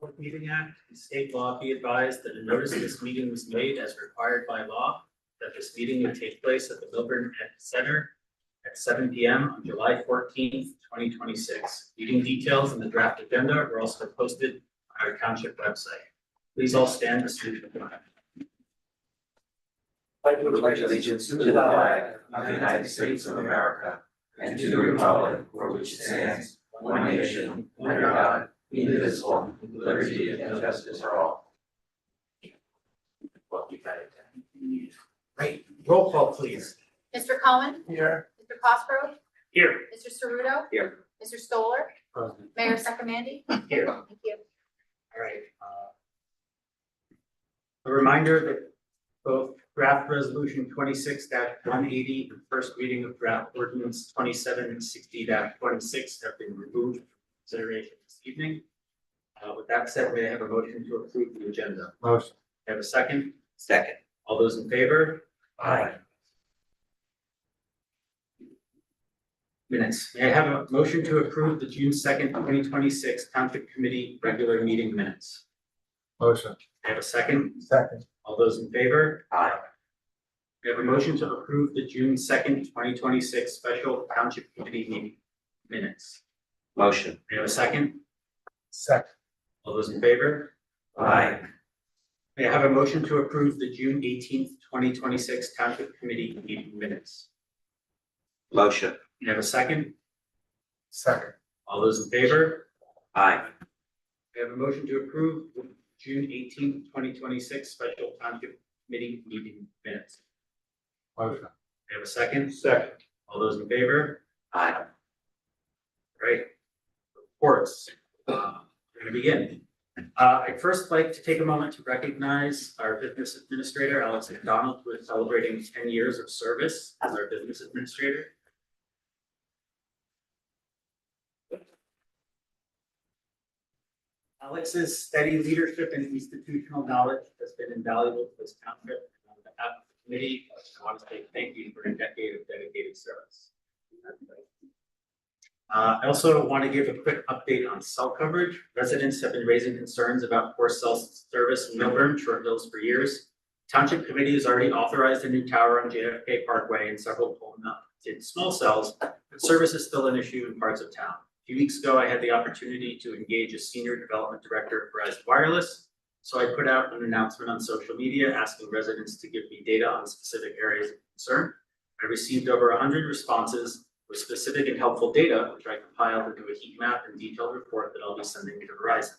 Open Meeting Act and state law, be advised that a notice of this meeting was made as required by law, that this meeting would take place at the Milburn Center at 7 p.m. on July 14th, 2026. Meeting details and the draft agenda were also posted on our township website. Please all stand to salute the flag. I pledge allegiance to the flag of the United States of America and to the republic for which it stands, one nation, under God, indivisible, with liberty and justice for all. Great. Roll call, please. Mr. Cohen? Here. Mr. Cosgrove? Here. Mr. Ceruto? Here. Mr. Stoller? Mayor Sacramandi? Here. Thank you. All right. A reminder that both draft resolution 26-180 and first reading of draft ordinance 2760-26 have been removed from consideration this evening. With that said, may I have a motion to approve the agenda? Motion. Have a second? Second. All those in favor? Aye. Minutes. May I have a motion to approve the June 2nd, 2026 Township Committee regular meeting minutes? Motion. I have a second? Second. All those in favor? Aye. We have a motion to approve the June 2nd, 2026 special Township Committee meeting minutes. Motion. We have a second? Second. All those in favor? Aye. May I have a motion to approve the June 18th, 2026 Township Committee meeting minutes? Motion. We have a second? Second. All those in favor? Aye. We have a motion to approve the June 18th, 2026 special Township Committee meeting minutes. Motion. We have a second? Second. All those in favor? Aye. Great. Reports. We're going to begin. I'd first like to take a moment to recognize our business administrator, Alex McDonald, who is celebrating 10 years of service as our business administrator. Alex's steady leadership and institutional knowledge has been invaluable to this township. And on behalf of the committee, I want to say thank you for a decade of dedicated service. I also want to give a quick update on cell coverage. Residents have been raising concerns about poor cell service in Milburn, Short Hills for years. Township Committee has already authorized a new tower on JFK Parkway and several pole-mounted small cells, but service is still an issue in parts of town. A few weeks ago, I had the opportunity to engage a senior development director at Verizon Wireless. So I put out an announcement on social media asking residents to give me data on specific areas of concern. I received over 100 responses with specific and helpful data, which I compiled into a heat map and detailed report that I'll be sending to Verizon.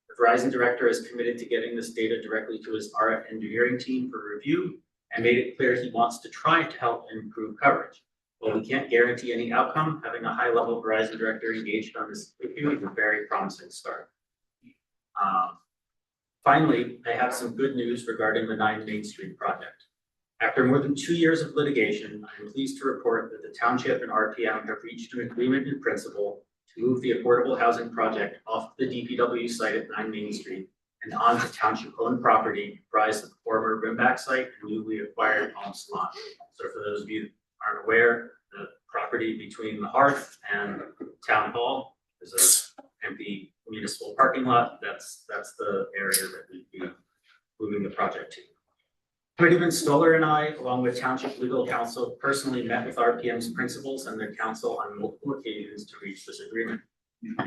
The Verizon director is committed to getting this data directly to his RF engineering team for review and made it clear he wants to try to help improve coverage. While we can't guarantee any outcome, having a high-level Verizon director engaged on this issue is a very promising start. Finally, I have some good news regarding the 9 Main Street project. After more than 2 years of litigation, I am pleased to report that the Township and RPM have reached an agreement in principle to move the affordable housing project off the DPW site at 9 Main Street and onto Township-owned property comprised of the former Rimback site and newly acquired Home Salon. So for those of you who aren't aware, the property between the Hearth and Town Hall is an empty municipal parking lot. That's the area that we'd be moving the project to. Committeeman Stoller and I, along with Township Legal Counsel, personally met with RPM's principals and their counsel on multiple occasions to reach this agreement.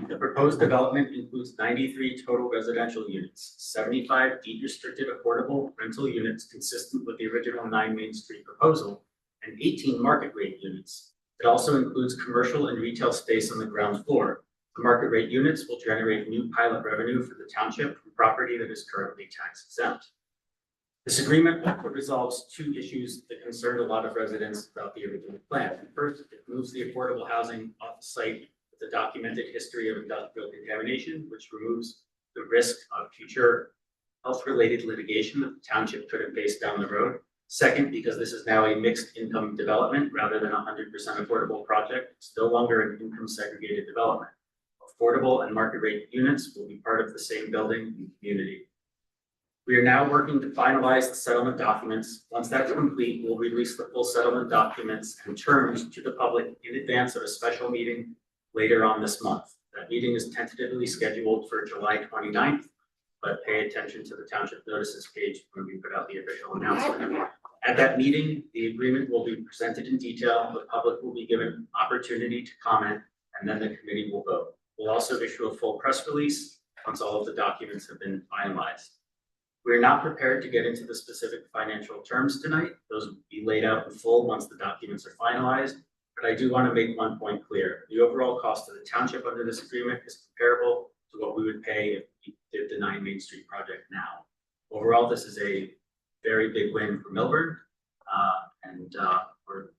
The proposed development includes 93 total residential units, 75 deed-restricted affordable rental units consistent with the original 9 Main Street proposal, and 18 market rate units. It also includes commercial and retail space on the ground floor. The market rate units will generate new pilot revenue for the township from property that is currently tax exempt. This agreement also resolves 2 issues that concerned a lot of residents about the original plan. First, it moves the affordable housing off the site with a documented history of industrial contamination, which removes the risk of future health-related litigation that the township could have faced down the road. Second, because this is now a mixed income development rather than a 100% affordable project, it's no longer an income segregated development. Affordable and market rate units will be part of the same building and community. We are now working to finalize the settlement documents. Once that's complete, we'll release the full settlement documents and terms to the public in advance of a special meeting later on this month. That meeting is tentatively scheduled for July 29th. but pay attention to the township notices page when we put out the official announcement. At that meeting, the agreement will be presented in detail, the public will be given opportunity to comment, and then the committee will vote. We'll also issue a full press release once all of the documents have been finalized. We're not prepared to get into the specific financial terms tonight. Those will be laid out in full once the documents are finalized. But I do want to make one point clear. The overall cost to the township under this agreement is comparable to what we would pay if we did the 9 Main Street project now. Overall, this is a very big win for Milburn, and we're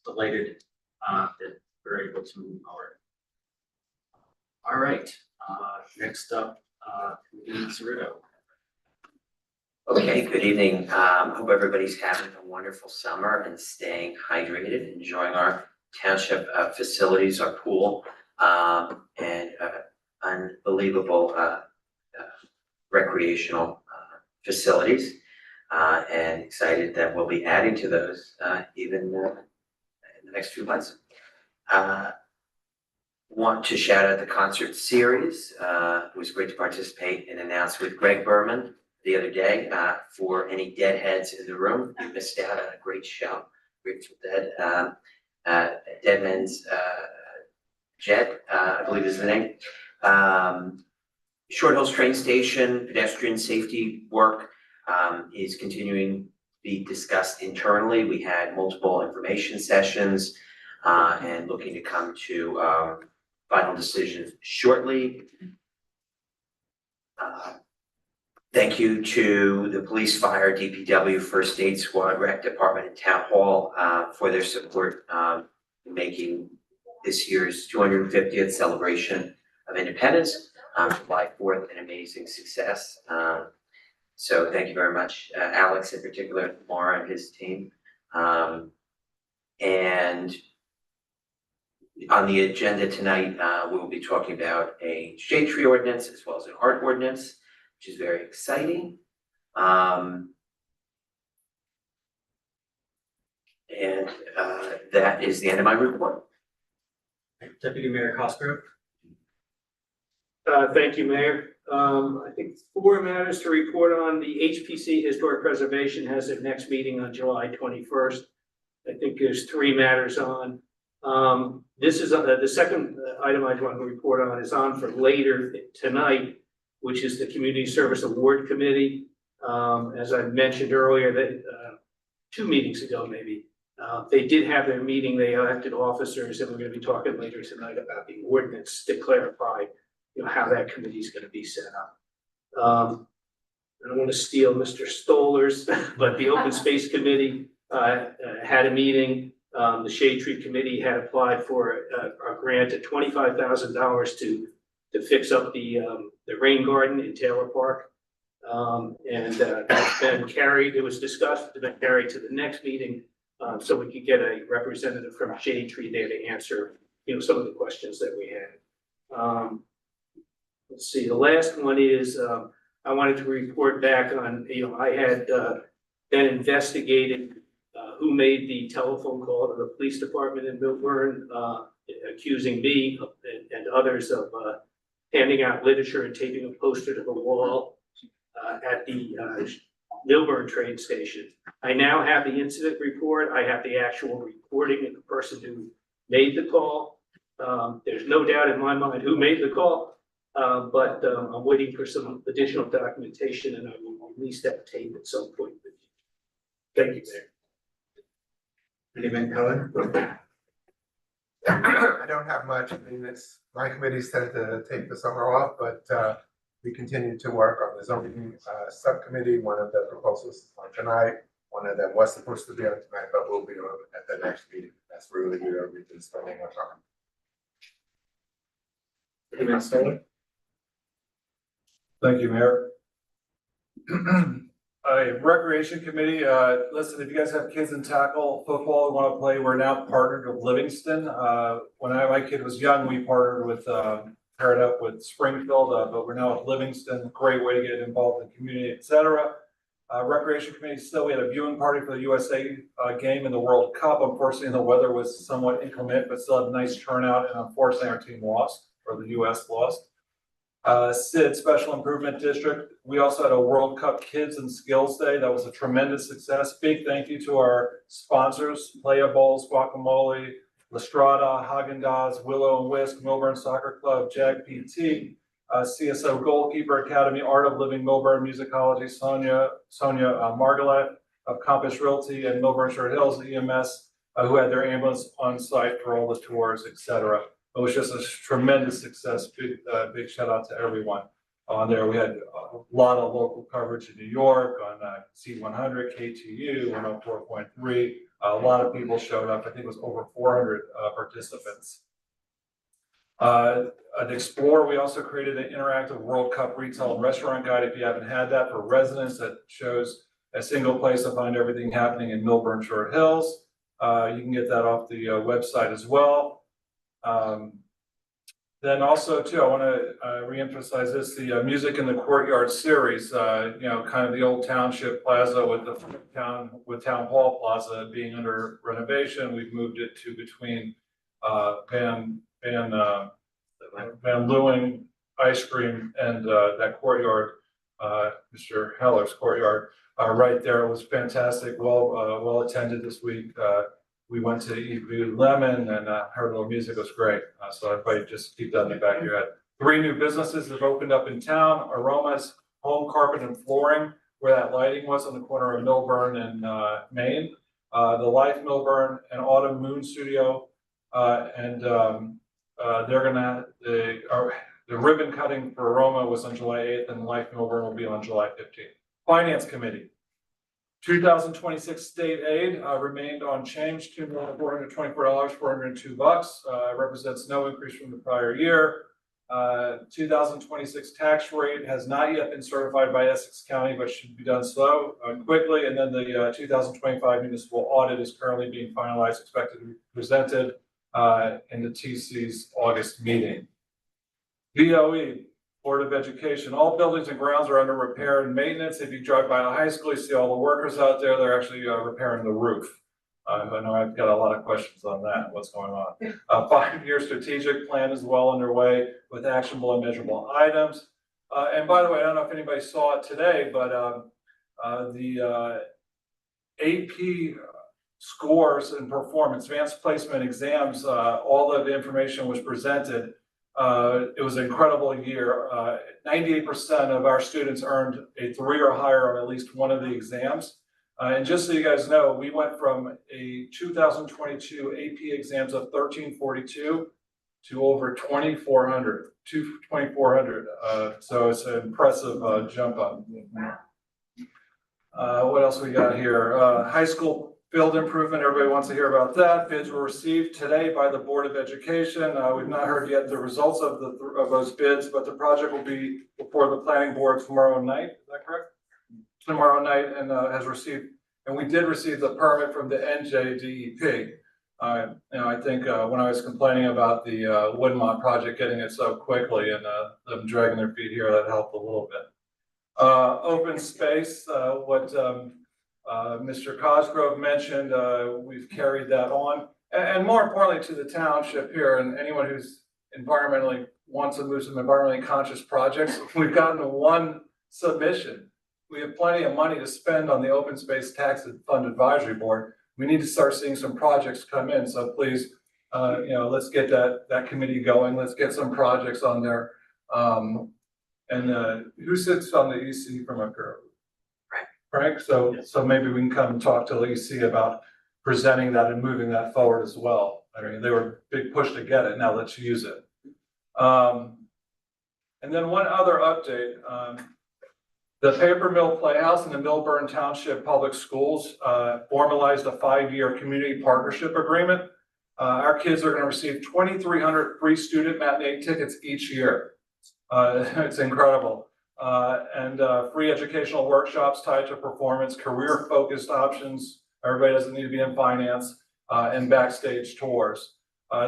delighted that we're able to move forward. All right, next up, Committee Cerruto. Okay, good evening. Hope everybody's having a wonderful summer and staying hydrated, enjoying our township facilities, our pool, and unbelievable recreational facilities. And excited that we'll be adding to those even in the next few months. Want to shout out the concert series. It was great to participate and announce with Greg Berman the other day. For any deadheads in the room, you missed out on a great show. Grateful Dead. Dead Men's Jet, I believe is the name. Short Hills train station, pedestrian safety work is continuing to be discussed internally. We had multiple information sessions and looking to come to final decisions shortly. Thank you to the police, fire, DPW, first aid squad, rec department, and town hall for their support in making this year's 250th celebration of independence, July 4th, an amazing success. So thank you very much, Alex in particular, Maura and his team. And on the agenda tonight, we will be talking about a shade tree ordinance as well as an art ordinance, which is very exciting. And that is the end of my report. Deputy Mayor Cosgrove. Thank you, Mayor. I think 4 matters to report on. The HPC Historic Preservation has their next meeting on July 21st. I think there's 3 matters on. This is the second item I want to report on is on for later tonight, which is the Community Service Award Committee. As I mentioned earlier, that 2 meetings ago maybe, they did have their meeting. They elected officers, and we're going to be talking later tonight about the ordinance to clarify, how that committee is going to be set up. I don't want to steal Mr. Stoller's, but the Open Space Committee had a meeting. The Shade Tree Committee had applied for a grant of $25,000 to fix up the rain garden in Taylor Park. And that's been carried, it was discussed, it's been carried to the next meeting, so we could get a representative from Shade Tree there to answer, some of the questions that we had. Let's see, the last one is, I wanted to report back on, I had then investigated who made the telephone call to the police department in Milburn, accusing me and others of handing out literature and taping a poster to the wall at the Milburn train station. I now have the incident report. I have the actual recording of the person who made the call. There's no doubt in my mind who made the call, but I'm waiting for some additional documentation, and I will release that tape at some point. Thank you, Mayor. Anyone, Cohen? I don't have much. I mean, my committees tend to take the summer off, but we continue to work on the zoning subcommittee. One of the proposals is on tonight. One of them was supposed to be on tonight, but will be on at the next meeting. That's really where we've been spending our time. Anyone, Stoller? Thank you, Mayor. Recreation Committee, listen, if you guys have kids in tackle football and want to play, we're now partnered with Livingston. When my kid was young, we partnered with, paired up with Springfield, but we're now with Livingston. Great way to get involved in the community, etc. Recreation Committee, still, we had a viewing party for the USA game in the World Cup. Unfortunately, the weather was somewhat inclement, but still had a nice turnout, and unfortunately, our team lost, or the US lost. SID Special Improvement District. We also had a World Cup Kids and Skills Day. That was a tremendous success. Big thank you to our sponsors, Playa Bowls, Guacamole, La Strada, Haagen-Dazs, Willow and Whisk, Milburn Soccer Club, JAG PT, CSO Goalkeeper Academy, Art of Living, Milburn Musicology, Sonia Margalet of Compass Realty, and Milburn Short Hills EMS, who had their ambulance on site for all the tours, etc. It was just a tremendous success. Big shout out to everyone on there. We had a lot of local coverage in New York on C100, KTU, 104.3. A lot of people showed up. I think it was over 400 participants. At Explore, we also created an interactive World Cup retail and restaurant guide. If you haven't had that for residents, that shows a single place to find everything happening in Milburn Short Hills. You can get that off the website as well. Then also too, I want to reemphasize this, the Music in the Courtyard series, kind of the old Township Plaza with the Town Hall Plaza being under renovation. We've moved it to between Van Leeuwen Ice Cream and that courtyard, Mr. Heller's courtyard, right there. It was fantastic, well attended this week. We went to Eat Lemon and heard a little music. It was great. So I invite you just keep that in the back of your head. 3 new businesses have opened up in town. Aroma's Home Carpet and Flooring, where that lighting was on the corner of Milburn and Maine. The Life Milburn and Autumn Moon Studio, the ribbon cutting for Aroma was on July 8th, and Life Milburn will be on July 15th. Finance Committee. 2026 state aid remained unchanged, $2,424, $402. Represents no increase from the prior year. 2026 tax rate has not yet been certified by Essex County, but should be done so quickly. And then the 2025 municipal audit is currently being finalized, expected to be presented in the TC's August meeting. BOE. Board of Education. All buildings and grounds are under repair and maintenance. If you drive by a high school, you see all the workers out there. They're actually repairing the roof. I know I've got a lot of questions on that. What's going on? 5-year strategic plan is well underway with actionable and measurable items. And by the way, I don't know if anybody saw it today, but the AP scores and performance, advanced placement exams, all of the information was presented. It was an incredible year. 98% of our students earned a 3 or higher on at least one of the exams. And just so you guys know, we went from a 2022 AP exams of 1342 to over 2,400. So it's an impressive jump up. What else we got here? High school field improvement, everybody wants to hear about that. Bids were received today by the Board of Education. We've not heard yet the results of those bids, but the project will be before the planning board tomorrow night. Is that correct? Tomorrow night, and we did receive the permit from the NJDEP. I think when I was complaining about the Woodmont project getting it so quickly and them dragging their feet here, that helped a little bit. Open space, Mr. Cosgrove mentioned, we've carried that on. And more importantly to the township here and anyone who's wants to move some environmentally conscious projects, we've gotten 1 submission. We have plenty of money to spend on the Open Space Tax Fund Advisory Board. We need to start seeing some projects come in. So please, let's get that committee going. Let's get some projects on there. Who sits on the EC from up here? Frank, so maybe we can come and talk to the EC about presenting that and moving that forward as well. I mean, they were a big push to get it. Now let's use it. And then one other update. The Paper Mill Playhouse and the Milburn Township Public Schools formalized a 5-year community partnership agreement. Our kids are going to receive 2,300 free student matinee tickets each year. It's incredible. And free educational workshops tied to performance, career-focused options. Everybody doesn't need to be in finance, and backstage tours.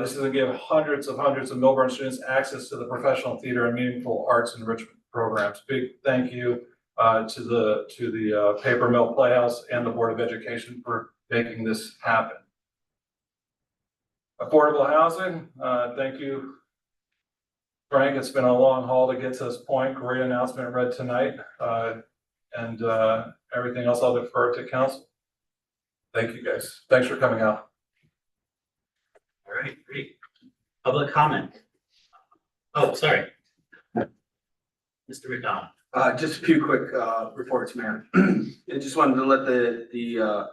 This is going to give hundreds of Milburn students access to the professional theater and meaningful arts enrichment programs. Big thank you to the Paper Mill Playhouse and the Board of Education for making this happen. Affordable housing, thank you. Frank, it's been a long haul to get to this point. Great announcement read tonight. And everything else I'll defer to council. Thank you, guys. Thanks for coming out. All right, great. Public comment. Oh, sorry. Mr. McDonald. Just a few quick reports, Mayor. I just wanted to let the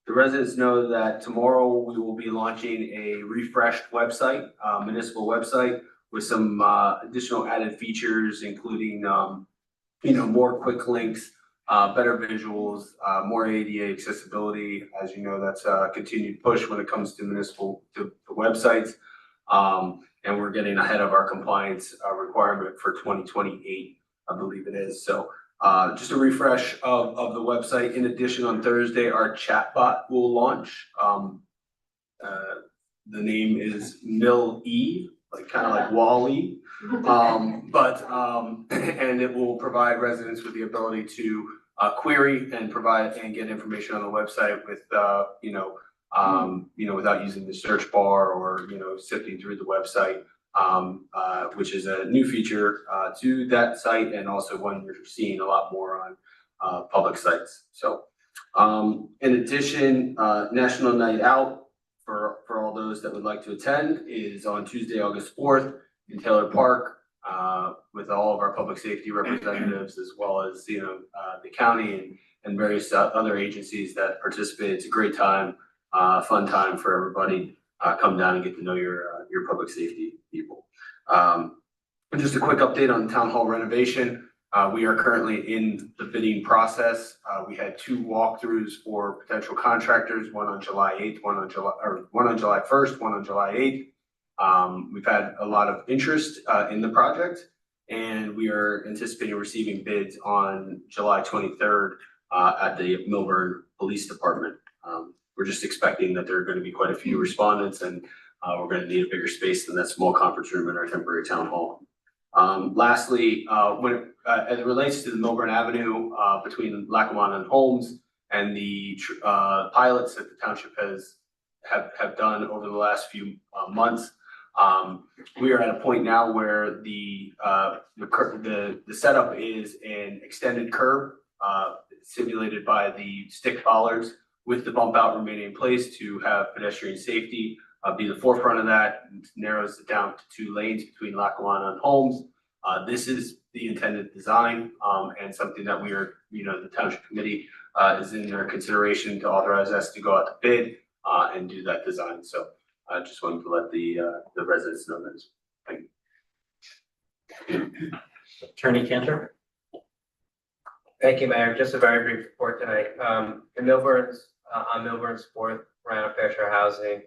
residents know that tomorrow we will be launching a refreshed website, municipal website with some additional added features, including more quick links, better visuals, more ADA accessibility. As you know, that's a continued push when it comes to municipal to websites. And we're getting ahead of our compliance requirement for 2028. I believe it is. So just a refresh of the website. In addition, on Thursday, our chatbot will launch. The name is Mill-E, kind of like Wall-E. And it will provide residents with the ability to query and provide and get information on the website with without using the search bar or sifting through the website. Which is a new feature to that site, and also one you're seeing a lot more on public sites. So in addition, National Night Out for all those that would like to attend is on Tuesday, August 4th in Taylor Park with all of our public safety representatives, as well as the county and various other agencies that participate. It's a great time, fun time for everybody. Come down and get to know your public safety people. Just a quick update on the town hall renovation. We are currently in the bidding process. We had 2 walkthroughs for potential contractors, one on July 8th, one on July 1st, one on July 8th. We've had a lot of interest in the project, and we are anticipating receiving bids on July 23rd at the Millburn Police Department. We're just expecting that there are going to be quite a few respondents, and we're going to need a bigger space than that small conference room in our temporary town hall. Lastly, as it relates to the Millburn Avenue between Lackawanna and Holmes and the pilots that the township have done over the last few months, we are at a point now where the setup is an extended curb simulated by the stick bollards, with the bump out remaining in place to have pedestrian safety be the forefront of that. It narrows it down to 2 lanes between Lackawanna and Holmes. This is the intended design and something that we are, the Township Committee is in their consideration to authorize us to go out to bid and do that design. So I just wanted to let the residents know this. Thank you. Attorney Cantor. Thank you, Mayor. Just a very brief report tonight. In Millburn's, on Millburn's 4th round of fair share housing,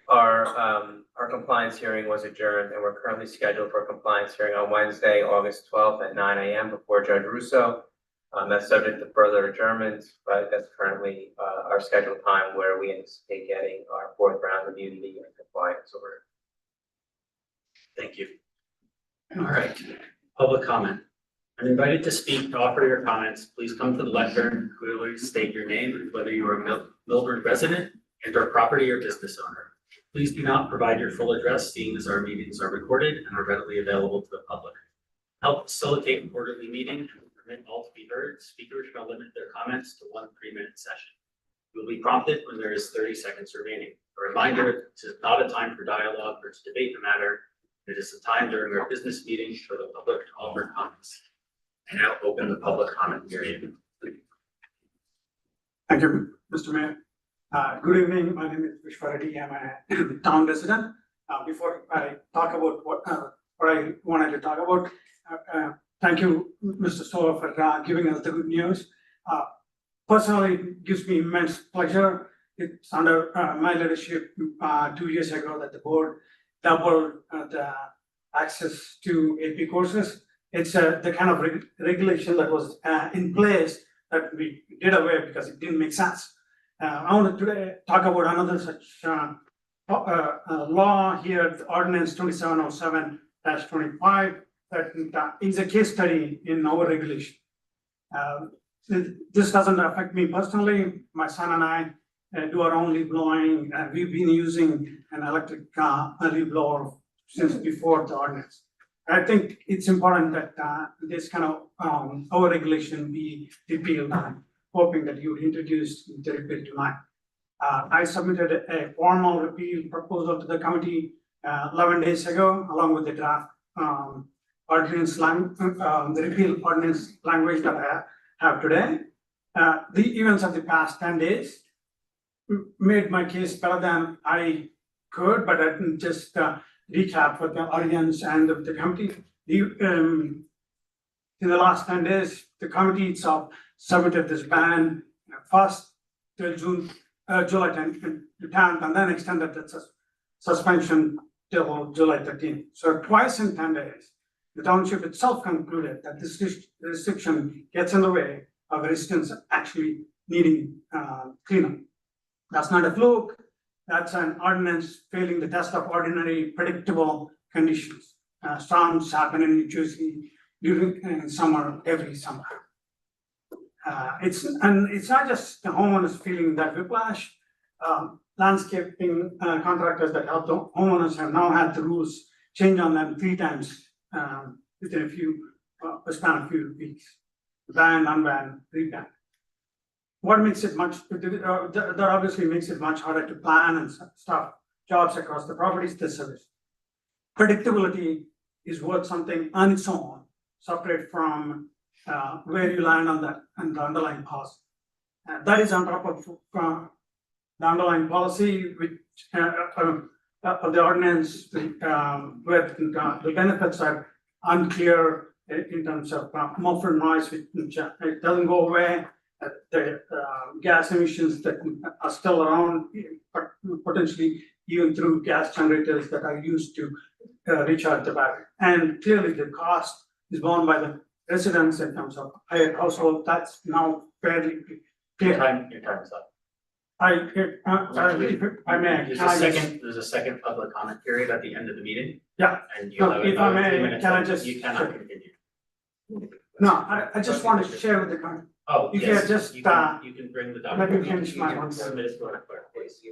our compliance hearing was adjourned, and we're currently scheduled for a compliance hearing on Wednesday, August 12th at 9 a.m. before Judge Russo. That's subject to further adjournments, but that's currently our scheduled time where we anticipate getting our 4th round of immunity and compliance order. Thank you. All right, public comment. When invited to speak, to offer your comments, please come to the lectern, clearly state your name and whether you are a Millburn resident and or property or business owner. Please do not provide your full address, seeing as our meetings are recorded and are readily available to the public. Help facilitate an orderly meeting and permit all to be heard. Speakers shall limit their comments to 1 3-minute session. You will be prompted when there is 30 seconds remaining. A reminder, this is not a time for dialogue or to debate the matter. It is a time during our business meeting for the public to offer comments. I now open the public comment period. Thank you, Mr. Mayor. Good evening. My name is Vishwa Reddy. I'm a town resident. Before I talk about what I wanted to talk about, thank you, Mr. Stoller, for giving us the good news. Personally, it gives me immense pleasure. It's under my leadership 2 years ago that the board doubled the access to AP courses. It's the kind of regulation that was in place that we did away because it didn't make sense. I want to today talk about another such law here, the Ordinance 2707-25, that is a case study in our regulation. This doesn't affect me personally. My son and I do our own leaf blowing. We've been using an electric leaf blower since before the ordinance. I think it's important that this kind of over-regulation be repealed. I'm hoping that you introduce the repeal tonight. I submitted a formal repeal proposal to the committee 11 days ago, along with the draft ordinance the repeal ordinance language that I have today. The events of the past 10 days made my case better than I could, but I can just recap for the audience and the committee. In the last 10 days, the committee itself submitted this ban first till July 10th, and then extended the suspension till July 13th. So twice in 10 days, the township itself concluded that this restriction gets in the way of residents actually needing cleanup. That's not a fluke. That's an ordinance failing the test of ordinary predictable conditions. Storms happen in New Jersey during summer, every summer. It's not just the homeowners feeling that whiplash. Landscaping contractors that help the homeowners have now had the rules change on them 3 times within a span of a few weeks. Ban, unban, reban. What makes it that obviously makes it much harder to plan and stuff jobs across the properties they service. Predictability is worth something on its own, separate from where you land on that and the underlying policy. That is on top of the underlying policy, which of the ordinance, where the benefits are unclear in terms of muffled noise, which it doesn't go away. The gas emissions that are still around, potentially even through gas generators that are used to recharge the battery. And clearly the cost is borne by the residents in terms of higher household. That's now fairly clear. Your time is up. If I may, There's a second public comment period at the end of the meeting. Yeah. And you No, have if I another may, 3 minutes can I left. just- You cannot continue. No, I just want to share with the country. Oh, You yes, can just, you can bring the let me document. finish my You can one. submit it to our clerk, please.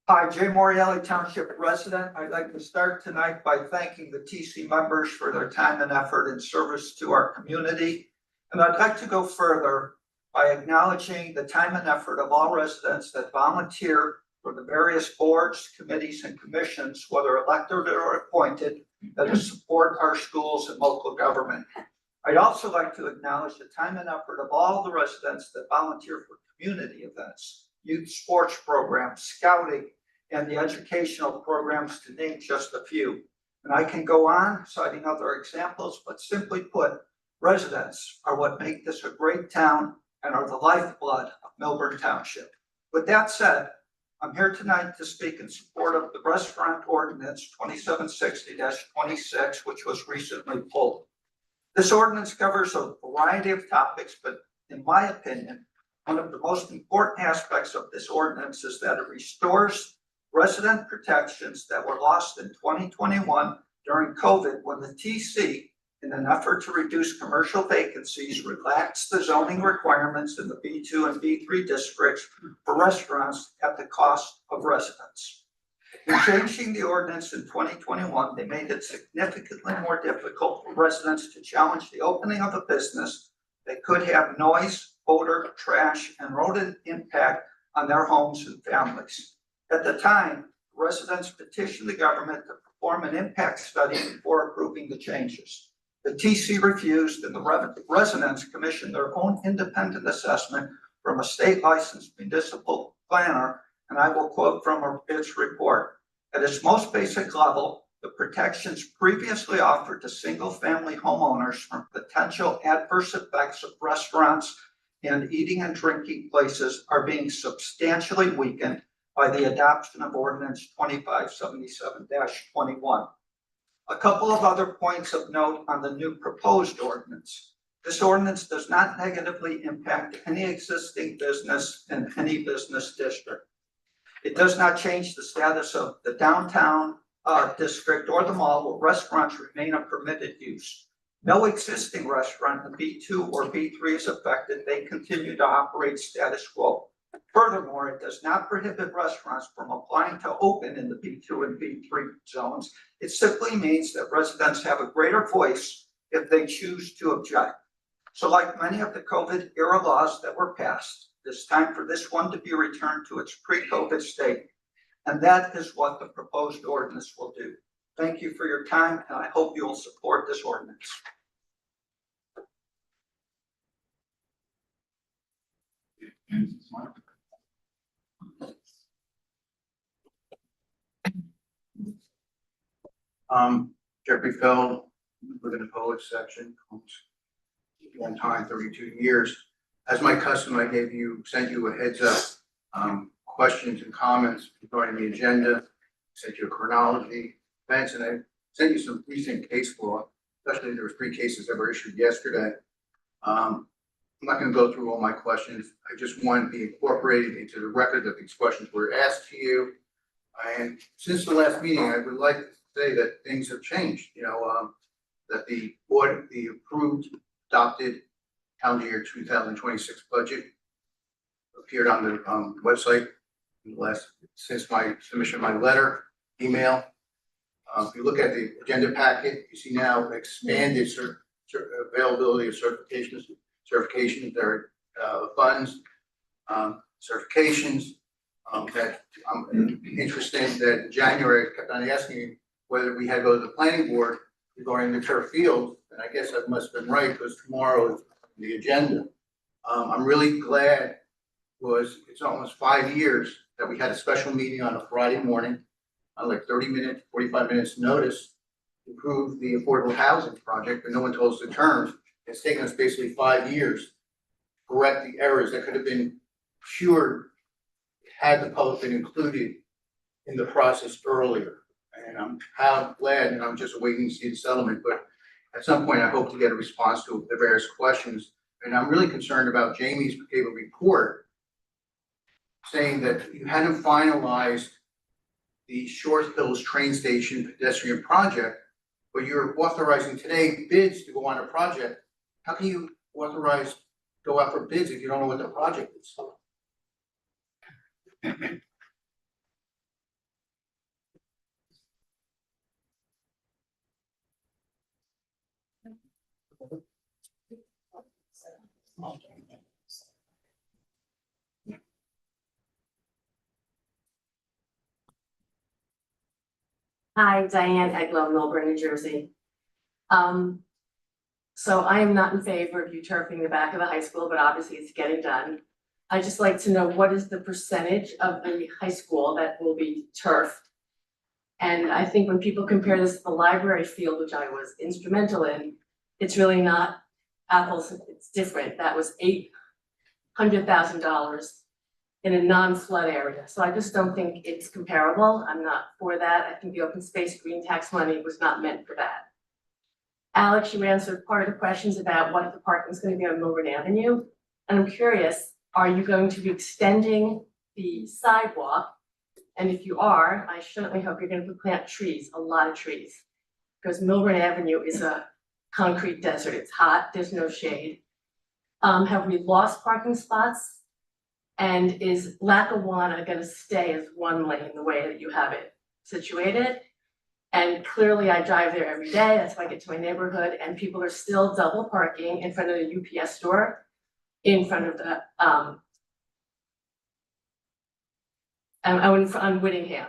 Hi, Jay Morielli, Township resident. I'd like to start tonight by thanking the TC members for their time and effort and service to our community. And I'd like to go further by acknowledging the time and effort of all residents that volunteer for the various boards, committees, and commissions, whether elected or appointed, that support our schools and local government. I'd also like to acknowledge the time and effort of all the residents that volunteer for community events, youth sports programs, scouting, and the educational programs, to name just a few. And I can go on citing other examples, but simply put, residents are what make this a great town and are the lifeblood of Milburn Township. With that said, I'm here tonight to speak in support of the restaurant ordinance 2760-26, which was recently pulled. This ordinance covers a variety of topics, but in my opinion, one of the most important aspects of this ordinance is that it restores resident protections that were lost in 2021 during COVID, when the TC, in an effort to reduce commercial vacancies, relaxed the zoning requirements in the B2 and B3 districts for restaurants at the cost of residents. In changing the ordinance in 2021, they made it significantly more difficult for residents to challenge the opening of a business that could have noise, odor, trash, and rodent impact on their homes and families. At the time, residents petitioned the government to perform an impact study before approving the changes. The TC refused, and the residents commissioned their own independent assessment from a state licensed municipal planner, and I will quote from its report. At its most basic level, the protections previously offered to single-family homeowners from potential adverse effects of restaurants and eating and drinking places are being substantially weakened by the adoption of ordinance 2577-21. A couple of other points of note on the new proposed ordinance. This ordinance does not negatively impact any existing business in any business district. It does not change the status of the downtown district or the mall, where restaurants remain a permitted use. No existing restaurant in B2 or B3 is affected. They continue to operate status quo. Furthermore, it does not prohibit restaurants from applying to open in the B2 and B3 zones. It simply means that residents have a greater voice if they choose to object. So like many of the COVID era laws that were passed, it's time for this one to be returned to its pre-COVID state. And that is what the proposed ordinance will do. Thank you for your time, and I hope you will support this ordinance. Jeffrey Feld, within the public section, one time, 32 years. As my custom, sent you a heads up, questions and comments regarding the agenda, sent you a chronology, events, and I sent you some recent case law, especially there were 3 cases that were issued yesterday. I'm not gonna go through all my questions. I just want to be incorporated into the record that these questions were asked to you. And since the last meeting, I would like to say that things have changed, that the board, the approved, adopted calendar year 2026 budget appeared on the website since my submission of my letter, email. If you look at the agenda packet, you see now expanded availability of certifications, there are funds, certifications. That I'm interested that in January, I kept on asking you whether we had to go to the planning board regarding the turf field, and I guess I must have been right because tomorrow is the agenda. I'm really glad because it's almost 5 years that we had a special meeting on a Friday morning on like 30 minutes, 45 minutes notice to approve the affordable housing project, but no one told us the terms. It's taken us basically 5 years to correct the errors that could have been cured had the public been included in the process earlier. And I'm glad, and I'm just waiting to see the settlement, but at some point I hope to get a response to the various questions. And I'm really concerned about Jamie's gave a report saying that you hadn't finalized the Short Hills train station pedestrian project, but you're authorizing today bids to go on a project. How can you go out for bids if you don't know what the project is? Hi, Diane Eglow, Milburn, New Jersey. So I am not in favor of you turfing the back of the high school, but obviously it's getting done. I'd just like to know what is the percentage of the high school that will be turfed? And I think when people compare this to the library field, which I was instrumental in, it's really not apples, it's different. That was $800,000 in a non-flood area. So I just don't think it's comparable. I'm not for that. I think the open space green tax money was not meant for that. Alex, you answered part of the questions about what the parking is going to be on Milburn Avenue. And I'm curious, are you going to be extending the sidewalk? And if you are, I certainly hope you're going to plant trees, a lot of trees. Because Milburn Avenue is a concrete desert. It's hot, there's no shade. Have we lost parking spots? And is Lackawanna going to stay as one lane the way that you have it situated? And clearly I drive there every day, that's how I get to my neighborhood, and people are still double parking in front of the UPS store, in front of the, on Whittingham.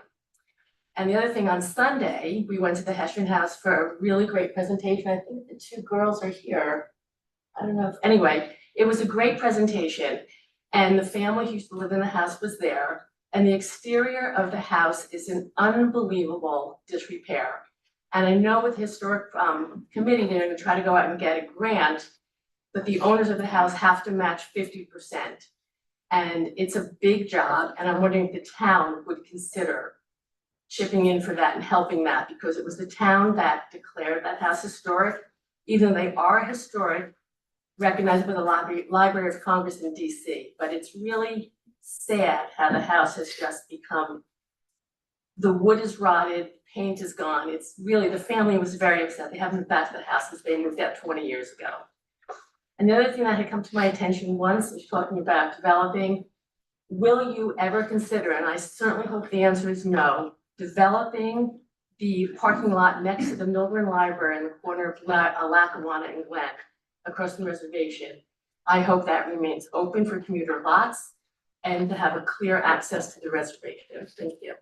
And the other thing, on Sunday, we went to the Hessian House for a really great presentation. I think the 2 girls are here. I don't know if, anyway, it was a great presentation. And the family who used to live in the house was there. And the exterior of the house is in unbelievable disrepair. And I know with the historic committee, they're gonna try to go out and get a grant, but the owners of the house have to match 50%. And it's a big job, and I'm wondering if the town would consider chipping in for that and helping that, because it was the town that declared that house historic, even though they are historic, recognized by the Library of Congress in DC. But it's really sad how the house has just become, the wood is rotted, paint is gone. It's really, the family was very upset. They haven't been back to the house since they moved out 20 years ago. And the other thing that had come to my attention once was talking about developing. Will you ever consider, and I certainly hope the answer is no, developing the parking lot next to the Milburn Library in the corner of Lackawanna and Glen, across the reservation? I hope that remains open for commuter lots and to have a clear access to the reservation. Thank you.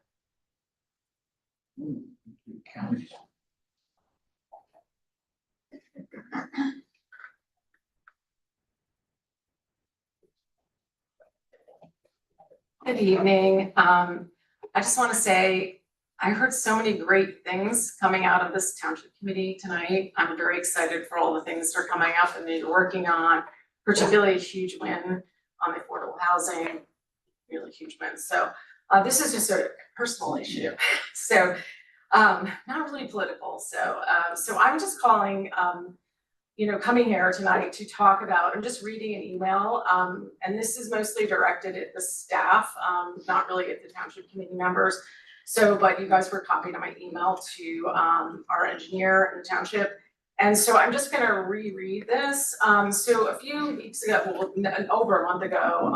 Good evening. I just want to say, I heard so many great things coming out of this township committee tonight. I'm very excited for all the things that are coming up and that you're working on, particularly a huge win on affordable housing, really huge win. So this is just a personal issue. So not really political. So I'm just calling, coming here tonight to talk about, I'm just reading an email, and this is mostly directed at the staff, not really at the township committee members. So, but you guys were copied on my email to our engineer in the township. And so I'm just gonna reread this. So a few weeks ago, well, over a month ago,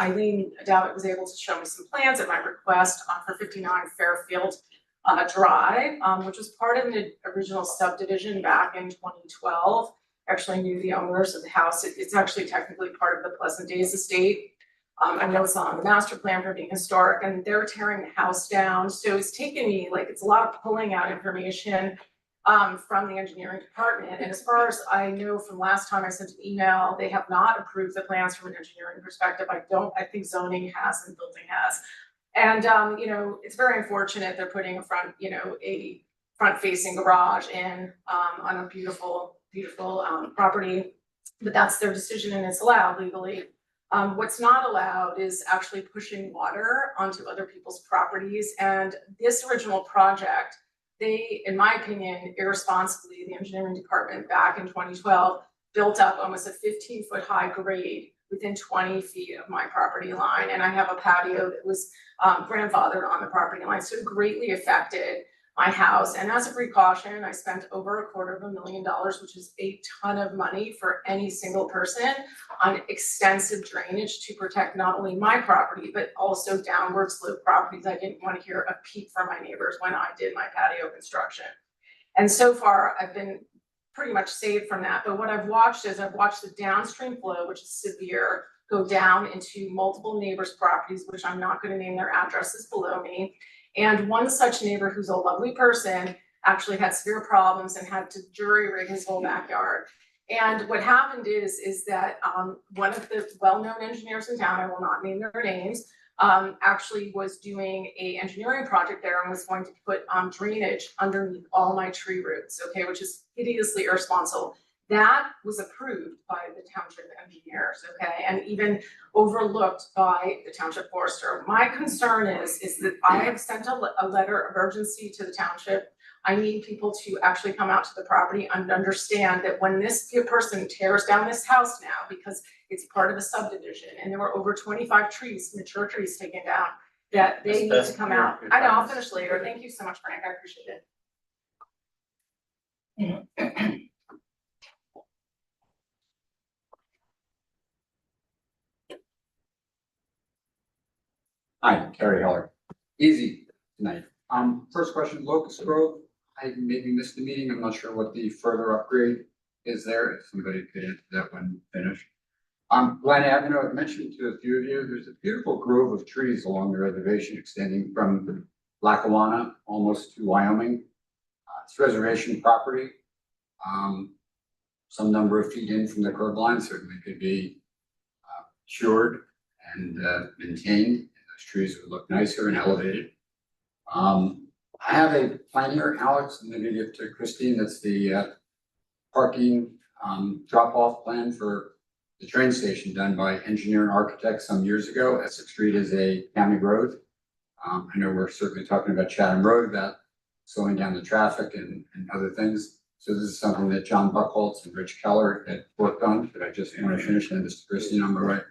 Eileen Davitt was able to show me some plans at my request for 59 Fairfield Drive, which was part of the original subdivision back in 2012. Actually knew the owners of the house. It's actually technically part of the Pleasant Days estate. I know it's on the master plan for being historic, and they're tearing the house down. So it's taken me, it's a lot of pulling out information from the engineering department. And as far as I know from last time I sent an email, they have not approved the plans from an engineering perspective. I think zoning has and building has. And, it's very unfortunate they're putting a front-facing garage in, on a beautiful property, but that's their decision and it's allowed legally. What's not allowed is actually pushing water onto other people's properties. And this original project, they, in my opinion, irresponsibly, the engineering department back in 2012, built up almost a 15-foot high grade within 20 feet of my property line. And I have a patio that was grandfathered on the property line, so it greatly affected my house. And as a precaution, I spent over $250,000, which is a ton of money for any single person, on extensive drainage to protect not only my property, but also downward slope properties. I didn't want to hear a peep from my neighbors when I did my patio construction. And so far, I've been pretty much saved from that. But what I've watched is the downstream flow, which is severe, go down into multiple neighbors' properties, which I'm not going to name their addresses below me. And one such neighbor, who's a lovely person, actually had severe problems and had to jury rig his whole backyard. And what happened is that one of the well-known engineers in town, I will not name their names, actually was doing a engineering project there and was going to put drainage underneath all my tree roots, okay, which is hideously irresponsible. That was approved by the township engineers, okay, and even overlooked by the township forester. My concern is that I have sent a letter of urgency to the township. I need people to actually come out to the property and understand that when this person tears down this house now, because it's part of a subdivision, and there were over 25 trees, mature trees taken down, that they need to come out. I know, I'll finish later. Thank you so much, Frank, I appreciate it. Hi, Terry Heller. Easy tonight. First question, Locust Grove. I maybe missed the meeting. I'm not sure what the further upgrade is there. If somebody could answer that when finished. Glen Avenue, I've mentioned to a few of you, there's a beautiful grove of trees along the reservation extending from Lackawanna almost to Wyoming. It's reservation property. Some number of feet in from the curb line certainly could be cured and maintained. Trees would look nicer and elevated. I have a plan here, Alex, and maybe give to Christine. That's the parking drop-off plan for the train station done by engineer and architect some years ago. Essex Street is a county road. I know we're certainly talking about Chatham Road, about slowing down the traffic and other things. So this is something that John Buchholz and Rich Keller had worked on. But I just want to finish and this to Christine on the right.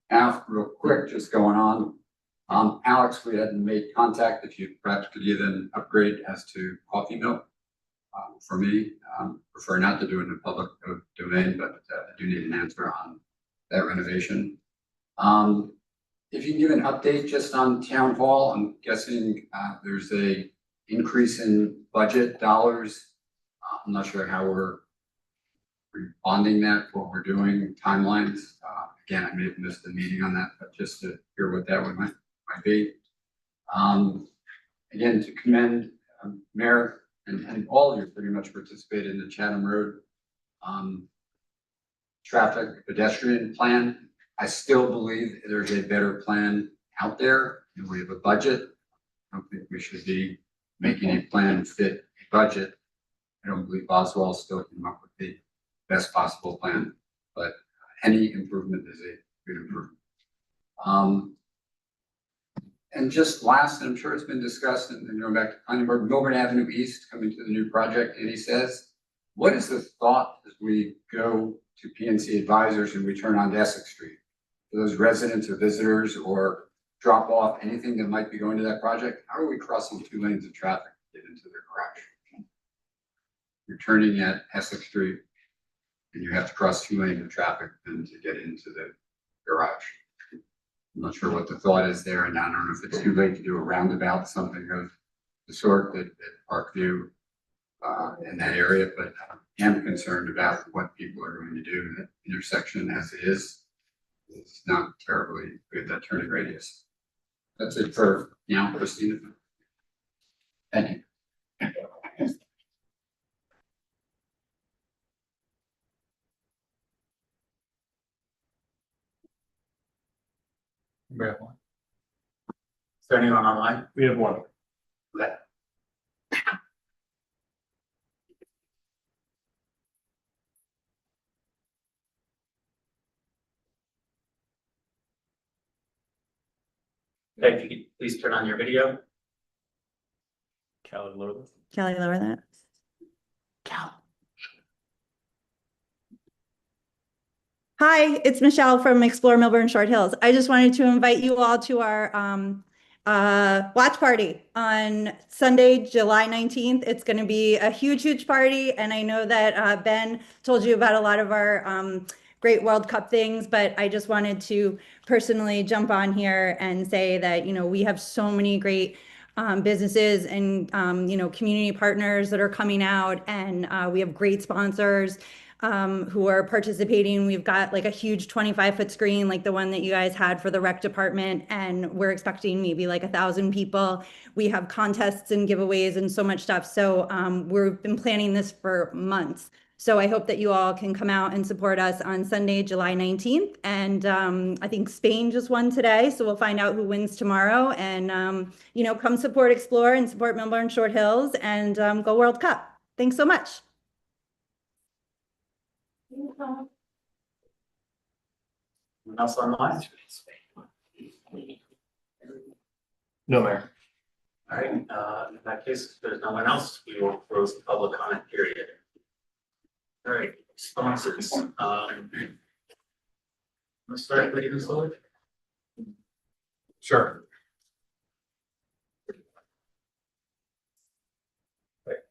Now, real quick, just going on. Alex, we hadn't made contact, if you perhaps could give an upgrade as to coffee milk. For me, prefer not to do it in the public domain, but I do need an answer on that renovation. If you can give an update just on town hall, I'm guessing there's a increase in budget dollars. I'm not sure how we're responding that, what we're doing, timelines. Again, I may have missed the meeting on that, but just to hear what that might be. Again, to commend Mayor and all of you pretty much participated in the Chatham Road traffic pedestrian plan. I still believe there's a better plan out there, and we have a budget. I don't think we should be making a plan fit a budget. I don't believe Boswell still came up with the best possible plan, but any improvement is a good improvement. And just last, and I'm sure it's been discussed, and going back to planning board, Milburn Avenue East coming to the new project, and he says, what is the thought as we go to PNC advisors and we turn on Essex Street? For those residents or visitors or drop off anything that might be going to that project, how are we crossing 2 lanes of traffic to get into their garage? You're turning at Essex Street and you have to cross 2 lanes of traffic then to get into the garage. I'm not sure what the thought is there, and I don't know if it's too late to do a roundabout, something of the sort that Parkview in that area, but I am concerned about what people are going to do in that intersection as it is. It's not terribly good, that turning radius. That's it for now, Christina. Thank you. We have one. Is there anyone online? We have one. Let. Okay, if you could please turn on your video. Kelly, lower this. Kelly, lower that. Cal. Hi, it's Michelle from Explore Milburn Short Hills. I just wanted to invite you all to our watch party on Sunday, July 19th. It's going to be a huge, huge party. And I know that Ben told you about a lot of our great World Cup things, but I just wanted to personally jump on here and say that, you know, we have so many great businesses and, you know, community partners that are coming out, and we have great sponsors who are participating. We've got like a huge 25-foot screen, like the one that you guys had for the rec department, and we're expecting maybe like 1,000 people. We have contests and giveaways and so much stuff. So we've been planning this for months. So I hope that you all can come out and support us on Sunday, July 19th. And I think Spain just won today, so we'll find out who wins tomorrow. And, you know, come support Explore and support Milburn Short Hills, and go World Cup. Thanks so much. Anyone else online? No, Mayor. All right, in that case, if there's no one else, we will close the public comment period. All right, responses. Let's start with you, Slowly. Sure.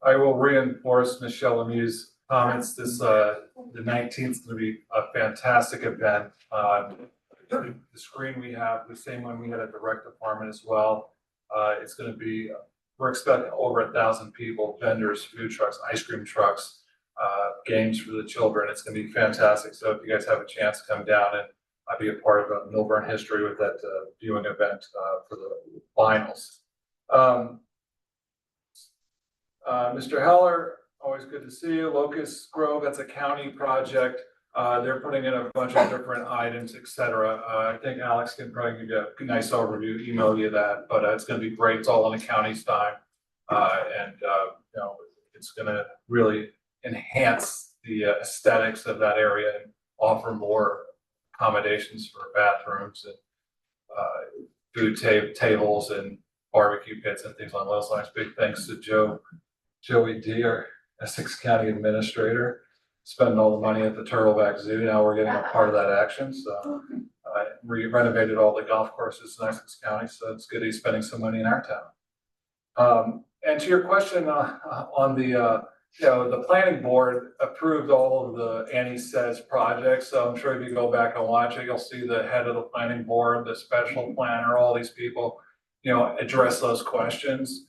I will reinforce Michelle Lemieux's comments. This, the 19th is going to be a fantastic event. The screen we have, the same one we had at the rec department as well. It's going to be, we're expecting over 1,000 people, vendors, food trucks, ice cream trucks, games for the children. It's going to be fantastic. So if you guys have a chance to come down and be a part of Milburn history with that viewing event for the finals. Mr. Heller, always good to see you. Locust Grove, that's a county project. They're putting in a bunch of different items, et cetera. I think Alex can probably give you a nice overview, email you that, but it's going to be great. It's all on the county's time. And you know, it's going to really enhance the aesthetics of that area and offer more accommodations for bathrooms and food tables and barbecue pits and things along those lines. Big thanks to Joey D, our Essex County Administrator, spending all the money at the Turtleback Zoo. Now we're getting a part of that action. So renovated all the golf courses in Essex County, so it's good he's spending some money in our town. And to your question, on the, the planning board approved all of the Annie Says projects, so I'm sure if you go back and watch it, you'll see the head of the planning board, the special planner, all these people, address those questions.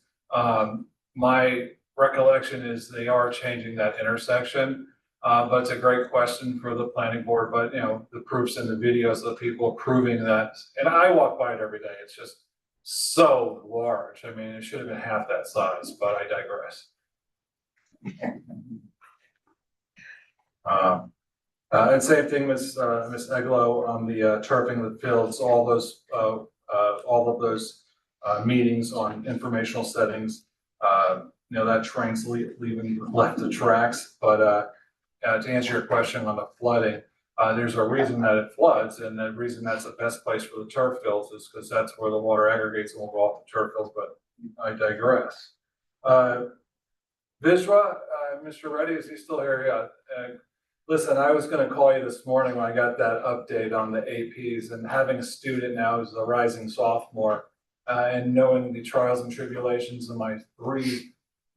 My recollection is they are changing that intersection. But it's a great question for the planning board, but the proofs in the videos of the people approving that, and I walk by it every day, it's just so large. I mean, it should have been half that size, but I digress. And same thing with Ms. Eglo on the turfing the fields, all of those meetings on informational settings. That train's left the tracks, but to answer your question on the flooding, there's a reason that it floods, and the reason that's the best place for the turf fields is because that's where the water aggregates and will go off the turf fields, but I digress. Visra, Mr. Reddy, is he still here? Yeah. Listen, I was going to call you this morning when I got that update on the APs, and having a student now who's a rising sophomore, and knowing the trials and tribulations of my 3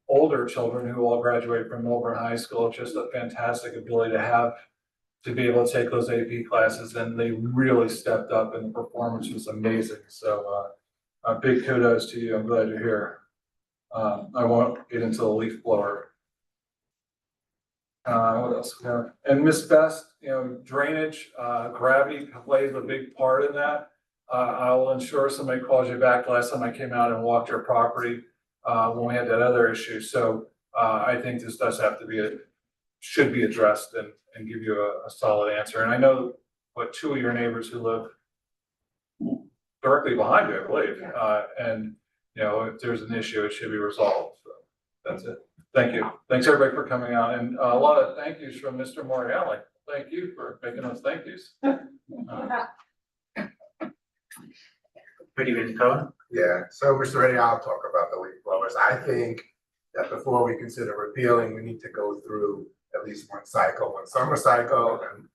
older children who all graduated from Melbourne High School, just a fantastic ability to be able to take those AP classes, and they really stepped up, and the performance was amazing. So big kudos to you. I'm glad you're here. I won't get into the leaf blower. What else we have? And Miss Best, drainage, gravity plays a big part in that. I'll ensure somebody calls you back. Last time I came out and walked your property, when we had that other issue. So I think this does have to should be addressed and give you a solid answer. And I know 2 of your neighbors who live directly behind you, I believe. And if there's an issue, it should be resolved. So that's it. Thank you. Thanks everybody for coming out, and a lot of thank yous from Mr. Morreale. Thank you for making those thank yous. Pretty good to go. Yeah, so Mr. Reddy, I'll talk about the leaf blowers. I think that before we consider repealing, we need to go through at least one cycle, one summer cycle and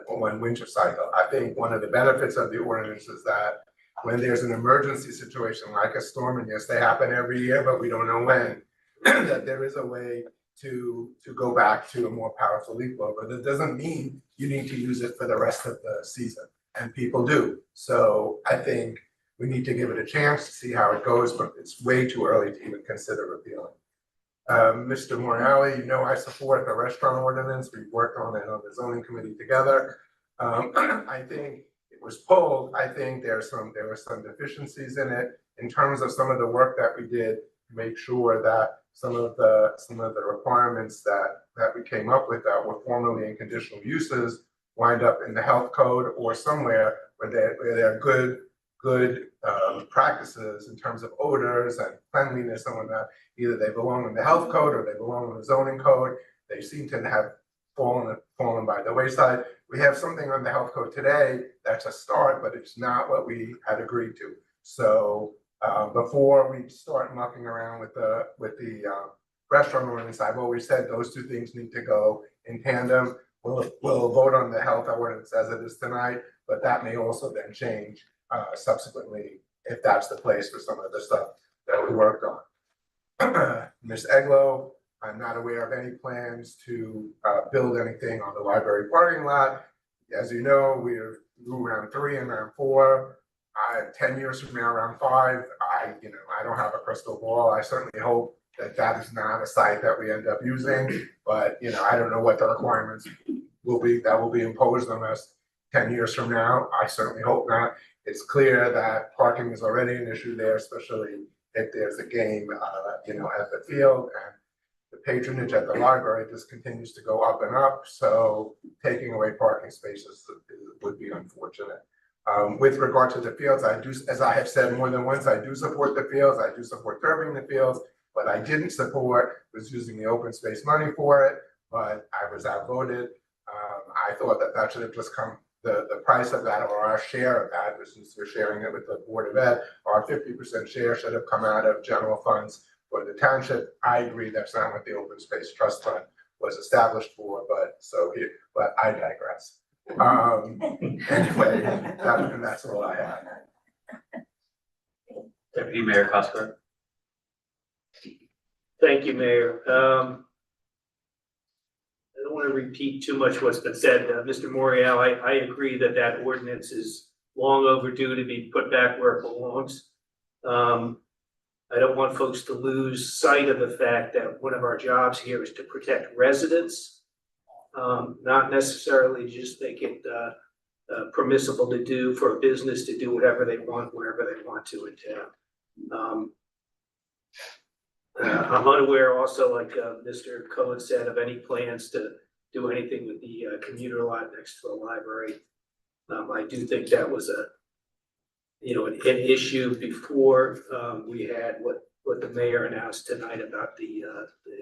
one winter cycle. I think one of the benefits of the ordinance is that when there's an emergency situation like a storm, and yes, they happen every year, but we don't know when, that there is a way to go back to a more powerful leaf blower. But that doesn't mean you need to use it for the rest of the season, and people do. So I think we need to give it a chance to see how it goes, but it's way too early to even consider repealing. Mr. Morreale, I support the restaurant ordinance. We've worked on it on the zoning committee together. I think it was pulled. I think there were some deficiencies in it in terms of some of the work that we did to make sure that some of the requirements that we came up with that were formerly in conditional uses wind up in the health code or somewhere where there are good practices in terms of odors and cleanliness and whatnot. Either they belong in the health code or they belong in the zoning code. They seem to have fallen by the wayside. We have something on the health code today that's a start, but it's not what we had agreed to. So before we start mucking around with the restaurant ordinance, I've always said those 2 things need to go in tandem. We'll vote on the health ordinance as it is tonight, but that may also then change subsequently if that's the place for some of the stuff that we worked on. Ms. Eglo, I'm not aware of any plans to build anything on the library parking lot. As you know, we're round 3 and round 4. 10 years from now, round 5, I don't have a crystal ball. I certainly hope that is not a site that we end up using, but I don't know what the requirements will be that will be imposed on us 10 years from now. I certainly hope not. It's clear that parking is already an issue there, especially if there's a game, at the field, and the patronage at the library just continues to go up and up. So taking away parking spaces would be unfortunate. With regard to the fields, I do, as I have said more than once, I do support the fields. I do support turfing the fields. What I didn't support was using the open space money for it, but I was outvoted. I thought that should have just come, the price of that or our share of that, since we're sharing it with the Board of Ed, our 50% share should have come out of general funds for the township. I agree that's not what the Open Space Trust Fund was established for, but I digress. Anyway, that's all I have. Deputy Mayor Cosper. Thank you, Mayor. I don't want to repeat too much what's been said. Mr. Morial, I agree that that ordinance is long overdue to be put back where it belongs. I don't want folks to lose sight of the fact that one of our jobs here is to protect residents, not necessarily just make it permissible to do for a business to do whatever they want, wherever they want to in town. I'm unaware also, like Mr. Cohen said, of any plans to do anything with the commuter lot next to the library. I do think that was an issue before we had what the mayor announced tonight about the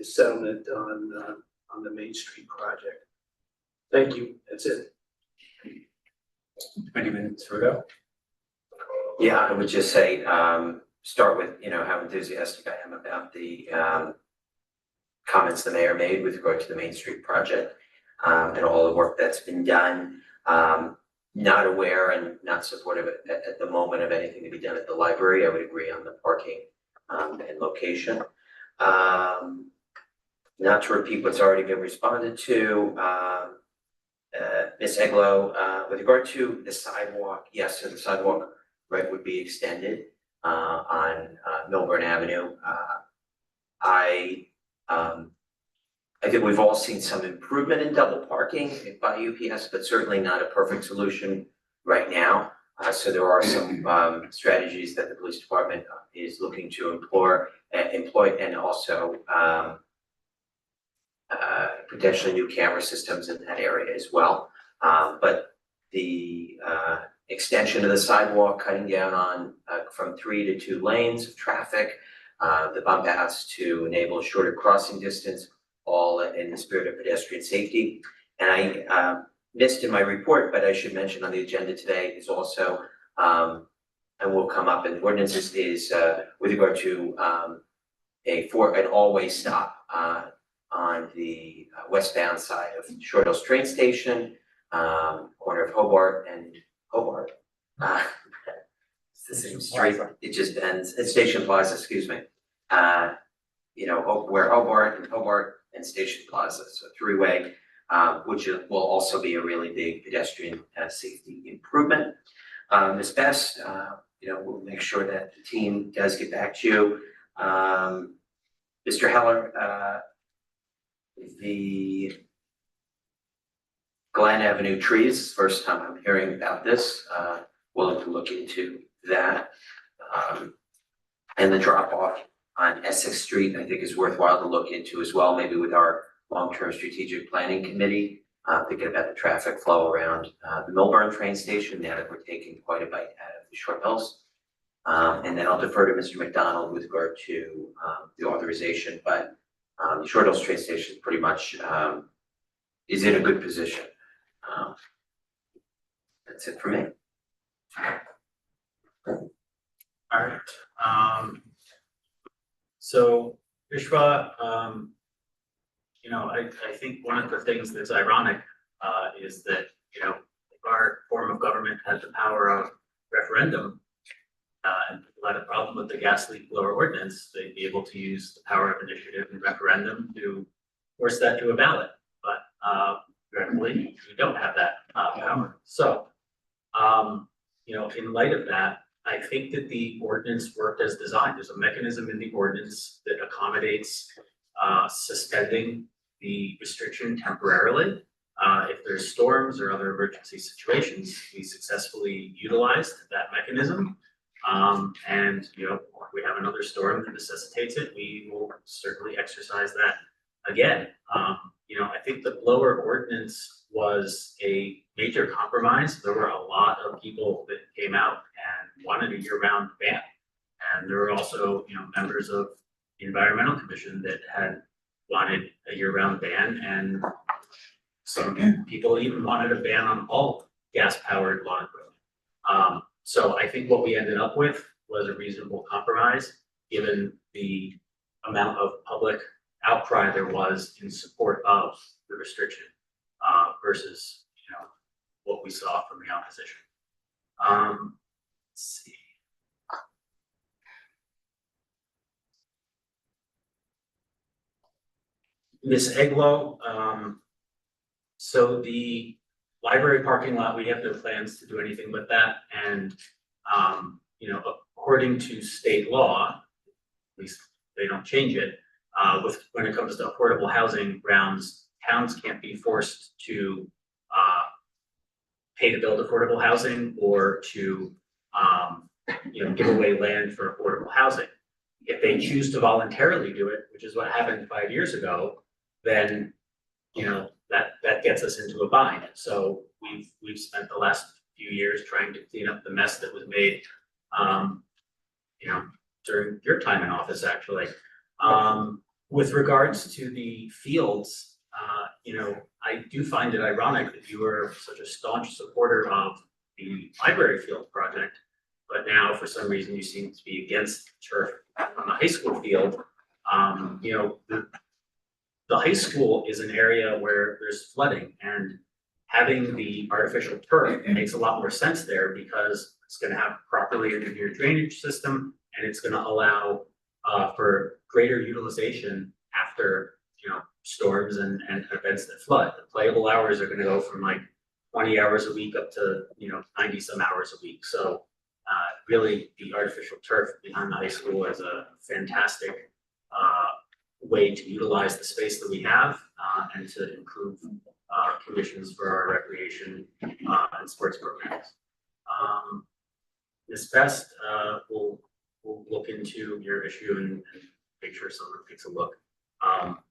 settlement on the Main Street project. Thank you. That's it. 20 minutes, Rudo. Yeah, I would just say, start with, how enthusiastic I am about the comments the mayor made with regard to the Main Street project, and all the work that's been done. Not aware and not supportive at the moment of anything to be done at the library. I would agree on the parking and location. Not to repeat what's already been responded to, Ms. Eglo, with regard to the sidewalk, yes, so the sidewalk, right, would be extended on Milburn Avenue. I think we've all seen some improvement in double parking by UPS, but certainly not a perfect solution right now. So there are some strategies that the police department is looking to employ and also potentially new camera systems in that area as well. But the extension of the sidewalk, cutting down on from 3 to 2 lanes of traffic, the bump outs to enable a shorter crossing distance, all in the spirit of pedestrian safety. And I missed in my report, but I should mention on the agenda today is also, and will come up in ordinances, is with regard to an all-way stop on the westbound side of Short Hills train station, corner of Hobart and Hobart. It's the same street, it just ends, it's Station Plaza, excuse me. Where Hobart and Station Plaza, so 3-way, which will also be a really big pedestrian safety improvement. Ms. Best, we'll make sure that the team does get back to you. Mr. Heller, the Glen Avenue trees, first time I'm hearing about this, willing to look into that. And the drop off on Essex Street, I think is worthwhile to look into as well, maybe with our long-term strategic planning committee, thinking about the traffic flow around the Milburn train station now that we're taking quite a bite out of the Short Hills. And then I'll defer to Mr. McDonald with regard to the authorization, but the Short Hills train station pretty much is in a good position. That's it for me. All right. So Vishwa, I think one of the things that's ironic is that, our form of government has the power of referendum. And people had a problem with the gas leak blower ordinance, they'd be able to use the power of initiative and referendum to force that to a ballot. But regrettably, we don't have that power. So, in light of that, I think that the ordinance worked as designed. There's a mechanism in the ordinance that accommodates suspending the restriction temporarily. If there's storms or other emergency situations, we successfully utilized that mechanism. And if we have another storm that necessitates it, we will certainly exercise that again. I think the blower ordinance was a major compromise. There were a lot of people that came out and wanted a year-round ban. And there were also, members of the Environmental Commission that had wanted a year-round ban, and some people even wanted a ban on all gas-powered lawn equipment. So I think what we ended up with was a reasonable compromise, given the amount of public outcry there was in support of the restriction, versus, what we saw from the opposition. Let's see. Ms. Eglo, so the library parking lot, we have no plans to do anything with that, and, you know, according to state law, at least they don't change it, when it comes to affordable housing grounds, towns can't be forced to, pay to build affordable housing or to, you know, give away land for affordable housing. If they choose to voluntarily do it, which is what happened 5 years ago, then, you know, that gets us into a bind. So we've spent the last few years trying to clean up the mess that was made, you know, during your time in office, actually. With regards to the fields, you know, I do find it ironic that you were such a staunch supporter of the library field project, but now for some reason you seem to be against turf on the high school field. You know, the high school is an area where there's flooding, and having the artificial turf makes a lot more sense there because it's gonna have properly engineered drainage system, and it's gonna allow for greater utilization after, you know, storms and events that flood. The playable hours are gonna go from like 20 hours a week up to, you know, 90 some hours a week. So really the artificial turf behind the high school is a fantastic way to utilize the space that we have and to improve conditions for our recreation and sports programs. Ms. Best, we'll look into your issue and make sure someone takes a look.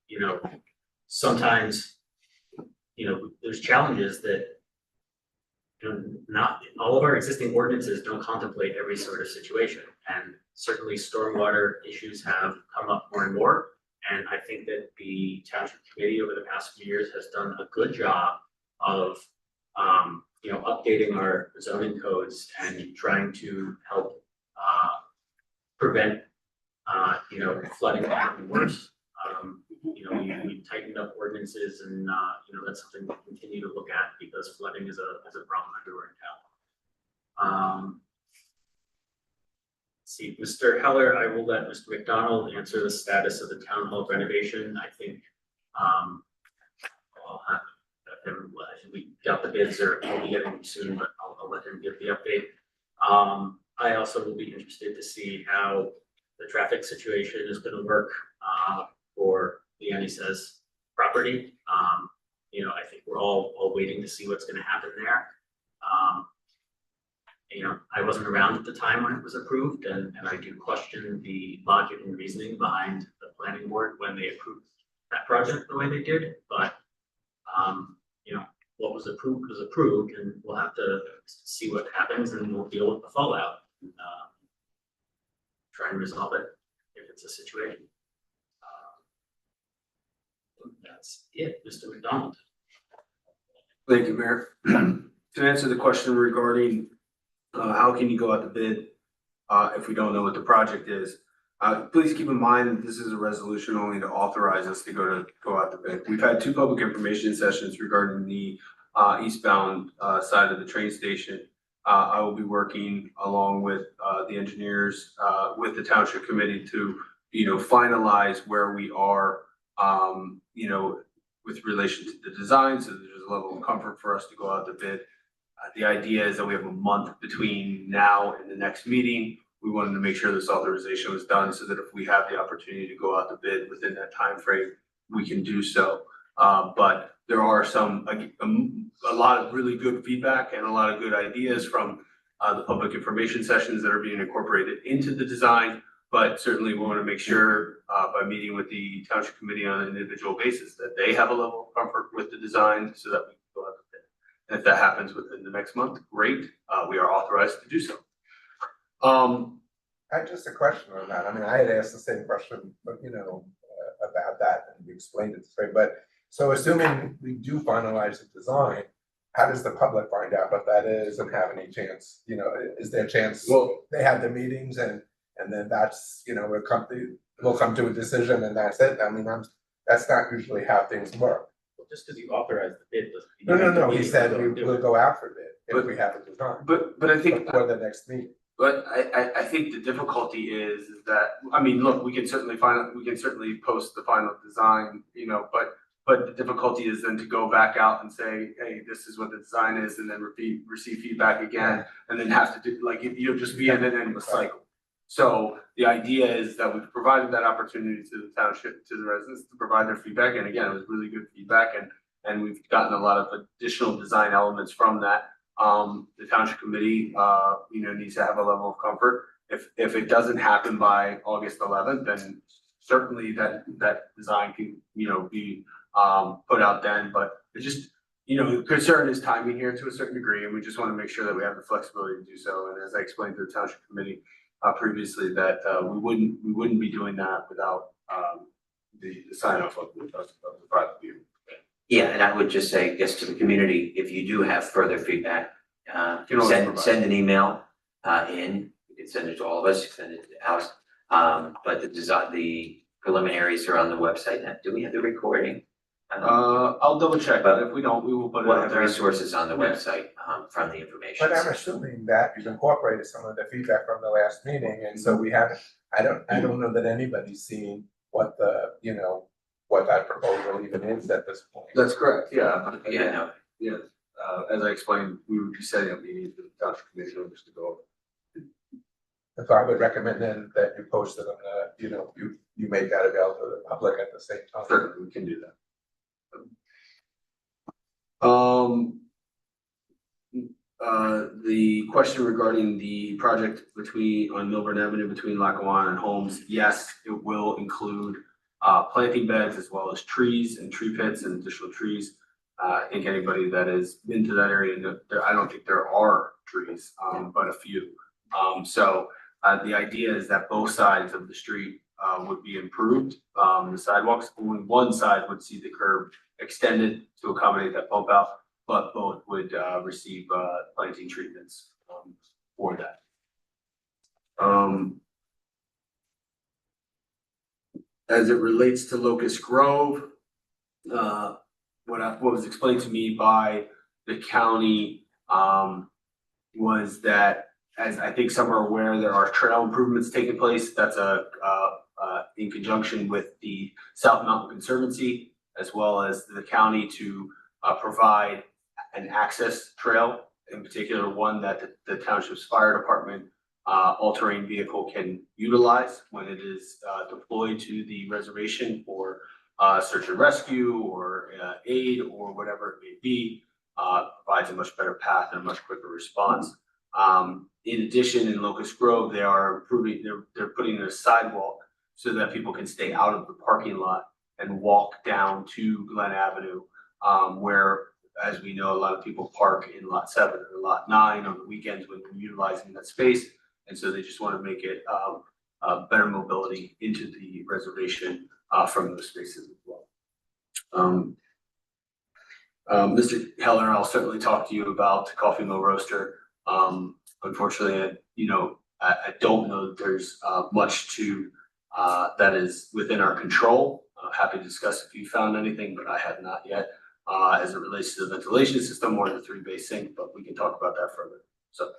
You know, sometimes, you know, there's challenges that, you know, not all of our existing ordinances don't contemplate every sort of situation, and certainly stormwater issues have come up more and more. And I think that the Township Committee over the past few years has done a good job of, you know, updating our zoning codes and trying to help prevent, you know, flooding to happen worse. You know, we tightened up ordinances, and you know, that's something we'll continue to look at because flooding is a problem everywhere in town. See, Mr. Heller, I will let Mr. McDonald answer the status of the town hall renovation. I think I'll have him, we got the bids, or we'll be getting them soon, but I'll let him give the update. I also will be interested to see how the traffic situation is going to work for the NSS property. You know, I think we're all waiting to see what's going to happen there. You know, I wasn't around at the time when it was approved, and I do question the logic and reasoning behind the planning board when they approved that project the way they did, but you know, what was approved, and we'll have to see what happens, and we'll deal with the fallout. And, try and resolve it if it's a situation. That's it, Mr. McDonald. Thank you, Mayor. To answer the question regarding how can you go out to bid if we don't know what the project is, please keep in mind that this is a resolution only to authorize us to go out to bid. We've had 2 public information sessions regarding the eastbound side of the train station. I will be working along with the engineers with the Township Committee to, you know, finalize where we are, you know, with relation to the design, so there's a level of comfort for us to go out to bid. The idea is that we have a month between now and the next meeting. We wanted to make sure this authorization was done so that if we have the opportunity to go out to bid within that time frame, we can do so. But there are a lot of really good feedback and a lot of good ideas from the public information sessions that are being incorporated into the design. But certainly we want to make sure by meeting with the Township Committee on an individual basis that they have a level of comfort with the design so that we can go out to bid. And if that happens within the next month, great, we are authorized to do so. I had just a question on that. I mean, I had asked the same question, but you know, about that, and you explained it this way. But so assuming we do finalize the design, how does the public find out what that is and have any chance? You know, is there a chance? Well, they have the meetings and then that's, you know, we'll come to a decision and that's it. I mean, that's not usually how things work. just because you authorize the bid doesn't. mean No, you no, have to no, he wait said until we you do will it. go out for bid if we have a design But I think, before the next meeting. but I think the difficulty is that, I mean, look, we can certainly post the final design, you know, but the difficulty is then to go back out and say, hey, this is what the design is, and then receive feedback again, and then have to do, like, you'll just be in an endless cycle. So the idea is that we've provided that opportunity to the township, to the residents to provide their feedback, and again, it was really good feedback, and we've gotten a lot of additional design elements from that. The township committee, you know, needs to have a level of comfort. If it doesn't happen by August 11th, then certainly that design can, you know, be put out then, but it just, you know, the concern is timing here to a certain degree, and we just want to make sure that we have the flexibility to do so. And as I explained to the township committee previously, that we wouldn't be doing that without the sign off of the private view. Yeah, and I would just say, yes, to the community, if you do have further feedback, You can always provide. send an email in, you can send it to all of us, you can send it to the house. But the preliminaries are on the website now. Do we have the recording? I'll double check, but if we don't, we will put it We'll out have the there. resources on the Yeah. website, from the information. But I'm section. assuming that you've incorporated some of the feedback from the last meeting, and so we haven't, I don't know that anybody's seen what the, you know, what that proposal even is at this point. That's correct, yeah. Yeah, no, Yeah, as I explained, we would be setting up meetings with the township committee members to go over. And so I would recommend then that you post it on the, you know, you make that available to the public at the same time. Certainly, we can do that. The question regarding the project on Milburn Avenue between Lackawanna and Holmes, yes, it will include planting beds as well as trees and tree pits and additional trees. I think anybody that has been to that area, I don't think there are trees, but a few. So the idea is that both sides of the street would be improved. The sidewalks, only one side would see the curb extended to accommodate that bump out, but both would receive planting treatments for that. As it relates to Locust Grove, what was explained to me by the county was that, as I think some are aware, there are trail improvements taking place. That's in conjunction with the South Mountain Conservancy, as well as the county, to provide an access trail, in particular one that the township's fire department all-terrain vehicle can utilize when it is deployed to the reservation for search and rescue or aid or whatever it may be. Provides a much better path and a much quicker response. In addition, in Locust Grove, they are improving, they're putting in a sidewalk so that people can stay out of the parking lot and walk down to Glen Avenue, where, as we know, a lot of people park in lot 7 or lot 9 on the weekends when they're utilizing that space. And so they just want to make it better mobility into the reservation from those spaces as well. Mr. Heller, I'll certainly talk to you about Coffee Mill Roaster. Unfortunately, I don't know that there's much to that is within our control. Happy to discuss if you found anything, but I have not yet, as it relates to the ventilation system or the 3-bay sink, but we can talk about that further. So,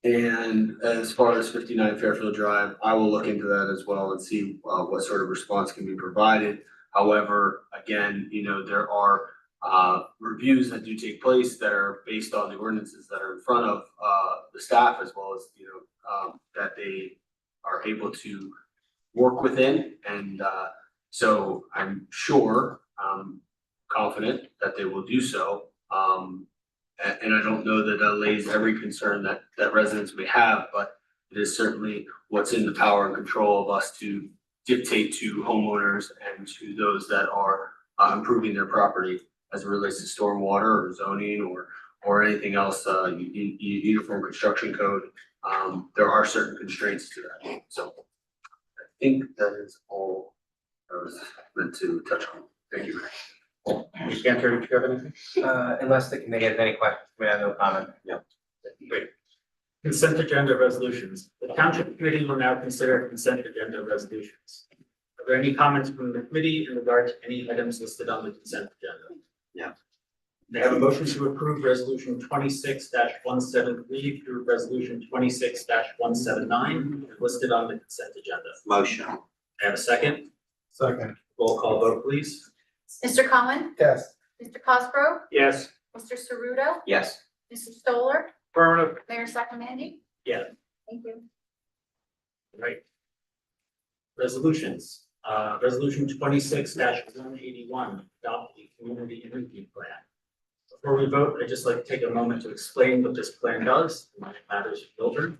and as far as 59 Fairfield Drive, I will look into that as well and see what sort of response can be provided. However, again, there are reviews that do take place that are based on the ordinances that are in front of the staff, as well as, that they are able to work within. And so I'm sure, confident that they will do so. And I don't know that allays every concern that residents may have, but it is certainly what's in the power and control of us to dictate to homeowners and to those that are improving their property as it relates to stormwater or zoning or anything else, uniform construction code. There are certain constraints to that. So I think that is all I was meant to touch on. Thank you. Ms. Cantor, do you have anything? Unless the committee has any questions, we have no comment. No. Great. Consent agenda resolutions. The township committee will now consider consent agenda resolutions. Are there any comments from the committee in regard to any items listed on the consent agenda? No. May I have a motion to approve resolution 26-173 through resolution 26-179 listed on the consent agenda? Motion. May I have a second? Second. Roll call vote, please. Mr. Cohen, Yes. Mr. Cosgrove, Yes. Mr. Ceruto, Yes. Mr. Stoller, Affirmative. Mayor Sakamandy. Yeah. Thank you. Right. Resolutions, resolution 26-181, adopt the community energy plan. Before we vote, I'd just like to take a moment to explain what this plan does and why it matters to Milburn.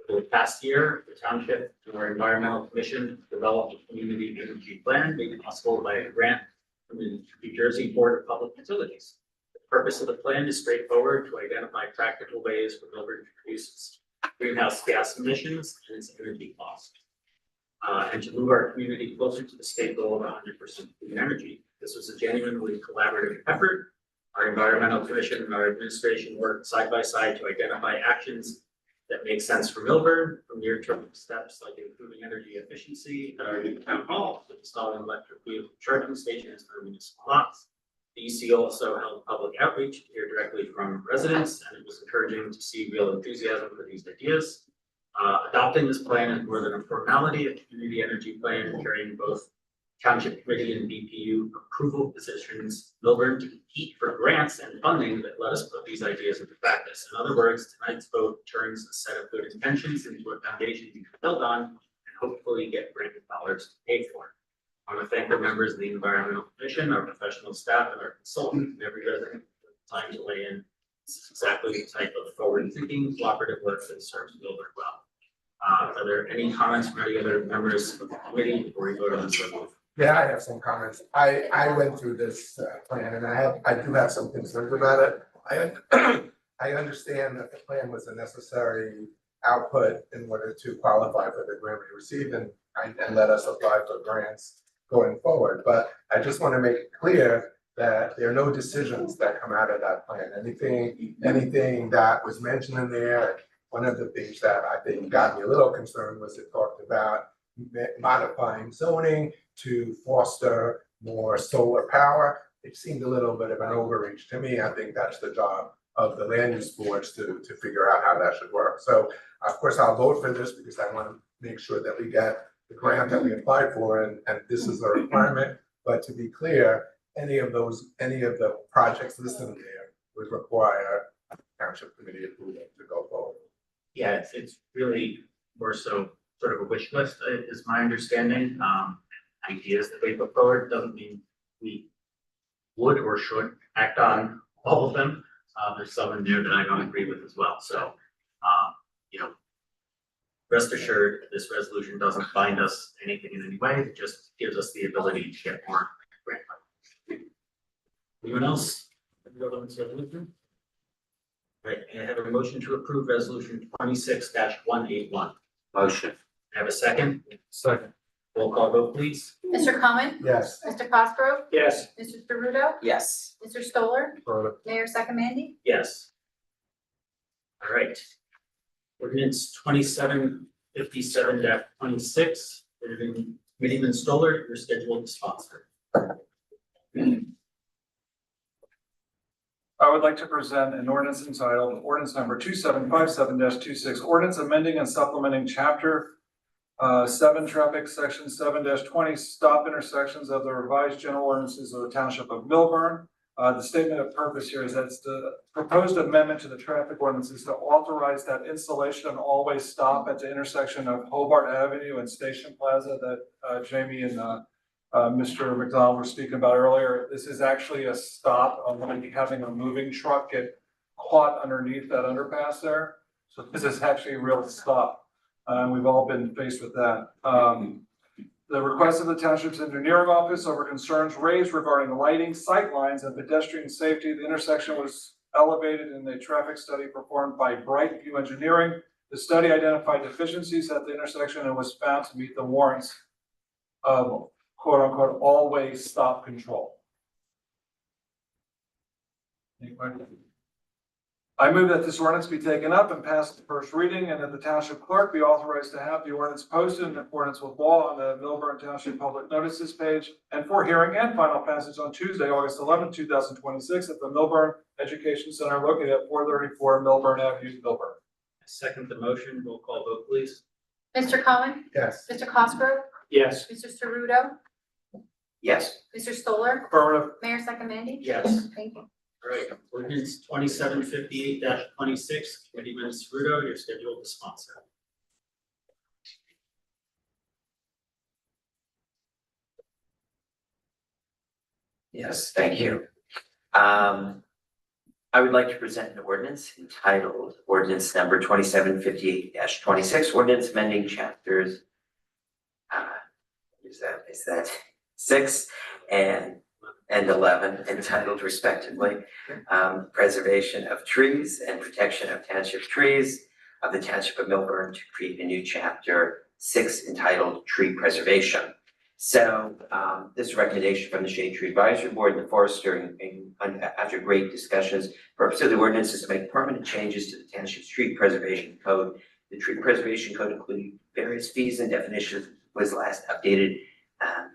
For the past year, the township, through our environmental commission, developed a community energy plan made possible by a grant from the New Jersey Board of Public Utilities. The purpose of the plan is straightforward: to identify practical ways for Milburn to reduce greenhouse gas emissions and its energy costs. And to move our community closer to the state goal of 100% clean energy. This was a genuinely collaborative effort. Our environmental commission and our administration worked side by side to identify actions that make sense for Milburn, from near-term steps like improving energy efficiency at our new town hall, with installing electric vehicle charging stations for municipal lots. The EC also held public outreach to hear directly from residents, and it was encouraging to see real enthusiasm for these ideas. Adopting this plan is more than a formality. A community energy plan carrying both Township Committee and BPU approval positions Milburn to compete for grants and funding that let us put these ideas into practice. In other words, tonight's vote turns a set of good intentions into a foundation you can build on and hopefully get grant dollars to pay for. I want to thank the members of the Environmental Commission, our professional staff, and our consultant, and every resident for the time to weigh in. This is exactly the type of forward-thinking, cooperative work that serves Milburn well. Are there any comments from any other members of the committee before we vote on this resolution? Yeah, I have some comments. I went through this plan and I do have some concerns about it. I understand that the plan was a necessary output in order to qualify for the grant we received and let us apply for grants going forward. But I just want to make it clear that there are no decisions that come out of that plan. Anything that was mentioned in there, one of the things that I think got me a little concerned was it talked about modifying zoning to foster more solar power. It seemed a little bit of an overreach to me. I think that's the job of the land use boards to figure out how that should work. So of course I'll vote for this because I want to make sure that we get the grant that we applied for and this is a requirement. But to be clear, any of the projects listed in there would require township committee approval to go forward. Yeah, it's really more so sort of a wish list, is my understanding. Ideas that we put forward doesn't mean we would or should act on all of them. There's some in there that I don't agree with as well. So, rest assured, this resolution doesn't bind us anything in any way. It just gives us the ability to get more grant money. Anyone else? Vote on this resolution? Right, I have a motion to approve resolution 26-181. Motion. I have a second. Second. Roll call vote, please. Mr. Cohen, Yes. Mr. Cosgrove, Yes. Mr. Ceruto, Yes. Mr. Stoller, Affirmative. Mayor Sakamandy. Yes. All right. Ordinance 2757-26, Committeeman Stoller, you're scheduled to sponsor. I would like to present an ordinance entitled ordinance number 2757-26, ordinance amending and supplementing chapter 7 traffic section 7-20 stop intersections of the revised general ordinances of the township of Milburn. The statement of purpose here is that it's the proposed amendment to the traffic ordinances to authorize that installation of an all-way stop at the intersection of Hobart Avenue and Station Plaza that Jamie and Mr. McDonald were speaking about earlier. This is actually a stop. I'm going to be having a moving truck get caught underneath that underpass there. So this is actually a real stop. We've all been faced with that. The request of the township's engineering office over concerns raised regarding lighting, sight lines, and pedestrian safety. The intersection was elevated in the traffic study performed by Bright View Engineering. The study identified deficiencies at the intersection and was found to meet the warrants of quote unquote all-way stop control. Any questions? I move that this ordinance be taken up and passed at first reading, and that the township clerk be authorized to have the ordinance posted in accordance with law on the Milburn Township Public Notices page and for hearing and final passage on Tuesday, August 11, 2026, at the Milburn Education Center located at 434 Milburn Avenue, Milburn. I second the motion. Roll call vote, please. Mr. Cohen? Yes. Mr. Cosgrove? Yes. Mr. Ceruto? Yes. Mr. Stoller? Affirmative. Mayor Sakamandy? Yes. Thank you. All right, ordinance 2758-26, Committeeman Ceruto, you're scheduled to sponsor. Yes, thank you. I would like to present an ordinance entitled ordinance number 2758-26, ordinance amending chapters is that 6 and 11 entitled respectively, preservation of trees and protection of township trees of the Township of Milburn to create a new chapter 6 entitled tree preservation. So this recommendation from the Shade Tree Advisory Board and the Forester, after great discussions, purpose of the ordinance is to make permanent changes to the Township's Tree Preservation Code. The Tree Preservation Code including various fees and definitions, was last updated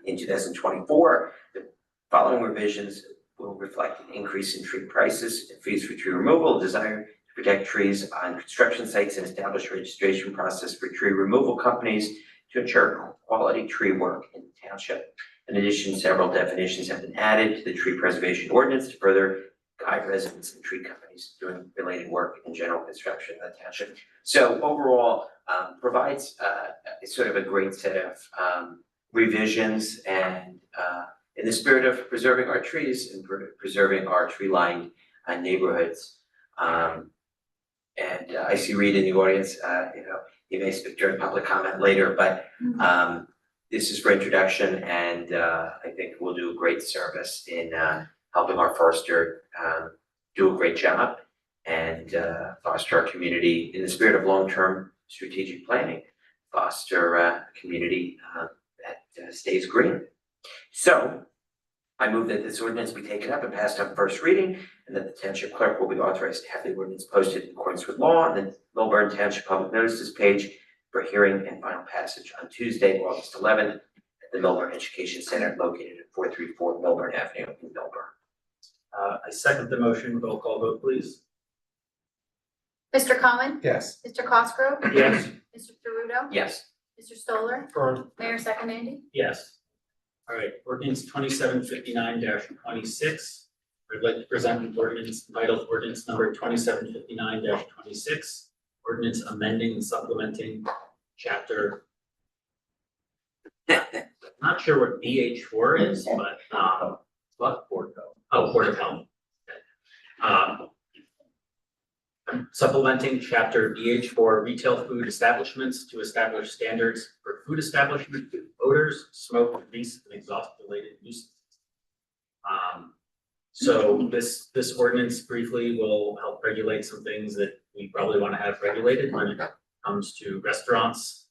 in 2024. The following revisions will reflect an increase in tree prices and fees for tree removal, desire to protect trees on construction sites, and establish a registration process for tree removal companies to ensure quality tree work in the township. In addition, several definitions have been added to the tree preservation ordinance to further guide residents and tree companies doing related work in general construction in the township. So overall, provides sort of a great set of revisions and in the spirit of preserving our trees and preserving our tree-lined neighborhoods. And I see Reed in the audience, he may speak during public comment later, but this is for introduction, and I think we'll do a great service in helping our forester do a great job and foster our community in the spirit of long-term strategic planning, foster a community that stays green. So I move that this ordinance be taken up and passed on first reading, and that the township clerk will be authorized to have the ordinance posted in accordance with law on the Milburn Township Public Notices page for hearing and final passage on Tuesday, August 11th, at the Milburn Education Center located at 434 Milburn Avenue in Milburn. I second the motion. Roll call vote, please. Mr. Cohen? Yes. Mr. Cosgrove? Yes. Mr. Ceruto? Yes. Mr. Stoller? Affirmative. Mayor Sakamandy? Yes. All right, ordinance 2759-26. I'd like to present an ordinance entitled ordinance number 2759-26, ordinance amending and supplementing chapter. Not sure what BH4 is, but what Board of Health. Supplementing chapter BH4 retail food establishments to establish standards for food establishment with odors, smoke, grease, and exhaust related nuisances. So this ordinance briefly will help regulate some things that we probably want to have regulated when it comes to restaurants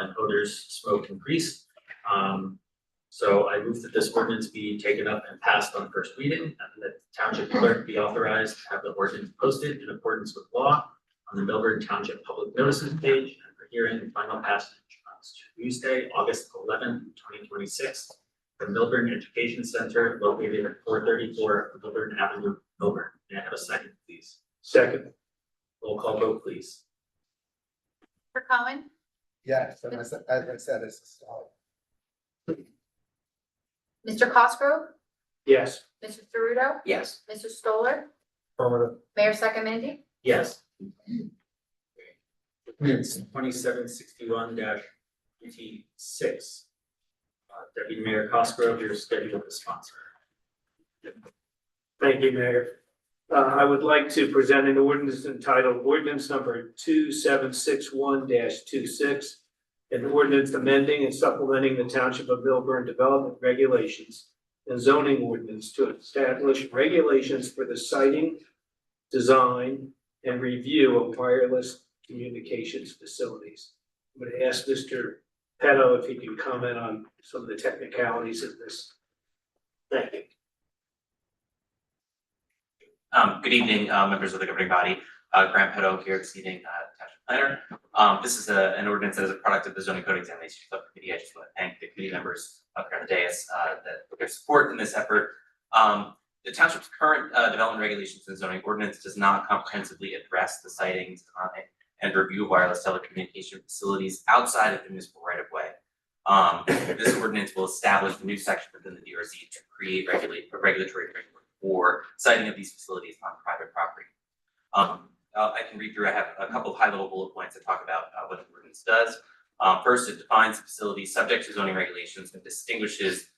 and odors, smoke, and grease. So I move that this ordinance be taken up and passed on first reading, and that the township clerk be authorized to have the ordinance posted in accordance with law on the Milburn Township Public Notices page and for hearing and final passage on Tuesday, August 11th, 2026, the Milburn Education Center located at 434 Milburn Avenue, Milburn. May I have a second, please? Second. Roll call vote, please. Mr. Cohen? Yes, and as I said, it's a start. Mr. Cosgrove? Yes. Mr. Ceruto? Yes. Mr. Stoller? Affirmative. Mayor Sakamandy? Yes. Ordinance 2761-26. Deputy Mayor Cosgrove, you're scheduled to sponsor. Thank you, Mayor. I would like to present an ordinance entitled ordinance number 2761-26. An ordinance amending and supplementing the Township of Milburn Development Regulations and zoning ordinance to establish regulations for the siting, design, and review of wireless communications facilities. I'm going to ask Mr. Petto if he can comment on some of the technicalities of this. Thank you. Good evening, members of the governing body. Grant Pedo here this evening, Township Planner. This is an ordinance that is a product of the zoning code examination subcommittee. I just want to thank the committee members up here on the dais for their support in this effort. The township's current development regulations and zoning ordinance does not comprehensively address the sightings and review of wireless telecommunication facilities outside of the municipal right of way. This ordinance will establish a new section within the DRZ to create a regulatory framework for siting of these facilities on private property. I can read through. I have a couple of high-level bullet points to talk about what the ordinance does. First, it defines facilities subject to zoning regulations and distinguishes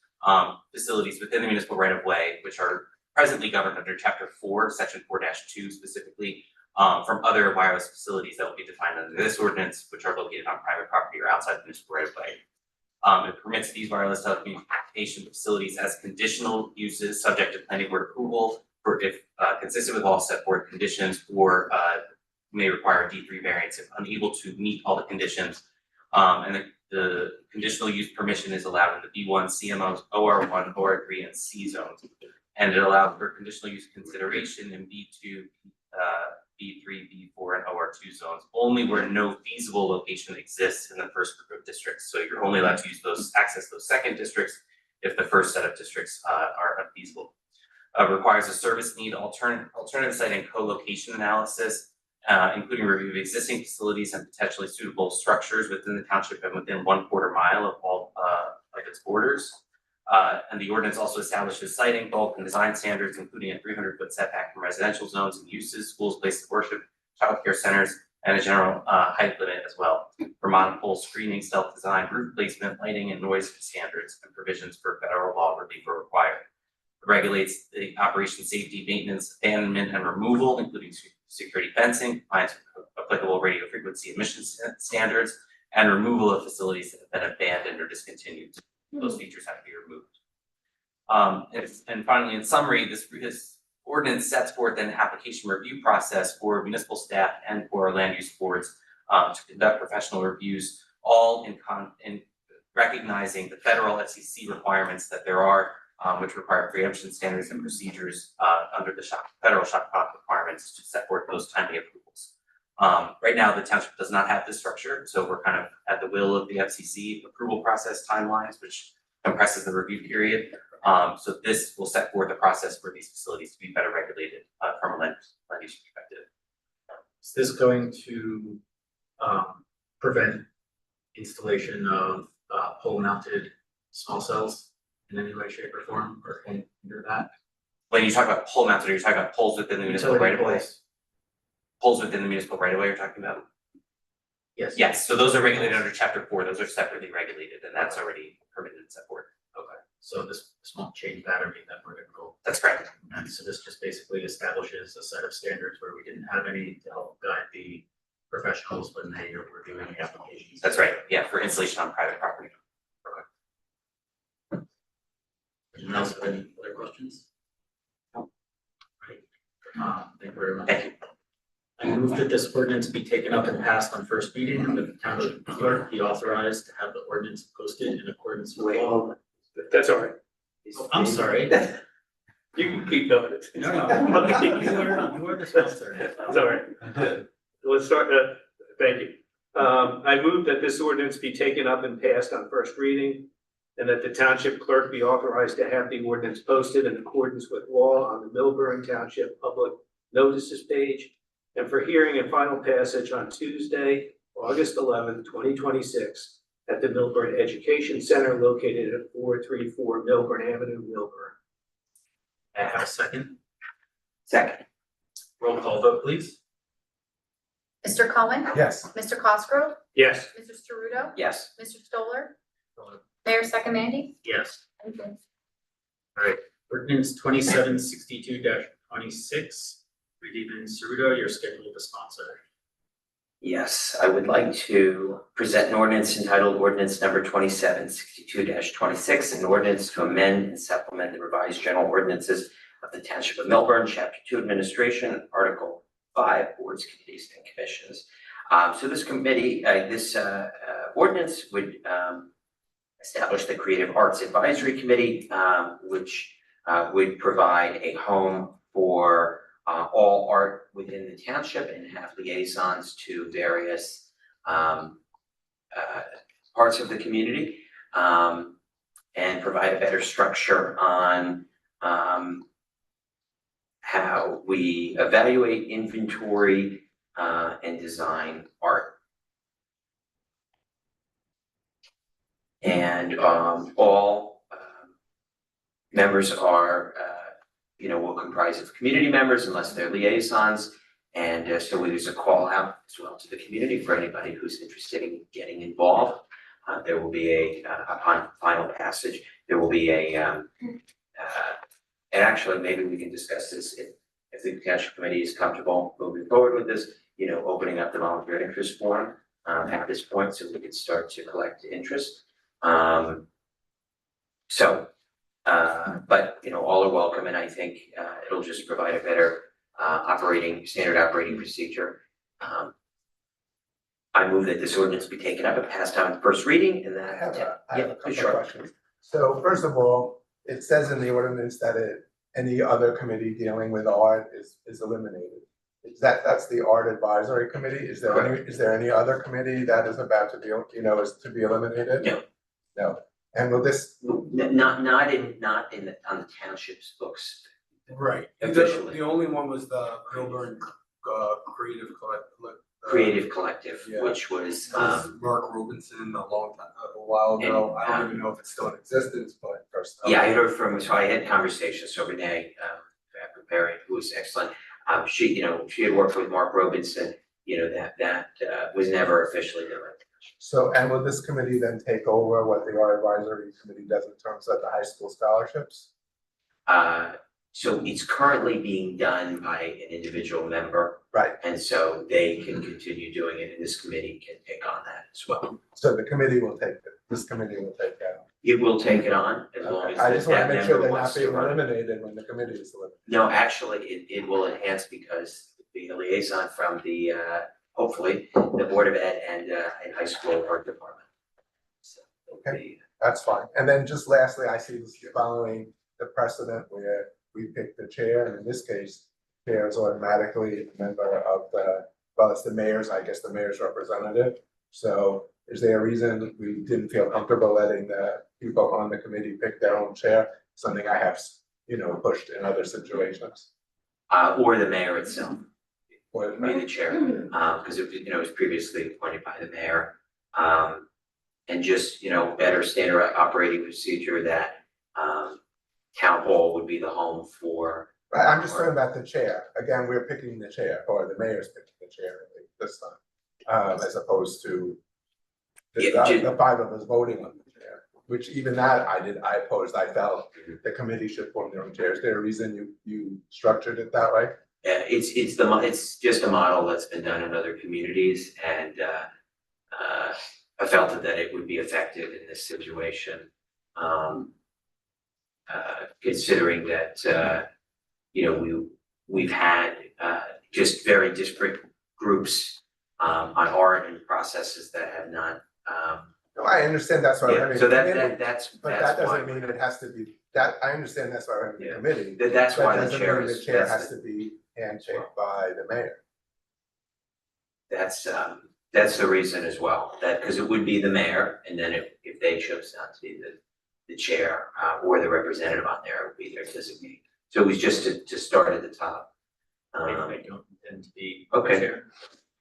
facilities within the municipal right of way, which are presently governed under Chapter 4, Section 4-2 specifically, from other wireless facilities that will be defined under this ordinance, which are located on private property or outside the municipal right of way. It permits these wireless telecommunication facilities as conditional uses subject to planning board approval for if consistent with all set forth conditions, or may require a D3 variance if unable to meet all the conditions. And the conditional use permission is allowed in the B1, CMOs, OR1, OR3, and C zones. And it allows for conditional use consideration in B2, B3, B4, and OR2 zones, only where no feasible location exists in the first group of districts. So you're only allowed to use access those second districts if the first set of districts are unfeasible. Requires a service need alternative site and co-location analysis, including review of existing facilities and potentially suitable structures within the township and within 1/4 mile of all of its borders. And the ordinance also establishes siting, bulk, and design standards, including a 300-foot setback from residential zones and uses, schools, places of worship, childcare centers, and a general height limit as well for monopole screening, self-design, roof placement, lighting, and noise standards and provisions for federal law relief are required. It regulates the operation, safety, maintenance, abandonment, and removal, including security fencing, compliance with applicable radio frequency emission standards, and removal of facilities that have been abandoned or discontinued. Those features have to be removed. And finally, in summary, this ordinance sets forth an application review process for municipal staff and for land use boards to conduct professional reviews, all in recognizing the federal FCC requirements that there are, which require preemption standards and procedures under the federal shot clock requirements to set forth those timely approvals. Right now, the township does not have this structure, so we're kind of at the will of the FCC approval process timelines, which compresses the review period. So this will set forth a process for these facilities to be better regulated from a land use perspective. Is this going to prevent installation of pole-mounted small cells in any way, shape, or form, or hinder that? When you talk about pole mounted, are you talking about poles within the municipal right of way? Poles within the municipal right of way you're talking about? Yes. Yes, so those are regulated under Chapter 4, those are separately regulated, and that's already permitted and set forth. Okay, so this won't change that or make that more difficult. That's correct. And so this just basically establishes a set of standards where we didn't have any to help guide the professionals when they are reviewing the applications. That's right, yeah, for installation on private property. Anyone else have any other questions? No. Right. Thank you very much. Thank you. I move that this ordinance be taken up and passed on first reading, and that the township clerk be authorized to have the ordinance posted in accordance with law. That's all right. Oh, I'm sorry. You can keep going. No, you are the sponsor. That's all right. Let's start, thank you. I move that this ordinance be taken up and passed on first reading, and that the township clerk be authorized to have the ordinance posted in accordance with law on the Milburn Township Public Notices page, and for hearing and final passage on Tuesday, August 11th, 2026, at the Milburn Education Center located at 434 Milburn Avenue, Milburn. I have a second. Second. Roll call vote, please. Mr. Cohen? Yes. Mr. Cosgrove? Yes. Mr. Sterudo? Yes. Mr. Stoller? Mayor Sakamandy? Yes. Thank you. All right, ordinance 2762-26. Redeeman Cerudo, you're scheduled to sponsor. Yes, I would like to present an ordinance entitled Ordinance Number 2762-26, an ordinance to amend and supplement the revised general ordinances of the Township of Milburn, Chapter 2 Administration, Article 5 Boards, Committees, and Commissions. So this committee, this ordinance would establish the Creative Arts Advisory Committee, which would provide a home for all art within the township and have liaisons to various parts of the community, and provide a better structure on how we evaluate, inventory, and design art. And all members are, will comprise of community members unless they're liaisons. And so there's a call out as well to the community for anybody who's interested in getting involved. There will be upon final passage, there will be and actually, maybe we can discuss this if the township committee is comfortable moving forward with this, opening up the volunteer interest form at this point, so we can start to collect interest. But all are welcome, and I think it'll just provide a better standard operating procedure. I move that this ordinance be taken up and passed on first reading, and I have that, a couple of questions. So first of all, it says in the ordinance that any other committee dealing with art is eliminated. That's the art advisory committee? Is there any other committee that is about to be, is to be eliminated? No. No. And will this? not on the township's books. Right. Officially. The only one was the Milburn Creative Collective, yeah. which was Mark Robinson a while ago. I don't even know if it's still in existence, but first. Yeah, I heard from, so I had conversations, so Renee, preparing, who was excellent. She had worked with Mark Robinson, that was never officially done. So, and will this committee then take over what the art advisory committee does in terms of the high school scholarships? So it's currently being done by an individual member. Right. And so they can continue doing it, and this committee can take on that as well. So this committee will take that. It will take it on as long as I just want that to make sure member they're wants not to being run. eliminated when the committee is eliminated. No, actually, it will enhance because being a liaison from the, hopefully, the Board of Ed and high school art department. So it'll be- That's fine. And then just lastly, I see this following the precedent where we pick the chair, and in this case, chair is automatically a member of it's the mayor's, I guess the mayor's representative. So is there a reason we didn't feel comfortable letting the people on the committee pick their own chair? Something I have, pushed in other situations. Or the mayor itself. Or Be the chair, because it was previously appointed by the mayor. And just, better standard operating procedure that town hall would be the home for. I'm just talking about the chair. Again, we're picking the chair, or the mayor's picking the chair this time, as opposed to the five of us voting on the chair, which even that I opposed. I felt the committee should form their own chair. Is there a reason you structured it that way? It's just a model that's been done in other communities, and I felt that it would be effective in this situation. Considering that, we've had just very disparate groups on art and processes that have not. No, I understand that's why we're having So a committee, that's but that doesn't mean it has to be, I understand that's why we're having a committee. That's why the doesn't chair mean is. the chair has to be handshaked by the mayor. That's the reason as well, because it would be the mayor, and then if they chose not to be the chair or the representative on there, it would be their designee. So it was just to start at the top. I don't intend to be Okay. chair.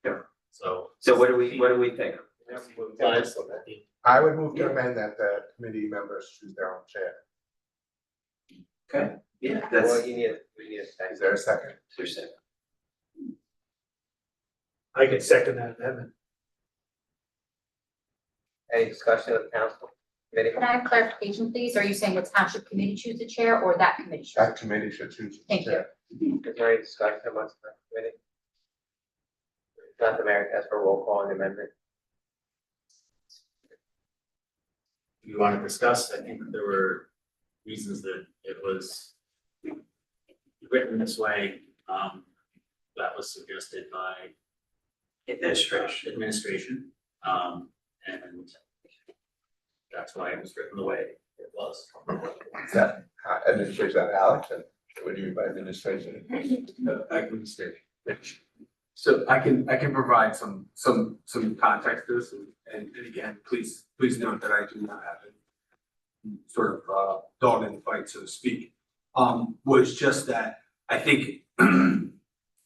Yeah. So what do we think? I would move to amend that the committee members choose their own chair. Okay, yeah, We need a second. Is there a second? Is there a second? I can second that amendment. Any discussion of the council committee? Can I have clarification, please? Are you saying the township committee choose the chair or that committee choose? That committee should choose. the Thank you. chair. Is there any discussion amongst the committee? If not, the mayor asks for a roll call on the amendment. you want to discuss, I think there were reasons that it was written this way, that was suggested by administration, and that's why it was written the way it was. Is that administration, Alex? And What do you by administration? Administration. So I can provide some context to this, and again, please note that I do not have any sort of dog in the fight, so to speak. Was just that I think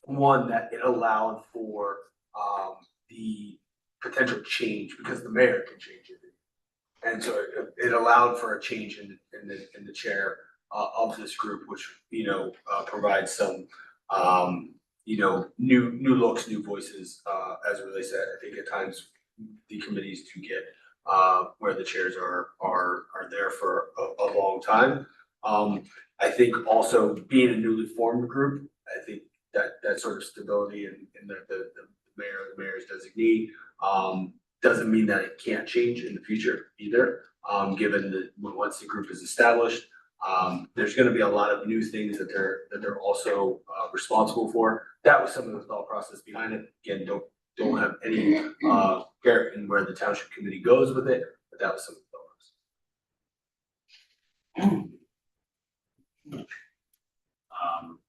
one, that it allowed for the potential change, because the mayor can change it. And so it allowed for a change in the chair of this group, which, provides some, new looks, new voices, as it relates to, I think at times the committees do get, where the chairs are there for a long time. I think also being a newly formed group, I think that sort of stability in the mayor's designee, doesn't mean that it can't change in the future either. Given that once the group is established, there's gonna be a lot of new things that they're also responsible for. That was some of the thought process behind it. Again, don't have any care in where the township committee goes with it, but that was some of the thoughts.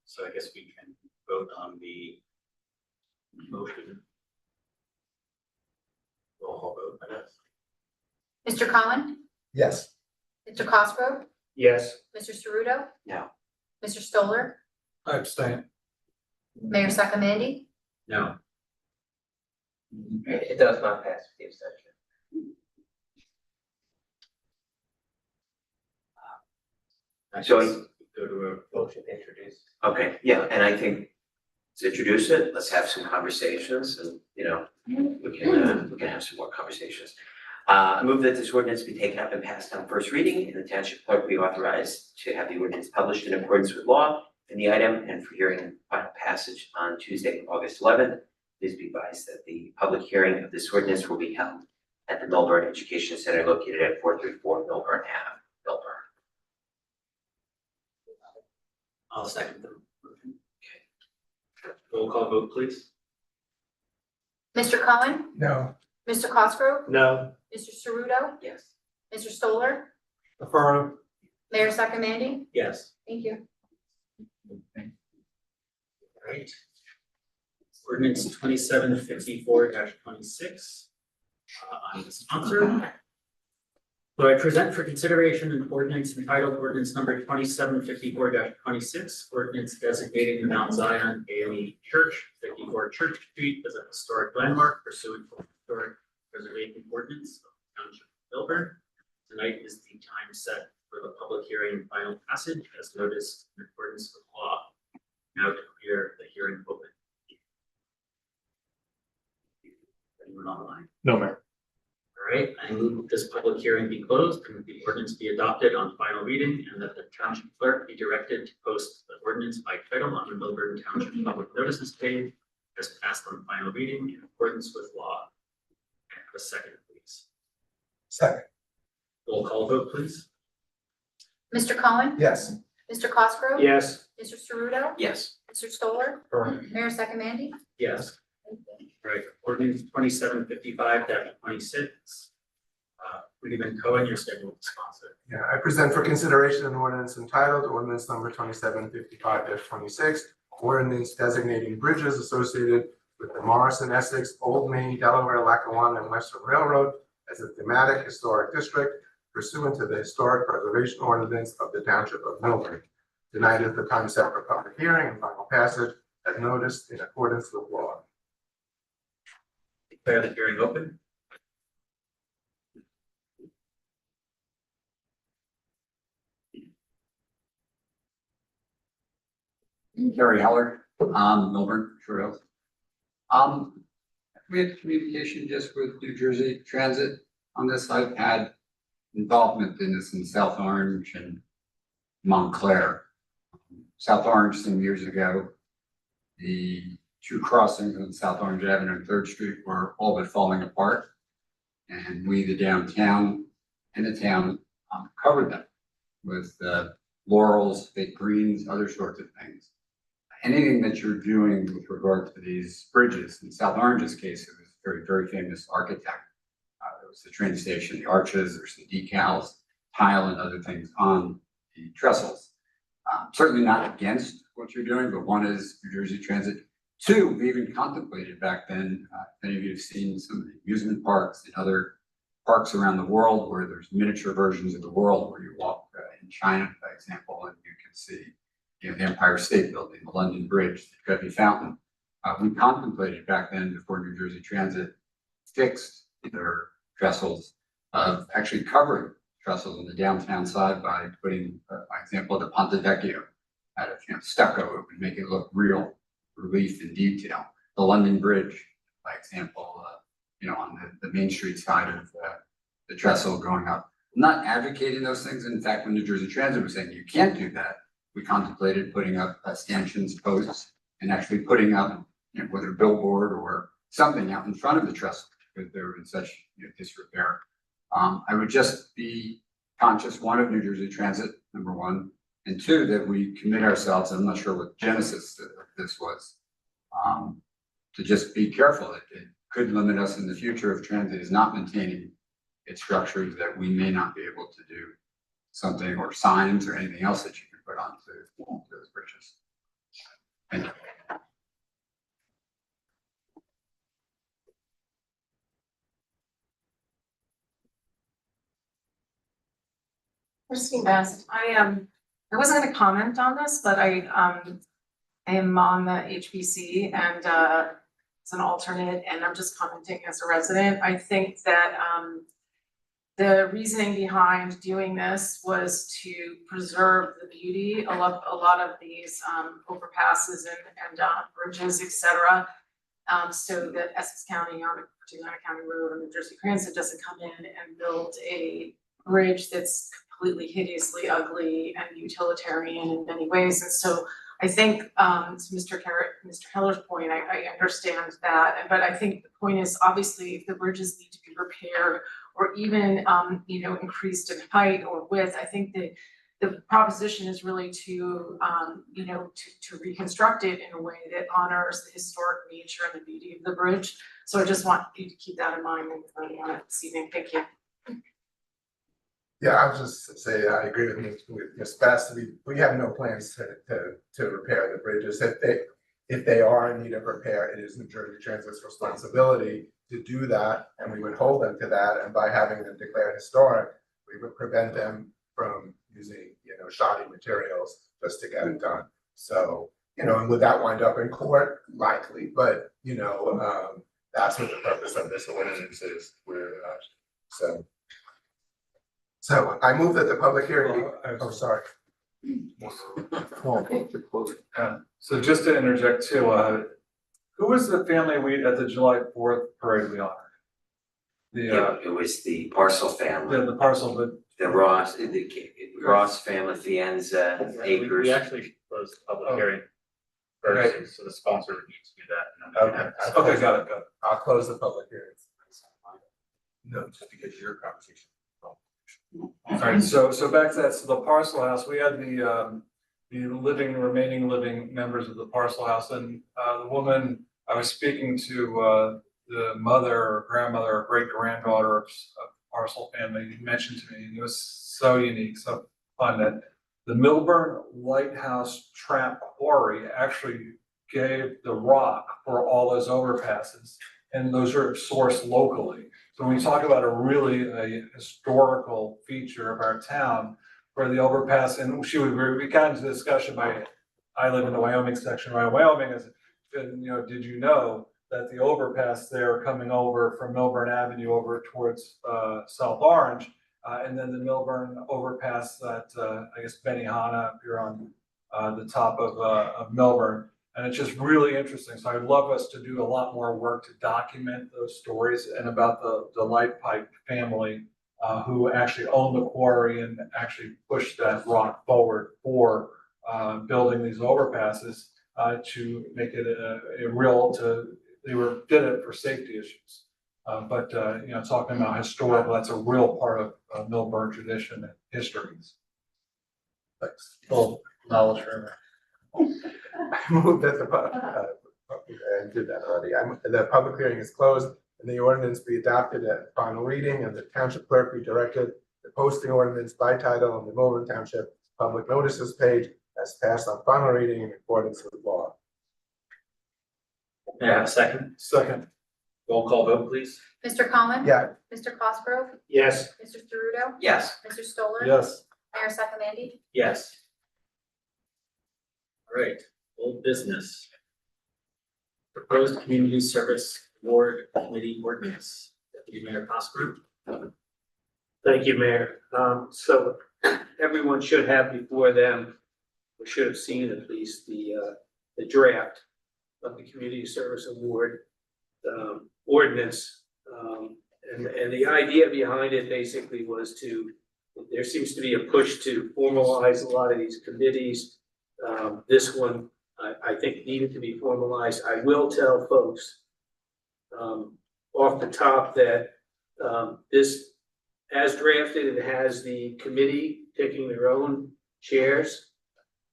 So I guess we can vote on the motion. Roll call vote, I guess. Mr. Cohen, Yes. Mr. Cosgrove, Yes. Mr. Ceruto? No. Mr. Stoller, I abstain. Mayor Sakamandy? No. It does not pass with the abstention. So- So go to a Motion to introduce. Okay, yeah, and I think let's introduce it, let's have some conversations and, we can have some more conversations. I move that this ordinance be taken up and passed on first reading and the township clerk be authorized to have the ordinance published in accordance with law in the item and for hearing and final passage on Tuesday, August 11th. Please be advised that the public hearing of this ordinance will be held at the Milburn Education Center located at 434 Milburn Ave, Milburn. I'll second the motion. Roll call vote, please. Mr. Cohen, No. Mr. Cosgrove, No. Mr. Ceruto, Yes. Mr. Stoller, Affirmative. Mayor Sakamandy? Yes. Thank you. Right. Ordinance 2754-26. I'm the sponsor. So I present for consideration an ordinance entitled ordinance number 2754-26, ordinance designating the Mount Zion AME Church, 54 Church Street as a historic landmark pursuant to the historic preservation ordinance of the Township of Milburn. Tonight is the time set for the public hearing and final passage as noticed in accordance with law. Now declare the hearing open. Anyone online? No, Mayor. All right, I move this public hearing be closed and the ordinance be adopted on final reading and that the township clerk be directed to post the ordinance by title on the Milburn Township Public Notices page as passed on final reading in accordance with law. Have a second, please. Second. Roll call vote, please. Mr. Cohen, Yes. Mr. Cosgrove? Yes. Mr. Ceruto, Yes. Mr. Stoller, Affirmative. Mayor Sakamandy? Yes. All right, ordinance 2755-26. Freeman Cohen, your scheduled sponsor. Yeah, I present for consideration an ordinance entitled ordinance number 2755-26, ordinance designating bridges associated with the Morrison, Essex, Old Main, Delaware, Lackawanna, and Western Railroad as a thematic historic district pursuant to the historic preservation ordinance of the Township of Milburn. Tonight is the time set for public hearing and final passage as noticed in accordance with law. Declare the hearing open. Gary Heller, Milburn, Short Hills. We had communication just with New Jersey Transit on this. I've had involvement in this in South Orange and Montclair. South Orange some years ago, the two crossings on South Orange Avenue and Third Street were all but falling apart. And we, the downtown and the town, covered them with laurels, fake greens, other sorts of things. Anything that you're doing with regard to these bridges, in South Orange's case, it was a very, very famous architect. There was the train station, the arches, there's some decals, tile and other things on the trestles. Certainly not against what you're doing, but one is New Jersey Transit. Two, we even contemplated back then, if any of you have seen some of the amusement parks and other parks around the world where there's miniature versions of the world where you walk in China, for example, and you can see, you know, the Empire State Building, the London Bridge, the Trevi Fountain. We contemplated back then before New Jersey Transit fixed their trestles of actually covering trestles on the downtown side by putting, by example, the Ponte Vecchio out of, you know, stucco. It would make it look real, relief and detail. The London Bridge, by example, you know, on the Main Street side of the trestle going up. I'm not advocating those things. In fact, when New Jersey Transit was saying you can't do that, we contemplated putting up stanchions, posts, and actually putting up, you know, whether a billboard or something out in front of the trestle because they were in such, you know, disrepair. I would just be conscious, one, of New Jersey Transit, number one, and two, that we commit ourselves, I'm not sure what genesis of this was, to just be careful. It could limit us in the future if transit is not maintaining its structures, that we may not be able to do something, or signs or anything else that you can put onto those bridges. Thank you. Christine Best, I wasn't gonna comment on this, but I am on the HBC and as an alternate, and I'm just commenting as a resident. I think that the reasoning behind doing this was to preserve the beauty. A lot of these overpasses and bridges, et cetera, so that Essex County on Virginia County Road or New Jersey Transit doesn't come in and build a bridge that's completely hideously ugly and utilitarian in many ways. And so I think to Mr. Heller's point, I understand that, but I think the point is, obviously, if the bridges need to be repaired or even you know, increased in height or width, I think the proposition is really to you know, to reconstruct it in a way that honors the historic nature and the beauty of the bridge. So I just want you to keep that in mind when you're voting on it this evening. Thank you. Yeah, I'll just say I agree with Ms. Best. We have no plans to repair the bridges. If they are in need of repair, it is New Jersey Transit's responsibility to do that, and we would hold them to that. And by having them declared historic, we would prevent them from using, you know, shoddy materials just to get it done. So, you know, and would that wind up in court? Likely, but you know, that's what the purpose of this ordinance is. So I move that the public hearing be, oh, sorry. So just to interject too, who was the family at the July 4th parade we honored? It was the Parcel family. Yeah, the Parcel, but The Ross family, Fienza, Acres. We actually closed the public hearing Okay. first, so the sponsor would need to do that. And then Okay, got it. I'll close the public hearing. No, just because your conversation. All right, so back to that, so the Parcel House, we had the remaining living members of the Parcel House, and the woman I was speaking to, the mother or grandmother or great granddaughter of Parcel family mentioned to me, and it was so unique, so fun, that the Milburn Lighthouse Trap Quarry actually gave the rock for all those overpasses, and those are sourced locally. So when we talk about a historical feature of our town, where the overpass, and we got into discussion I live in the Wyoming section, right? Wyoming is, you know, did you know that the overpass there coming over from Milburn Avenue over towards South Orange, and then the Milburn overpass that I guess Benihana up here on the top of Milburn. And it's just really interesting. So I'd love us to do a lot more work to document those stories and about the Light Pipe family who actually owned the quarry and actually pushed that rock forward for building these overpasses to make it did it for safety issues. But you know, talking about historical, that's a real part of Milburn tradition and histories. Thanks. Full knowledge for I move that I did that already. The public hearing is closed and the ordinance be adopted at final reading, and the township clerk be directed to post the ordinance by title on the Milburn Township public notices page as passed on final reading in accordance with law. May I have a second? Second. Roll call vote, please. Mr. Conlon. Yeah. Mr. Cosgrove. Yes. Mr. Ceruto. Yes. Mr. Stoller. Yes. Mayor Sakamandy. Yes. All right, old business. Proposed Community Service Board Committee Ordinance. Deputy Mayor Cosgrove. Thank you, Mayor. So everyone should have before them, or should have seen at least the draft of the Community Service Award ordinance. And the idea behind it basically was there seems to be a push to formalize a lot of these committees. This one, I think needed to be formalized. I will tell folks off the top that this, as drafted, it has the committee picking their own chairs.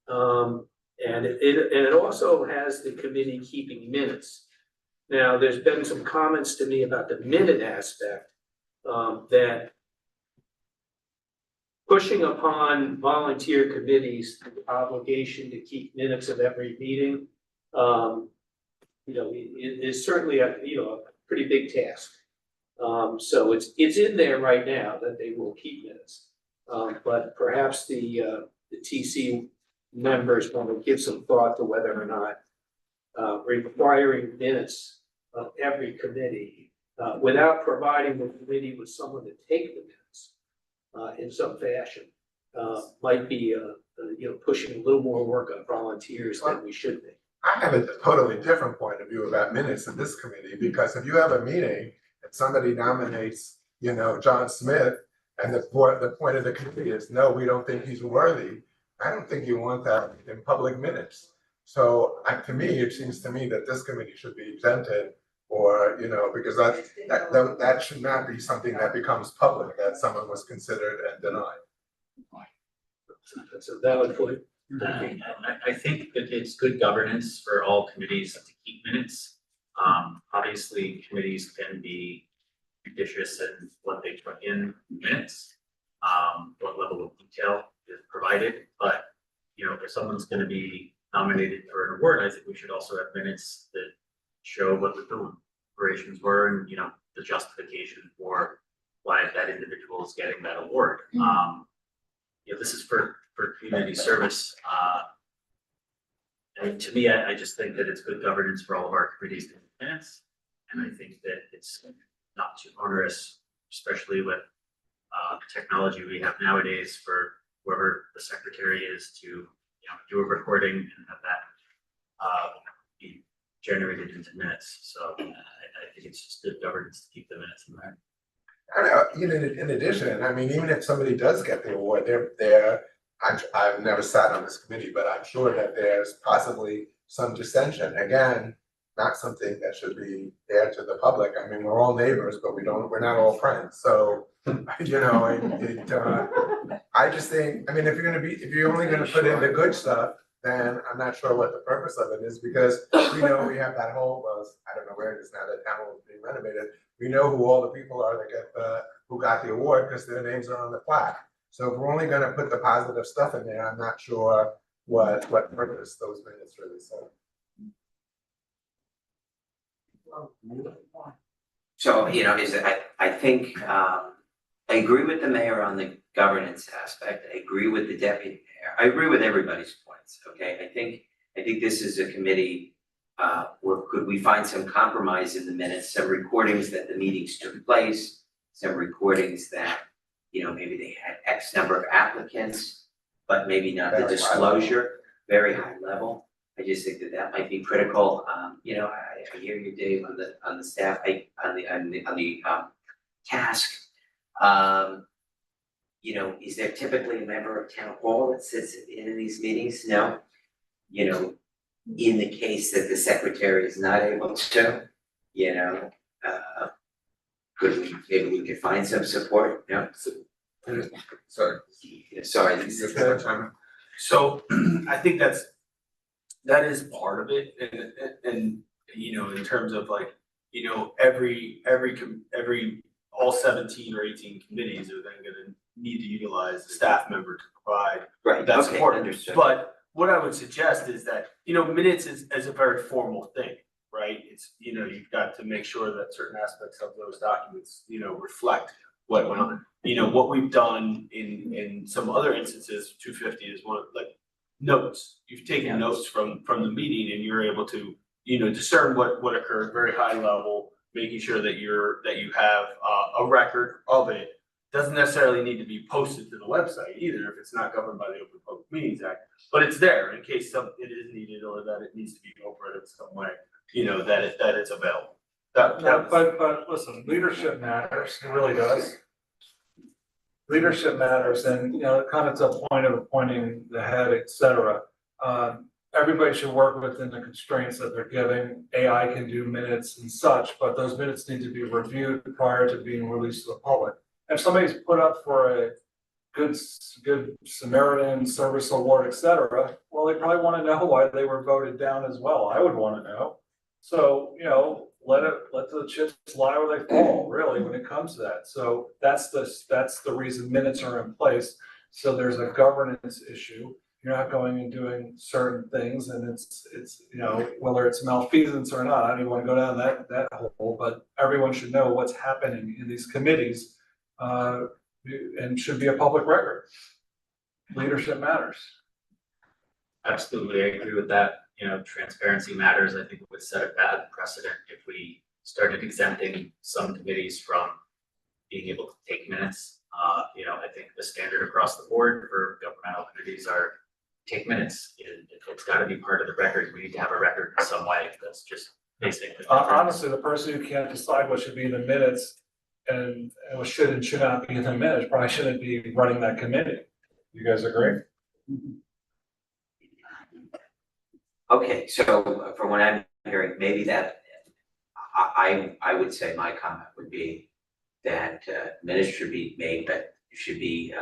And it also has the committee keeping minutes. Now, there's been some comments to me about the minute aspect, that pushing upon volunteer committees the obligation to keep minutes of every meeting, is certainly a pretty big task. So it's in there right now that they will keep minutes. But perhaps the TC members want to give some thought to whether or not requiring minutes of every committee without providing the committee with someone to take the minutes in some fashion might be pushing a little more work on volunteers than we should be. I have a totally different point of view about minutes in this committee, because if you have a meeting and somebody nominates, John Smith, and the point of the committee is, no, we don't think he's worthy, I don't think you want that in public minutes. So to me, it seems to me that this committee should be exempted, or, because that should not be something that becomes public, that someone was considered and denied. That's a valid point. I think that it's good governance for all committees to keep minutes. Obviously, committees can be judicious in what they put in minutes, what level of detail is provided. But, if someone's going to be nominated for an award, I think we should also have minutes that show what the deliberations were and, the justification for why that individual is getting that award. This is for community service. And to me, I just think that it's good governance for all of our committees and minutes. And I think that it's not too onerous, especially with the technology we have nowadays for whoever the secretary is to, do a recording and have that be generated into minutes. So I think it's just good governance to keep the minutes in there. I don't know, in addition, even if somebody does get the award, I've never sat on this committee, but I'm sure that there's possibly some dissension. Again, not something that should be aired to the public. We're all neighbors, but we're not all friends. So, I just think, if you're only gonna put in the good stuff, then I'm not sure what the purpose of it is, because we have that whole, I don't know where it is now, that town will be renovated. We know who all the people are that who got the award, because their names are on the plaque. So if we're only gonna put the positive stuff in there, I'm not sure what purpose those minutes really serve. So, I think, I agree with the mayor on the governance aspect. I agree with the deputy mayor. I agree with everybody's points, okay? I think this is a committee, where could we find some compromise in the minutes, some recordings that the meetings took place, some recordings that, maybe they had X number of applicants, but maybe not the disclosure, very high level. I just think that might be critical. I hear you, Dave, on the staff, on the task. Is there typically a member of town hall that sits in these meetings? No. In the case that the secretary is not able to, maybe we could find some support, no? Sorry. Sorry. So I think that is part of it, and in terms of every all 17 or 18 committees are then gonna need to utilize a staff member to provide Right, that okay, support. understood. But what I would suggest is that, minutes is a very formal thing, right? It's, you've got to make sure that certain aspects of those documents, reflect what went on. What we've done in some other instances, 250 is one of, like, notes. You've taken notes from the meeting and you're able to, discern what occurred, very high level, making sure that you have a record of it. Doesn't necessarily need to be posted to the website either if it's not governed by the Open Public Meetings Act, but it's there in case it is needed or that it needs to be incorporated in some way, that it's available. But listen, leadership matters, it really does. Leadership matters and, kind of to a point of appointing the head, et cetera. Everybody should work within the constraints that they're giving. AI can do minutes and such, but those minutes need to be reviewed prior to being released to the public. If somebody's put up for a good Samaritan service award, et cetera, well, they probably want to know why they were voted down as well. I would want to know. So, let the chips lie where they fall, really, when it comes to that. So that's the reason minutes are in place. So there's a governance issue. You're not going and doing certain things, and it's whether it's malfeasance or not. I don't even want to go down that hole, but everyone should know what's happening in these committees, and should be a public record. Leadership matters. Absolutely, I agree with that. Transparency matters. I think it would set a bad precedent if we started exempting some committees from being able to take minutes. I think the standard across the board for governmental committees are take minutes. It's got to be part of the record. We need to have a record in some way. That's just basic. Honestly, the person who can't decide what should be in the minutes and what should and should not be in the minutes probably shouldn't be running that committee. You guys agree? Okay, so from what I'm hearing, maybe that, I would say my comment would be that minutes should be made, but should be,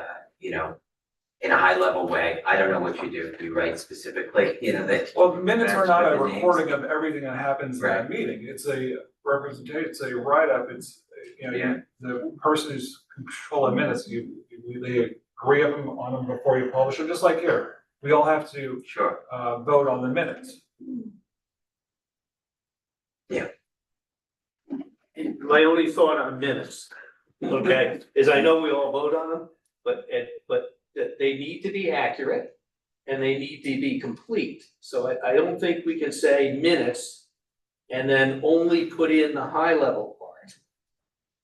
in a high level way. I don't know what you do. Do you write specifically, that? Well, minutes are not a the names. recording of everything that happens in that meeting. It's a representation, it's a write-up. It's, the person who's controlling minutes, they agree on them before you publish them, just like here. We all have to vote on the minutes. Yeah. My only thought on minutes, okay, is I know we all vote on them, but that they need to be accurate and they need to be complete. So I don't think we can say minutes and then only put in the high level part.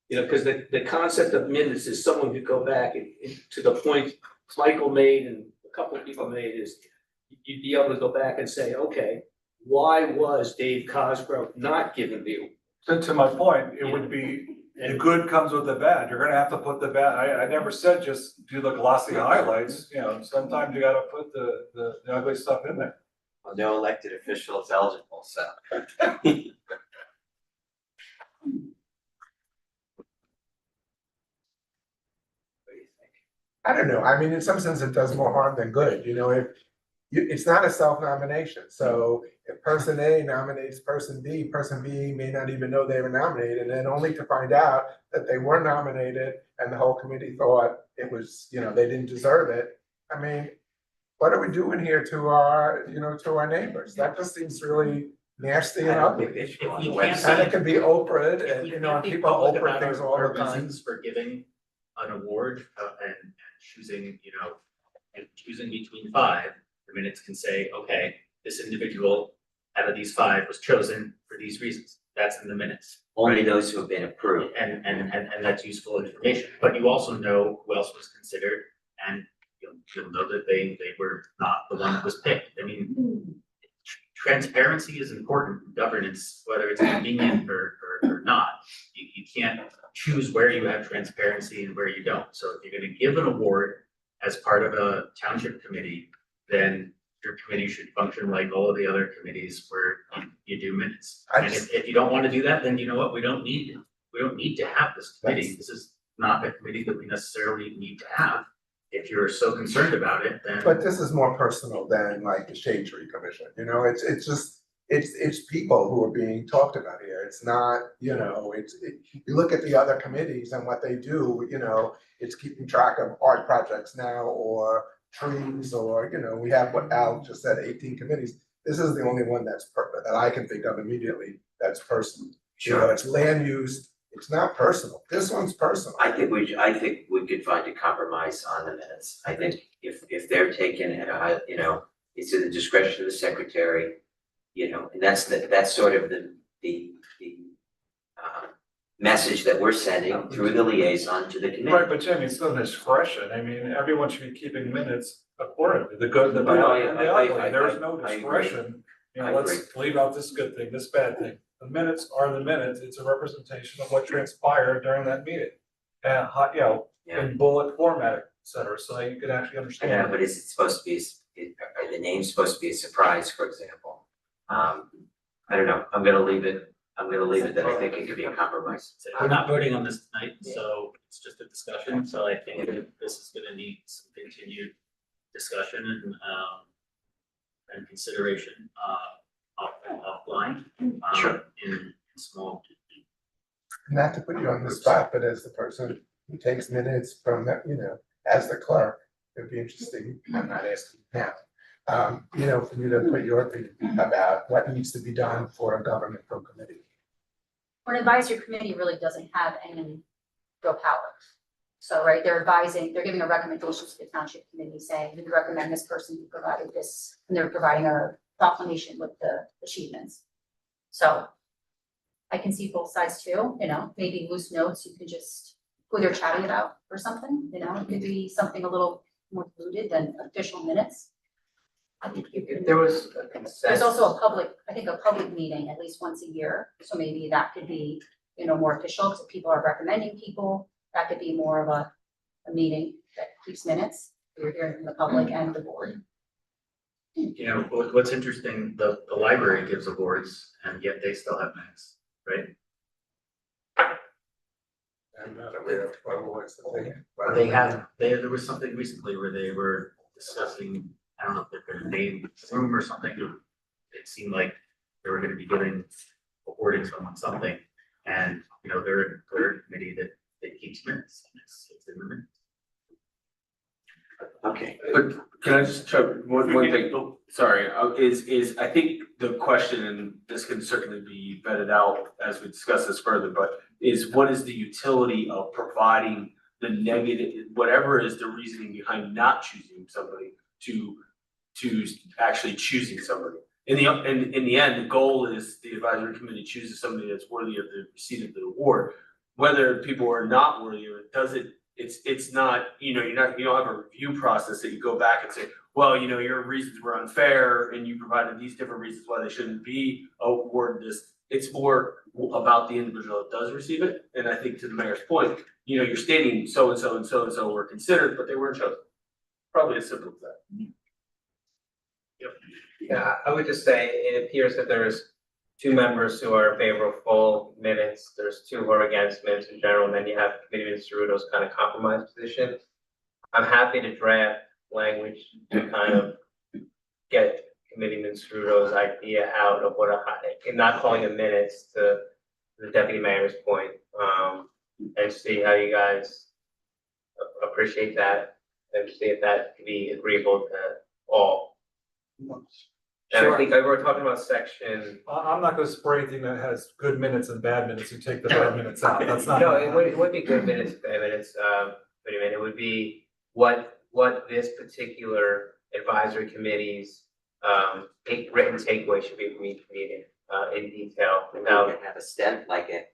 Because the concept of minutes is someone could go back and to the point Michael made and a couple of people made is you'd be able to go back and say, okay, why was Dave Cosgrove not given the? To my point, it would be, the good comes with the bad. You're gonna have to put the bad, I never said just do the glossy highlights, sometimes you gotta put the ugly stuff in there. Well, no elected official is eligible, so. I don't know. I mean, in some sense, it does more harm than good. It's not a self-nomination. So if person A nominates person B may not even know they were nominated, and then only to find out that they were nominated and the whole committee thought it was, they didn't deserve it. I mean, what are we doing here to our neighbors? That just seems really nasty and ugly. And it can be Oprah, and people Oprah things all the time. Reasons for giving an award and choosing, and choosing between five, the minutes can say, okay, this individual out of these five was chosen for these reasons. That's in the minutes. Only those who have been approved. And that's useful information. But you also know who else was considered, and you'll know that they were not the one that was picked. I mean, transparency is important in governance, whether it's convenient or not. You can't choose where you have transparency and where you don't. So if you're going to give an award as part of a township committee, then your committee should function like all of the other committees where you do minutes. And if you don't want to do that, then you know what, we don't need to have this committee. This is not a committee that we necessarily need to have. If you're so concerned about it, then. But this is more personal than like the Shade Tree Commission, it's just, it's people who are being talked about here. It's not, you look at the other committees and what they do, it's keeping track of art projects now or trees or, we have what Al just said, 18 committees. This is the only one that I can think of immediately that's personal. It's land use, it's not personal. This one's personal. I think we could find a compromise on the minutes. I think if they're taken at a, it's at the discretion of the secretary, and that's sort of the message that we're sending through the liaison to the committee. Right, but Jimmy, it's still discretion. I mean, everyone should be keeping minutes accordingly, the good, the No, bad, and the ugly. I There's no I agree. discretion. I Let's leave out this good thing, this bad thing. The minutes are the minutes. It's a representation of what transpired during that meeting. And, in bullet format, et cetera, so that you can actually understand. Yeah, but is it supposed to be, are the names supposed to be a surprise, for example? I don't know. I'm gonna leave it that I think it could be a compromise. So we're not voting on this tonight, so it's just a discussion, so I think this is gonna need some continued discussion and consideration, offline, in small. Not to put you on the spot, but as the person who takes minutes from, as the clerk, it'd be interesting, I'm not asking now. For you to put your opinion about what needs to be done for a governmental committee. An advisory committee really doesn't have any real power. So, right, they're giving a recommendation to the township committee saying, we recommend this person who provided this, and they're providing a proclamation with the achievements. So I can see both sides too, maybe loose notes, you can just, who they're chatting about or something, it could be something a little more rooted than official minutes. I think If there was a consensus. there's also a public meeting at least once a year, so maybe that could be, more official, because if people are recommending people, that could be more of a meeting that keeps minutes. You're hearing from the public and the board. What's interesting, the library gives awards and yet they still have minutes, right? I'm not aware of what awards that they have. There was something recently where they were discussing, I don't know if they're gonna name the room or something. It seemed like they were gonna be awarding someone something, and they're a committee that keeps minutes. It's in the minutes. Okay. But can I just try one thing? Sorry, is I think the question, and this can certainly be vetted out as we discuss this further, but is what is the utility of providing the negative, whatever is the reasoning behind not choosing somebody to actually choosing somebody? In the end, the goal is the advisory committee chooses somebody that's worthy of the receipt of the award. Whether people are not worthy of it, it's not, you don't have a review process that you go back and say, well, your reasons were unfair and you provided these different reasons why they shouldn't be awarded this. It's more about the individual that does receive it. And I think to the mayor's point, you're stating so and so and so and so were considered, but they weren't chosen. Probably as simple as that. Yep. Yeah, I would just say it appears that there's 2 members who are in favor of full minutes, there's 2 who are against minutes in general, and then you have Committee Ceruto's kind of compromise position. I'm happy to draft language to kind of get Committeeman Ceruto's idea out of and not calling it minutes, to the deputy mayor's point, and see how you guys appreciate that, and see if that can be agreeable to all. And I think we're talking about section. I'm not gonna spray anything that has good minutes and bad minutes. You take the bad minutes out. That's not. No, it would be good minutes, bad minutes, wait a minute, it would be what this particular advisory committee's written takeaway should be from each meeting, in detail. Now we can have a step like a,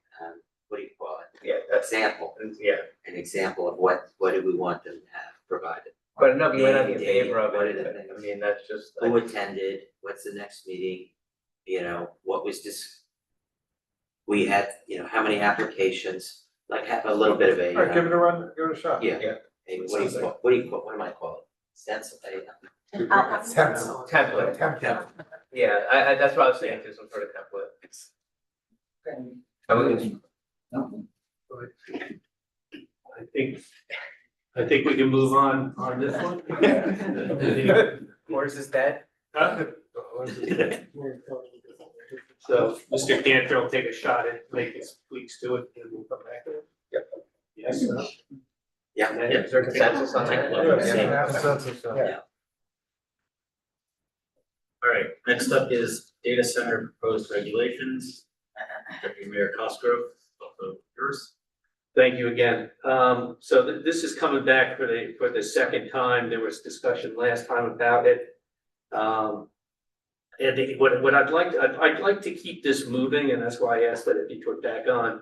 what do you call it? Yeah, Example, yeah, an example of what do we want them to have provided. but no, you might not be in Name, favor of what it, are the but, things? I mean, that's just. Who attended, what's the next meeting, what was this? We had, how many applications, like have a little bit of a. All right, give it a run, give it a shot. Yeah. Hey, what am I call it? Stencil, Template. Template. Yeah, I that's what I was saying, to some sort of template. I think we can move on this one. Or is this dead? So Mr. Cantor will take a shot at making some tweaks to it and we'll come back to it. Yep. Yes, Yeah, is there consensus on that? Yeah. All right, next up is data center proposed regulations. Deputy Mayor Cosgrove, also yours. Thank you again. So this is coming back for the second time. There was discussion last time about it. And what I'd like to keep this moving, and that's why I asked that it be put back on.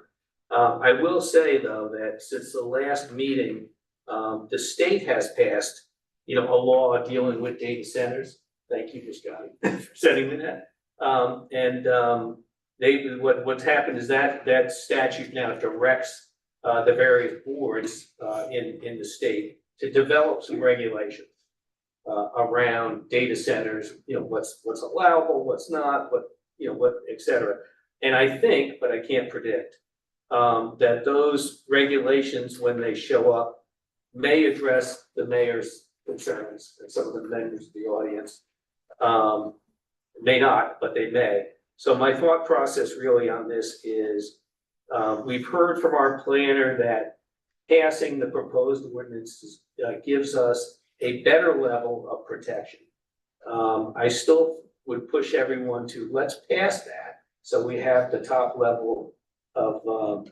I will say, though, that since the last meeting, the state has passed, a law dealing with data centers. Thank you, Scotty, for sending me that. What's happened is that statute now directs the various boards in the state to develop some regulations around data centers, what's allowable, what's not, what, et cetera. And I think, but I can't predict, that those regulations, when they show up, may address the mayor's concerns and some of the members of the audience. May not, but they may. So my thought process really on this is, we've heard from our planner that passing the proposed ordinances gives us a better level of protection. I still would push everyone to let's pass that so we have the top level of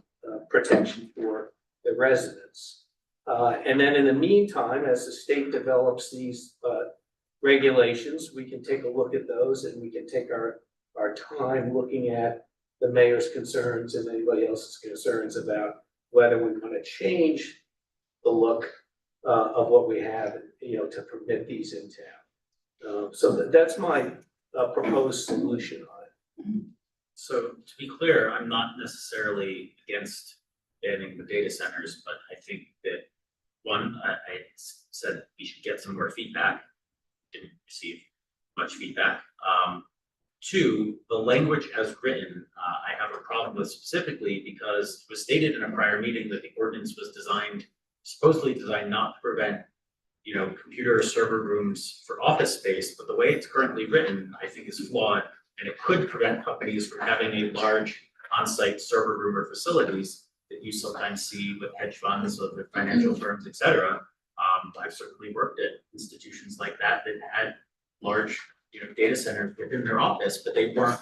protection for the residents. And then in the meantime, as the state develops these regulations, we can take a look at those and we can take our time looking at the mayor's concerns and anybody else's concerns about whether we want to change the look of what we have, to permit these in town. So that's my proposed solution on it. So to be clear, I'm not necessarily against banning the data centers, but I think that one, I said we should get some more feedback. Didn't receive much feedback. Two, the language as written, I have a problem with specifically because it was stated in a prior meeting that the ordinance was supposedly designed not to prevent, computer or server rooms for office space, but the way it's currently written, I think is flawed. And it could prevent companies from having a large on-site server room or facilities that you sometimes see with hedge funds, with financial firms, et cetera. I've certainly worked at institutions like that had large, data centers within their office, but they weren't,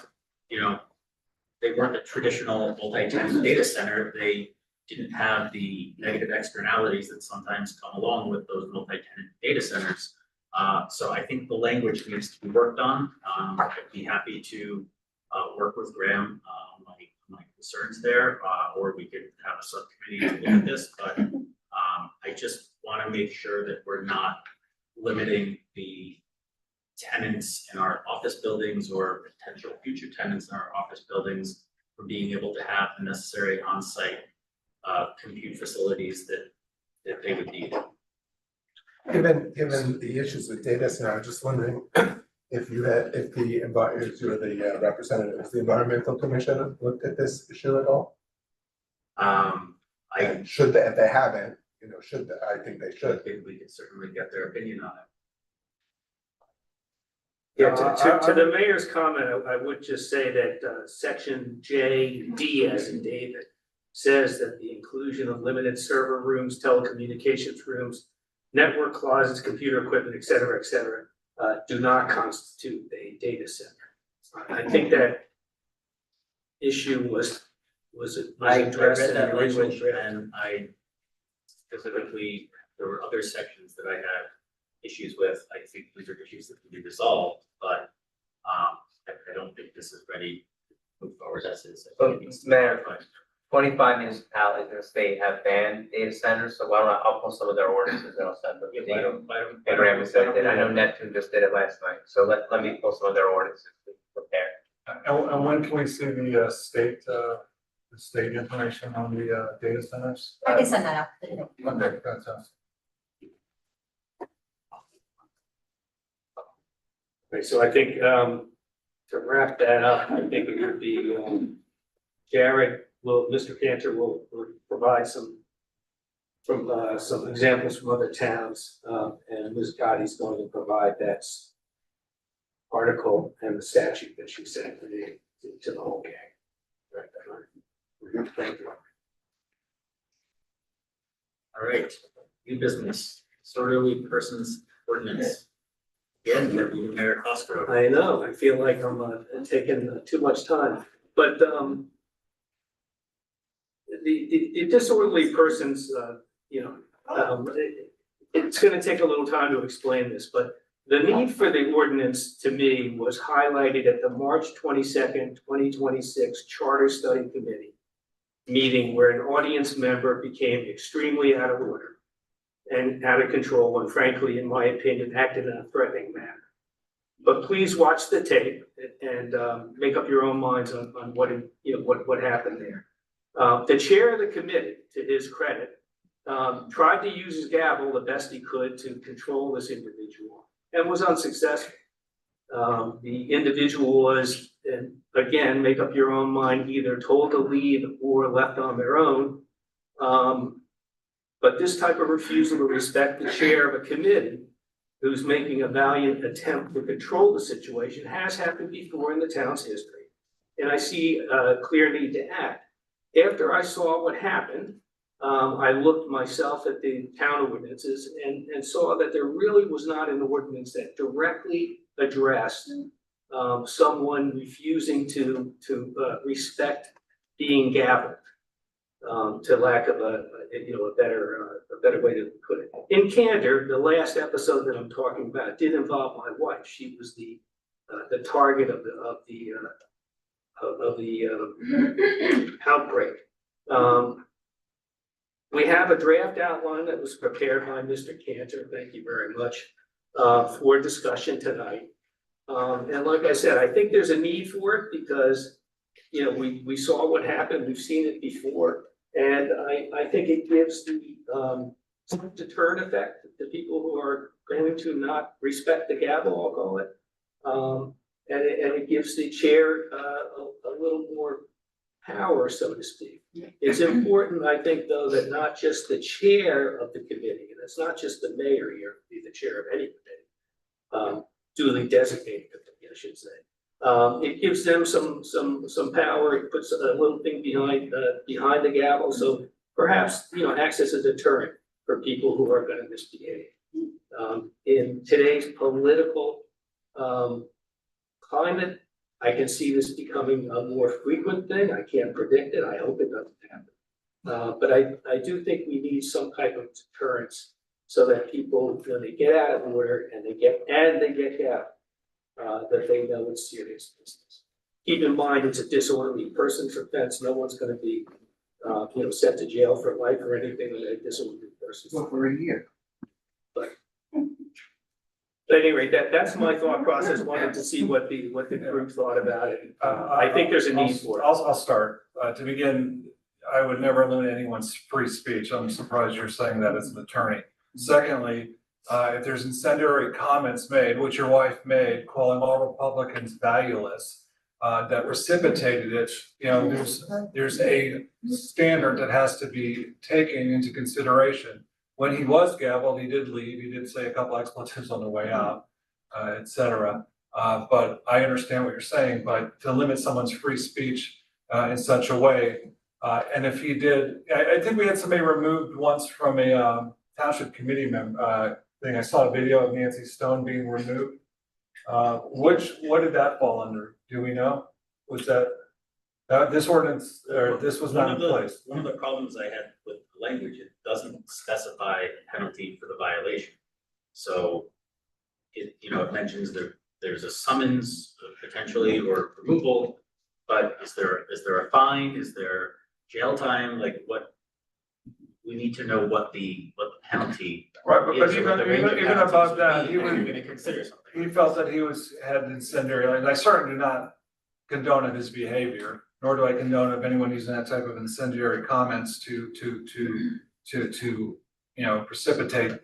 a traditional multi-tenant data center. They didn't have the negative externalities that sometimes come along with those multi-tenant data centers. So I think the language needs to be worked on. I'd be happy to work with Graham on my concerns there, or we could have a subcommittee to look at this. But I just want to make sure that we're not limiting the tenants in our office buildings or potential future tenants in our office buildings from being able to have the necessary on-site compute facilities that they would need. Given the issues with data center, I'm just wondering if the representatives, the environmental commission looked at this issue at all? And should they, if they haven't, I think they should. I think we could certainly get their opinion on it. Yeah, to the mayor's comment, I would just say that section JD, as in David, says that the inclusion of limited server rooms, telecommunications rooms, network closets, computer equipment, et cetera, do not constitute a data center. I think that issue was addressed in the original draft. And I specifically, there were other sections that I had issues with. I think these are issues that can be resolved, but I don't think this is ready to move forward as is. Mayor, 25 municipalities in the state have banned data centers, so why don't I'll pull some of their ordinances and I'll send them to you. And Graham said that, I know Neptune just did it last night, so let me pull some of their ordinances to prepare. And when can we see the state information on the data centers? I can send that out today. Okay, fantastic. Okay, so I think to wrap that up, I think it would be Mr. Cantor will provide some examples from other towns, and Ms. Gotti's going to provide that article and the statute that she sent to the whole gang. Right. Thank you. All right, New business, disorderly persons ordinance. Again, Deputy Mayor Costro. I know, I feel like I'm taking too much time, but the disorderly persons, it's gonna take a little time to explain this, but the need for the ordinance to me was highlighted at the March 22nd, 2026 Charter Study Committee meeting where an audience member became extremely out of order and out of control, and frankly, in my opinion, acted in a threatening manner. But please watch the tape and make up your own minds on what happened there. The chair of the committee, to his credit, tried to use his gavel the best he could to control this individual and was unsuccessful. The individual was, and again, make up your own mind, either told to leave or left on their own. But this type of refusal to respect the chair of a committee who's making a valiant attempt to control the situation has happened before in the town's history. And I see a clear need to act. After I saw what happened, I looked myself at the town ordinances and saw that there really was not an ordinance that directly addressed someone refusing to respect being gavelled, to lack of a better way to put it. In candor, the last episode that I'm talking about did involve my wife. She was the target of the outbreak. We have a draft outline that was prepared by Mr. Cantor, thank you very much, for discussion tonight. And like I said, I think there's a need for it because, we saw what happened, we've seen it before. And I think it gives the some deterrent effect to people who are going to not respect the gavel, I'll call it. And it gives the chair a little more power, so to speak. It's important, I think, though, that not just the chair of the committee, and it's not just the mayor here, be the chair of any committee, duly designated, I should say. It gives them some power. It puts a little thing behind the gavel. So perhaps, acts as a deterrent for people who are going to misbehave. In today's political climate, I can see this becoming a more frequent thing. I can't predict it. I hope it doesn't happen. But I do think we need some type of deterrence so that people, when they get out of order and they get out, that they know it's serious business. Keep in mind, it's a disorderly person's offense. No one's going to be, sent to jail for life or anything with a disorderly person. Well, for a year. At any rate, that's my thought process. Wanted to see what the group thought about it. I think there's a need for it. I'll start. To begin, I would never limit anyone's free speech. I'm surprised you're saying that as an attorney. Secondly, if there's incendiary comments made, which your wife made, calling all Republicans valueless, that precipitated it, there's a standard that has to be taken into consideration. When he was gavelled, he did leave. He did say a couple expletives on the way out, et cetera. But I understand what you're saying, but to limit someone's free speech in such a way, and if he did, I think we had somebody removed once from a township committee member thing. I saw a video of Nancy Stone being removed. What did that fall under? Do we know? Was that this ordinance, or this was not in place? One of the problems I had with the language, it doesn't specify a penalty for the violation. So it mentions there's a summons potentially or removal, but is there a fine? Is there jail time? Like what? We need to know what the penalty. Right, but is, even above that, he was going to consider something. He felt that he had incendiary, and I certainly do not condone his behavior, nor do I condone of anyone using that type of incendiary comments to precipitate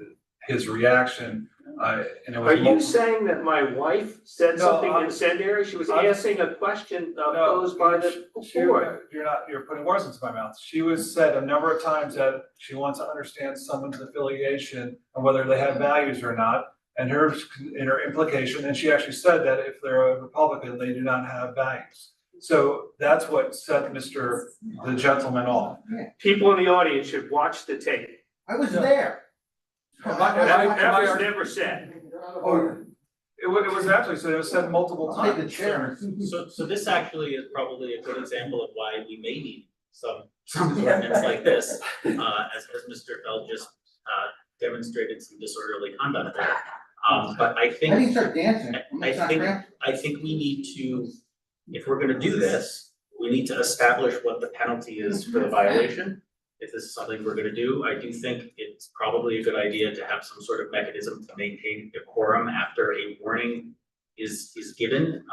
his reaction. And it was Are you saying that my wife said something incendiary? She was asking a question posed by the board. You're putting words into my mouth. She was said a number of times that she wants to understand someone's affiliation and whether they have values or not. And her implication, and she actually said that if they're a Republican, they do not have values. So that's what set the gentleman off. People in the audience should watch the tape. I was there. That was never said. It was actually, so it was said multiple Take the times. chair. So this actually is probably a good example of why we may need some ordinance like this, as Mr. Feld just demonstrated some disorderly conduct there. But I think. I didn't start dancing. I think we need to, if we're gonna do this, we need to establish what the penalty is for the violation. If this is something we're gonna do, I do think it's probably a good idea to have some sort of mechanism to maintain decorum after a warning is given.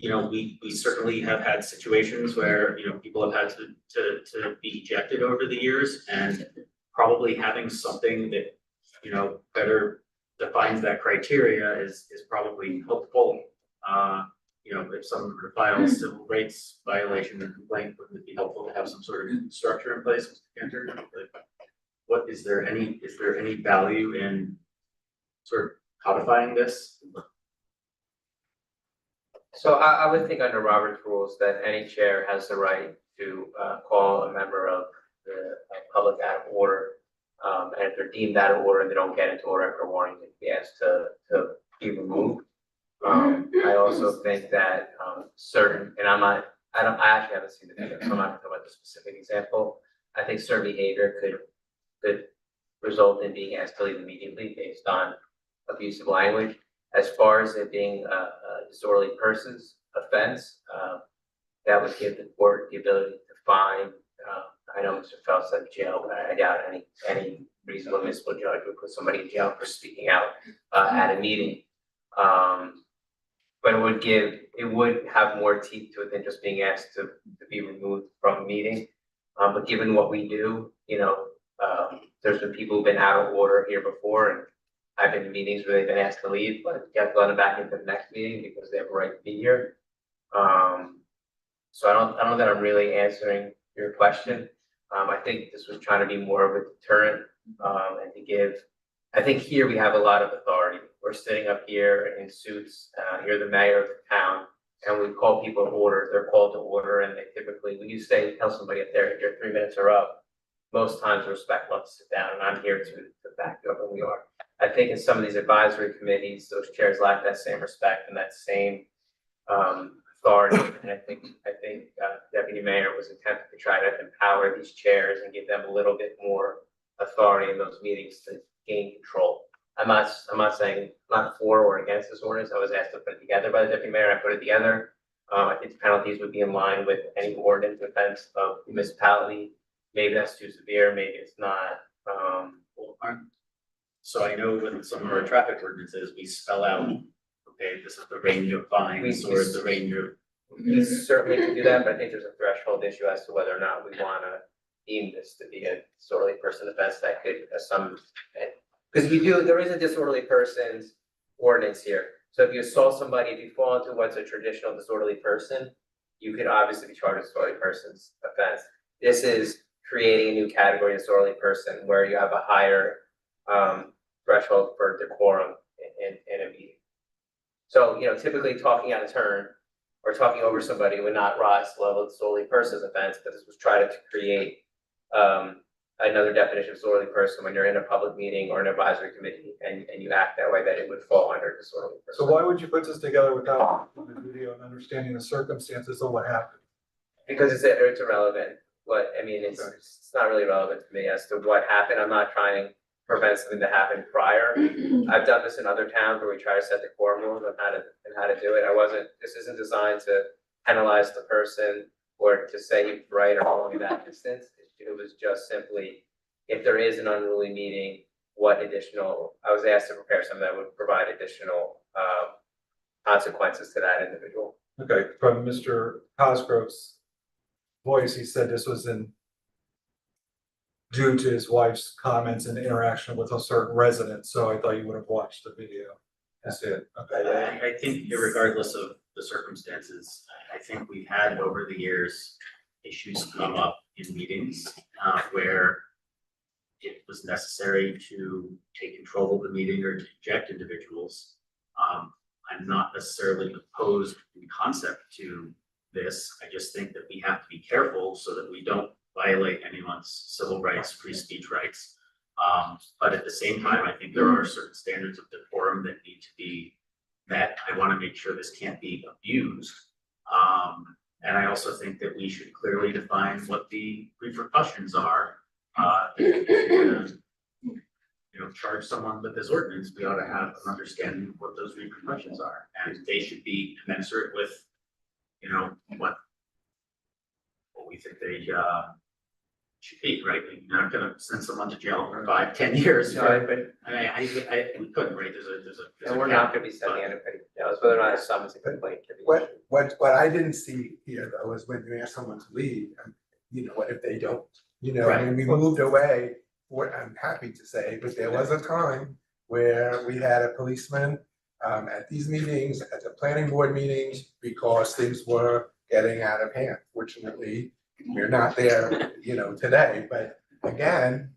You know, we certainly have had situations where, you know, people have had to be ejected over the years, and probably having something that, you know, better defines that criteria is probably helpful. You know, if someone were to file a civil rights violation or complaint, wouldn't it be helpful to have some sort of structure in place, Mr. Cantor? Like, what, is there any value in sort of codifying this? So I would think under Robert's rules that any chair has the right to call a member of the public out of order. And if they're deemed out of order and they don't get into order after warning, they'd be asked to be removed. I also think that certain, and I actually haven't seen the video, so I'm not talking about the specific example. I think certain behavior could result in being asked to leave immediately based on abusive language. As far as it being a disorderly person's offense, that would give the court the ability to fine. I know Mr. Phelps said jail, but I doubt any reasonable municipal judge would put somebody in jail for speaking out at a meeting. But it would have more teeth to it than just being asked to be removed from a meeting. But given what we do, you know, there's been people who've been out of order here before, and I've been in meetings where they've been asked to leave, but get let them back into the next meeting because they have a right to be here. So I don't know that I'm really answering your question. I think this was trying to be more of a deterrent, and to give, I think here we have a lot of authority. We're sitting up here in suits, you're the mayor of the town, and we call people to order, they're called to order, and they typically, when you tell somebody up there, your 3 minutes are up, most times the respect love to sit down, and I'm here to back you up, and we are. I think in some of these advisory committees, those chairs lack that same respect and that same authority. And I think Deputy Mayor was attempting to try to empower these chairs and give them a little bit more authority in those meetings to gain control. I'm not saying I'm not for or against this ordinance. I was asked to put it together by the Deputy Mayor. I put it together. I think the penalties would be in line with any ordinance offense of municipality. Maybe that's too severe, maybe it's not. So I know with some of our traffic ordinances, we spell out, okay, this is the range of fines or the range of. We certainly can do that, but I think there's a threshold issue as to whether or not we wanna deem this to be a disorderly person offense that could, because there is a disorderly person's ordinance here. So if you assault somebody, if you fall into what's a traditional disorderly person, you could obviously be charged with disorderly person's offense. This is creating a new category of disorderly person where you have a higher threshold for decorum in a meeting. So, you know, typically talking out of turn or talking over somebody would not rise to the level of disorderly person's offense, but this was trying to create another definition of disorderly person when you're in a public meeting or an advisory committee and you act that way, that it would fall under disorderly person. So why would you put this together without the video and understanding the circumstances of what happened? Because it's irrelevant. It's not really relevant to me as to what happened. I'm not trying to prevent something that happened prior. I've done this in other towns where we try to set the core rules on how to do it. This isn't designed to penalize the person or to say he was right or wrong in that instance. It was just simply, if there is an unruly meeting, I was asked to prepare something that would provide additional consequences to that individual. Okay, from Mr. Cosgrove's voice, he said this was due to his wife's comments and interaction with a certain resident, so I thought you would have watched the video. That's it. Okay. I think regardless of the circumstances, I think we've had over the years issues come up in meetings where it was necessary to take control of the meeting or to eject individuals. I'm not necessarily opposed in concept to this. I just think that we have to be careful so that we don't violate anyone's civil rights, free speech rights. But at the same time, I think there are certain standards of decorum that need to be met. I want to make sure this can't be abused. And I also think that we should clearly define what the repercussions are. Charge someone with this ordinance, we ought to have an understanding of what those repercussions are, and they should be commensurate with, what we think they, should be, right? You're not gonna send someone to jail for 5-10 years, Right, but, I mean, we couldn't, right? There's a. And we're not gonna be sending anybody to jail, it's whether or not a summons a complaint can be issued. What I didn't see here though is when you ask someone to leave, what if they don't? I mean, we moved away, I'm happy to say, but there was a time where we had a policeman at these meetings, at the planning board meetings, because things were getting out of hand. Fortunately, we're not there, today, but again,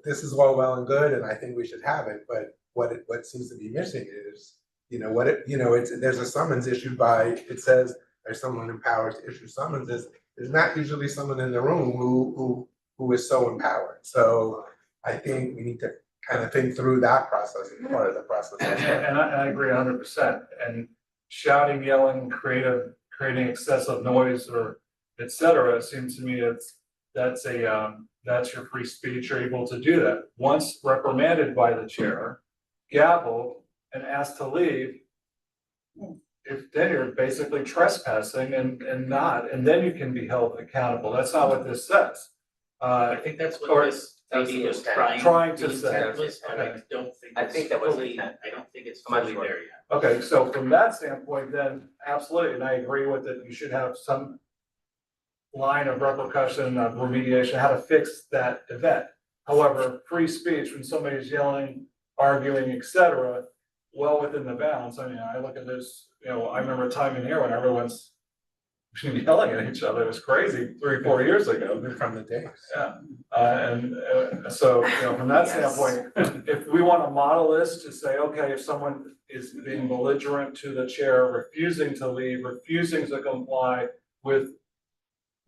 this is all well and good, and I think we should have it, but what seems to be missing is, there's a summons issued by, it says there's someone empowered to issue summonses. There's not usually someone in the room who is so empowered. So I think we need to kind of think through that process as part of the process. And I agree 100%. And shouting, yelling, creating excessive noise or et cetera, it seems to me that's your free speech. You're able to do that. Once reprimanded by the chair, gavel, and asked to leave, then you're basically trespassing and then you can be held accountable. That's not what this says. I think that's what this lady was trying to say. and I don't think I think that was fully, intent. I don't think it's I'm not fully sure. there yet. Okay, so from that standpoint, then absolutely, and I agree with it, you should have some line of repercussion, of remediation, how to fix that event. However, free speech, when somebody's yelling, arguing, et cetera, well within the bounds. I mean, I look at this, I remember a time in here when everyone's yelling at each other. It was crazy 3-4 years ago. From the days. Yeah, so, from that standpoint, if we want to model this to say, okay, if someone is being belligerent to the chair, refusing to leave, refusing to comply with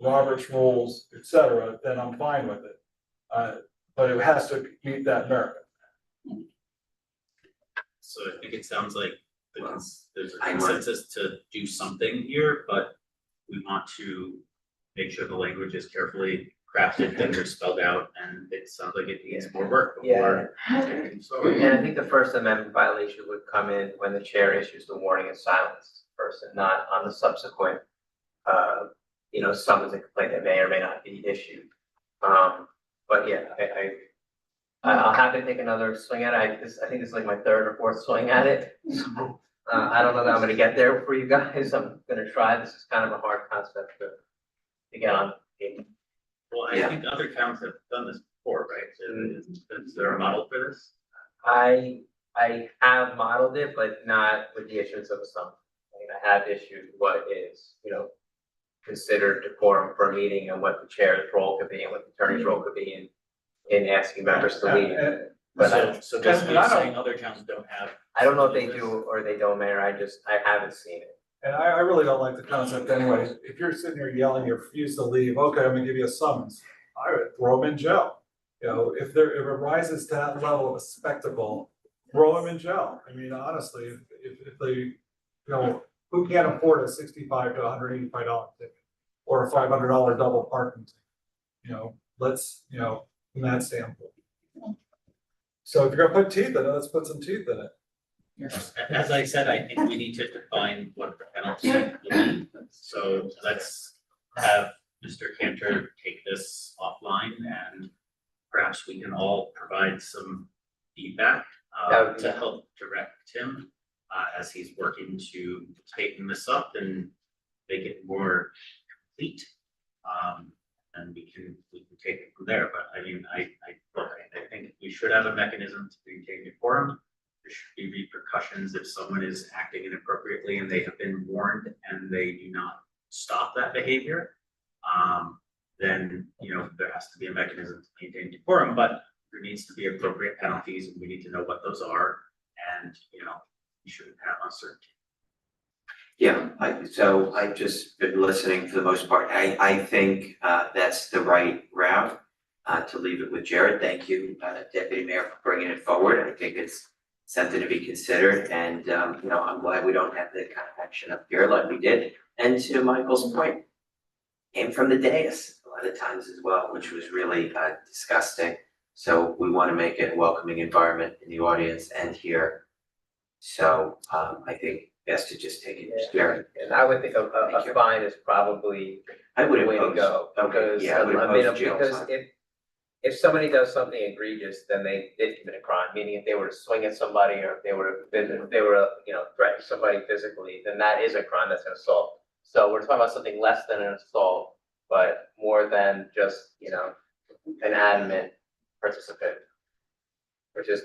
Robert's rules, et cetera, then I'm fine with it. But it has to meet that merit. So I think it sounds like there's a consensus to do something here, but we want to make sure the language is carefully crafted, things are spelled out, and it sounds like it needs more work before. So, And I think the First Amendment violation would come in when the chair issues the warning and silence person, not on the subsequent, summons and complaint that may or may not be issued. But yeah, I'll have to take another swing at it. I think this is like my third or fourth swing at it. So, I don't know that I'm gonna get there for you guys. I'm gonna try. This is kind of a hard concept to get on. well, I think other towns have done this before, right? Is there a model for this? I have modeled it, but not with the issuance of a summons. I mean, I have issued what is, considered decorum for a meeting and what the chair's role could be and what the attorney's role could be in asking members to leave. But So basically you're saying other towns don't have. I don't know if they do or they don't, Mayor. I haven't seen it. And I really don't like the concept anyway. If you're sitting here yelling, you refuse to leave, okay, I'm gonna give you a summons. I would throw them in jail. If it rises to that level of a spectacle, throw them in jail. I mean, honestly, if they, who can't afford a $65 to $185 ticket or a $500 double parking ticket? Let's, from that standpoint. So if you're gonna put teeth in it, let's put some teeth in it. As I said, I think we need to define what the penalty will be. So let's have Mr. Cantor take this offline and perhaps we can all provide some feedback to help direct him as he's working to tighten this up and make it more complete. And we can take it from there. But I mean, I think we should have a mechanism to maintain decorum. There should be repercussions if someone is acting inappropriately and they have been warned and they do not stop that behavior. Then there has to be a mechanism to maintain decorum, but there needs to be appropriate penalties and we need to know what those are. And we shouldn't have uncertainty. Yeah, so I've just been listening for the most part. I think that's the right route. to leave it with Jared. Thank you, Deputy Mayor, for bringing it forward. I think it's something to be considered, and, I'm glad we don't have that kind of action up here like we did. And to Michael's point, came from the dais a lot of times as well, which was really disgusting. So we want to make it a welcoming environment in the audience and here. So I think best to just take it as Jared. And I would think a fine is probably I would the way to impose. go, Okay, because, yeah, I would I mean, impose a jail because fine. if somebody does something egregious, then they did commit a crime, meaning if they were to swing at somebody, or if they were, threatening somebody physically, then that is a crime, that's an assault. So we're talking about something less than an assault, but more than just, an adamant participant. Which is,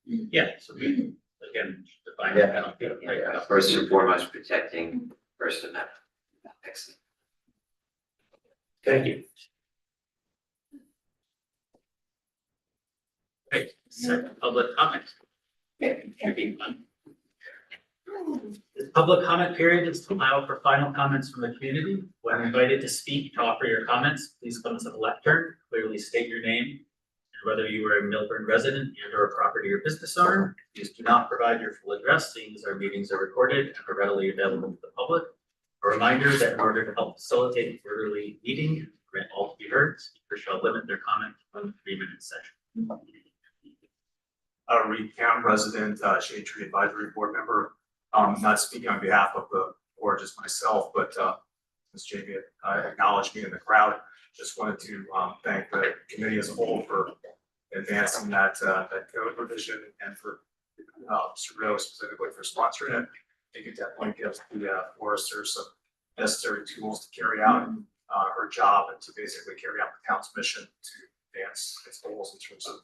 Yeah, so we, again, define Yeah. the penalty. Yeah. First and foremost, protecting First Amendment. Excellent. Thank you. Great, second public comment. Should be fun. This public comment period is to allow for final comments from the community. When invited to speak, to offer your comments, please come to the lectern, clearly state your name and whether you are a Milburn resident and or a property or business owner. Please do not provide your full address, seeing as our meetings are recorded and are readily available to the public. A reminder that in order to help facilitate an orderly meeting, permit all to be heard, speakers shall limit their comment to 1 3-minute session. Reed Town resident, Shade Tree Advisory Board member. Not speaking on behalf of the board, just myself, but Ms. Jamie acknowledged me in the crowd. Just wanted to thank the committee as a whole for advancing that code revision, and for Mr. Rowe specifically for sponsoring it. I think it definitely gives the foresters some necessary tools to carry out her job, and to basically carry out the town's mission to advance its goals in terms of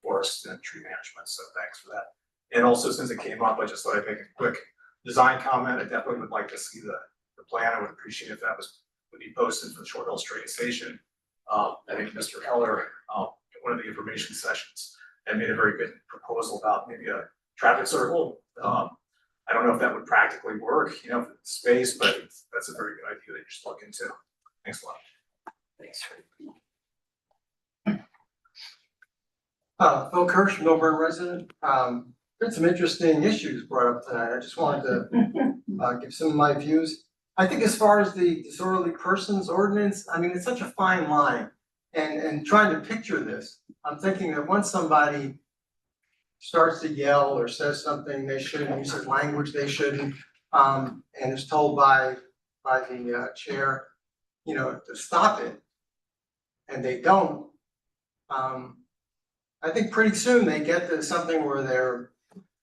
forest and tree management. So thanks for that. And also, since it came up, I just thought I'd make a quick design comment. I definitely would like to see the plan. I would appreciate if that would be posted for the Short Hills train station. I think Mr. Heller, in one of the information sessions, had made a very good proposal about maybe a traffic circle. I don't know if that would practically work, for the space, but that's a very good idea that you should look into. Thanks a lot. Thanks. Phil Kirsch, Milburn resident. There's some interesting issues brought up tonight. I just wanted to give some of my views. I think as far as the disorderly persons ordinance, I mean, it's such a fine line. And trying to picture this, I'm thinking that once somebody starts to yell or says something they shouldn't, uses language they shouldn't, and is told by the chair, to stop it, and they don't, I think pretty soon they get to something where they're,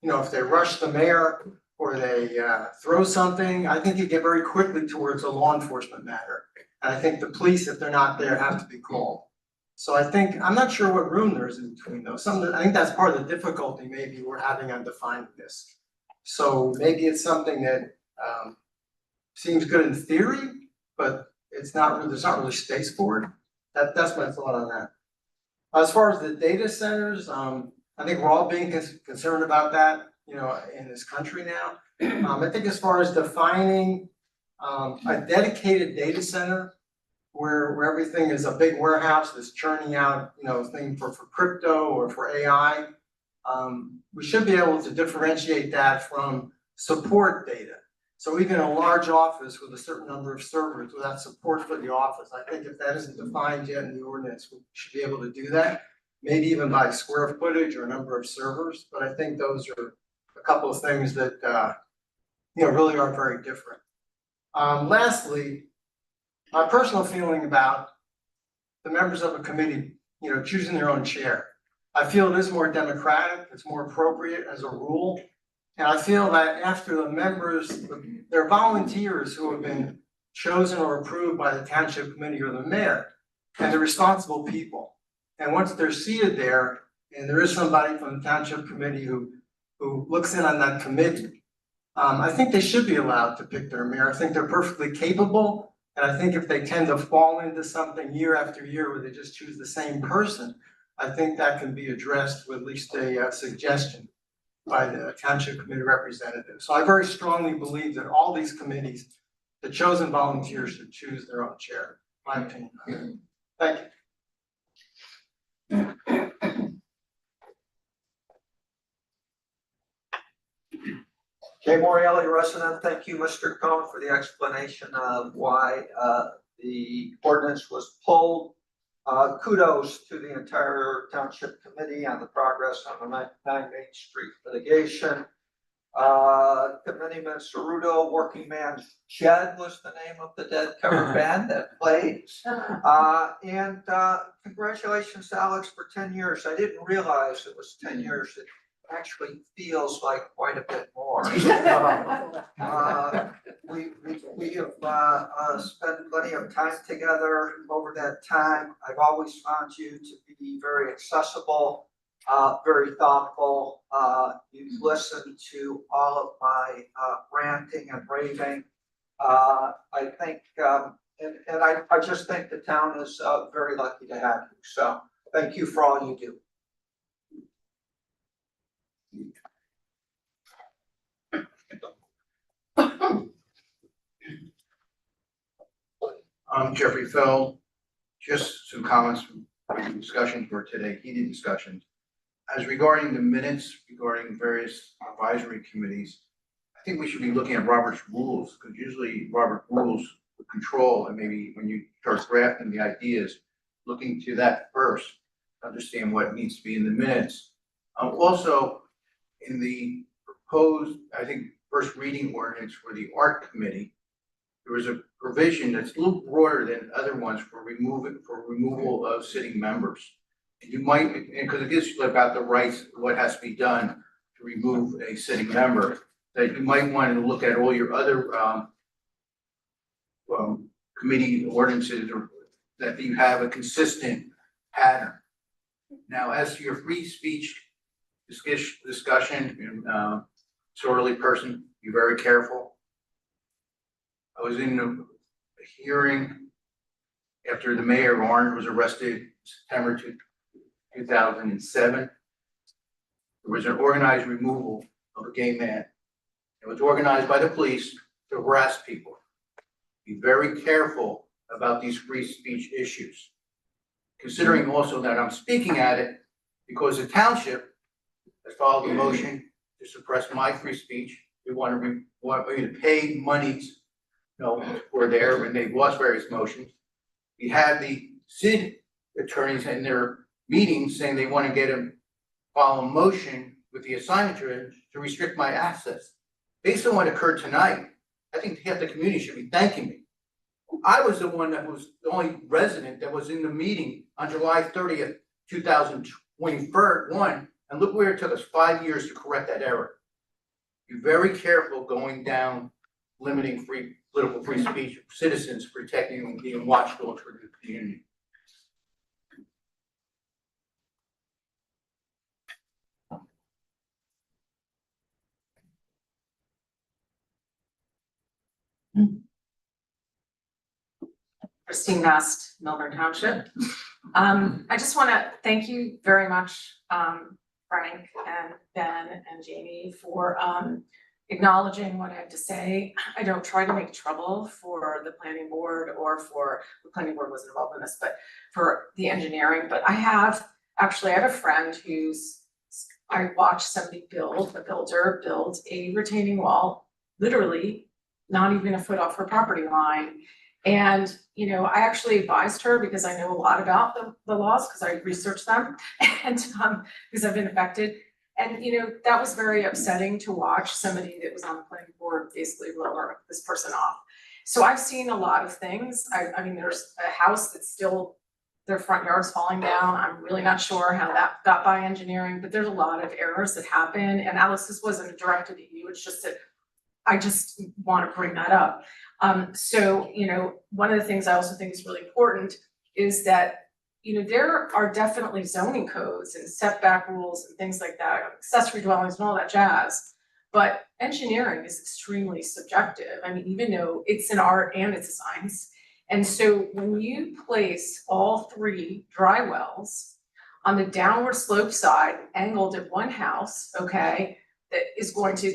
if they rush the mayor or they throw something, I think you get very quickly towards a law enforcement matter. And I think the police, if they're not there, have to be called. So I think, I'm not sure what room there is in between those. I think that's part of the difficulty maybe we're having on defining this. So maybe it's something that seems good in theory, but there's not really space for it. That's my thought on that. As far as the data centers, I think we're all being concerned about that, in this country now. I think as far as defining a dedicated data center where everything is a big warehouse that's churning out, thing for crypto or for AI, we should be able to differentiate that from support data. So even a large office with a certain number of servers without support for the office, I think if that isn't defined yet in the ordinance, we should be able to do that. Maybe even by square footage or number of servers, but I think those are a couple of things that, really are very different. Lastly, my personal feeling about the members of a committee, choosing their own chair. I feel it is more democratic, it's more appropriate as a rule. And I feel that after the members, they're volunteers who have been chosen or approved by the township committee or the mayor, and they're responsible people. And once they're seated there, and there is somebody from the township committee who looks in on that committee, I think they should be allowed to pick their mayor. I think they're perfectly capable. And I think if they tend to fall into something year after year where they just choose the same person, I think that can be addressed with at least a suggestion by the township committee representative. So I very strongly believe that all these committees, the chosen volunteers should choose their own chair, my opinion. Thank you. Jay Morielli, resident, thank you, Mr. Cohen, for the explanation of why the ordinance was pulled. Kudos to the entire township committee on the progress on the 9 Main Street litigation. Committeeman Ceruto, Working Man's Shed was the name of the Dead cover band that played. And congratulations, Alex, for 10 years. I didn't realize it was 10 years. It actually feels like quite a bit more. We have spent plenty of time together over that time. I've always found you to be very accessible, very thoughtful. You've listened to all of my ranting and raving. I think, and I just think the town is very lucky to have you. So thank you for all you do. I'm Jeffrey Feld. Just some comments from discussions for today, heated discussions. As regarding the minutes, regarding various advisory committees, I think we should be looking at Robert's rules, because usually Robert rules would control, and maybe when you start drafting the ideas, looking to that first, understand what needs to be in the minutes. Also, in the proposed, I think, first reading ordinance for the art committee, there was a provision that's a little broader than other ones for removal of sitting members. And you might, because it gives you about the rights, what has to be done to remove a sitting member, that you might want to look at all your other committee ordinances, or that you have a consistent pattern. Now, as to your free speech discussion, and disorderly person, be very careful. I was in a hearing after the mayor of Orange was arrested in September 2007. There was an organized removal of a gay man. It was organized by the police to harass people. Be very careful about these free speech issues. Considering also that I'm speaking at it because the township has filed a motion to suppress my free speech. We want me to pay monies, for there, and they've lost various motions. We had the city attorneys in their meetings saying they want to get a file a motion with the assignment to restrict my access. Based on what occurred tonight, I think half the community should be thanking me. I was the one that was the only resident that was in the meeting on July 30th, 2021, and look where it took us 5 years to correct that error. Be very careful going down limiting political free speech, citizens protecting and being watchful for the community. Christine Nast, Melbourne Township. I just want to thank you very much, Frank and Ben and Jamie, for acknowledging what I have to say. I don't try to make trouble for the planning board, or for the planning board wasn't involved in this, but for the engineering. But I have a friend I watched somebody a builder build a retaining wall, literally not even a foot off her property line. And, I actually advised her because I know a lot about the laws, because I researched them, and because I've been affected. And, that was very upsetting to watch somebody that was on the planning board basically lower this person off. So I've seen a lot of things. I mean, there's a house that's still, their front yard's falling down. I'm really not sure how that got by engineering, but there's a lot of errors that happen. And Alice, this wasn't directed at you. It's just that I just want to bring that up. So, one of the things I also think is really important is that, there are definitely zoning codes and setback rules and things like that, accessory dwellings and all that jazz. But engineering is extremely subjective. I mean, even though it's an art and it's a science. And so when you place all 3 dry wells on the downward slope side, angled at one house, okay, that is going to,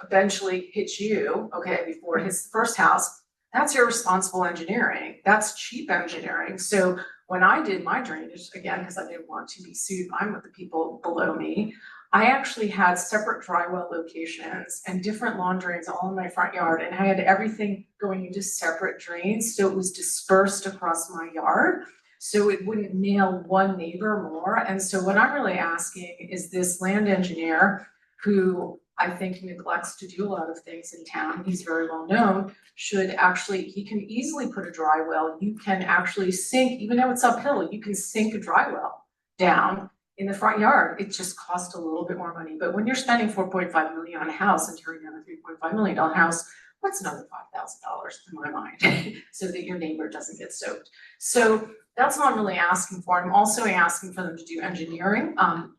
eventually hit you, okay, before it hits the first house, that's irresponsible engineering. That's cheap engineering. So when I did my drainage, again, because I didn't want to be sued, I'm with the people below me. I actually had separate dry well locations and different lawn drains all in my front yard, and I had everything going into separate drains, so it was dispersed across my yard. So it wouldn't nail one neighbor more. And so what I'm really asking is this land engineer, who I think neglects to do a lot of things in town, he's very well known, should actually, he can easily put a dry well. You can actually sink, even though it's uphill, you can sink a dry well down in the front yard. It just costs a little bit more money. But when you're spending 4.5 million on a house and tearing down a $3.5 million house, what's another $5,000 in my mind, so that your neighbor doesn't get soaked? So that's what I'm really asking for. I'm also asking for them to do engineering on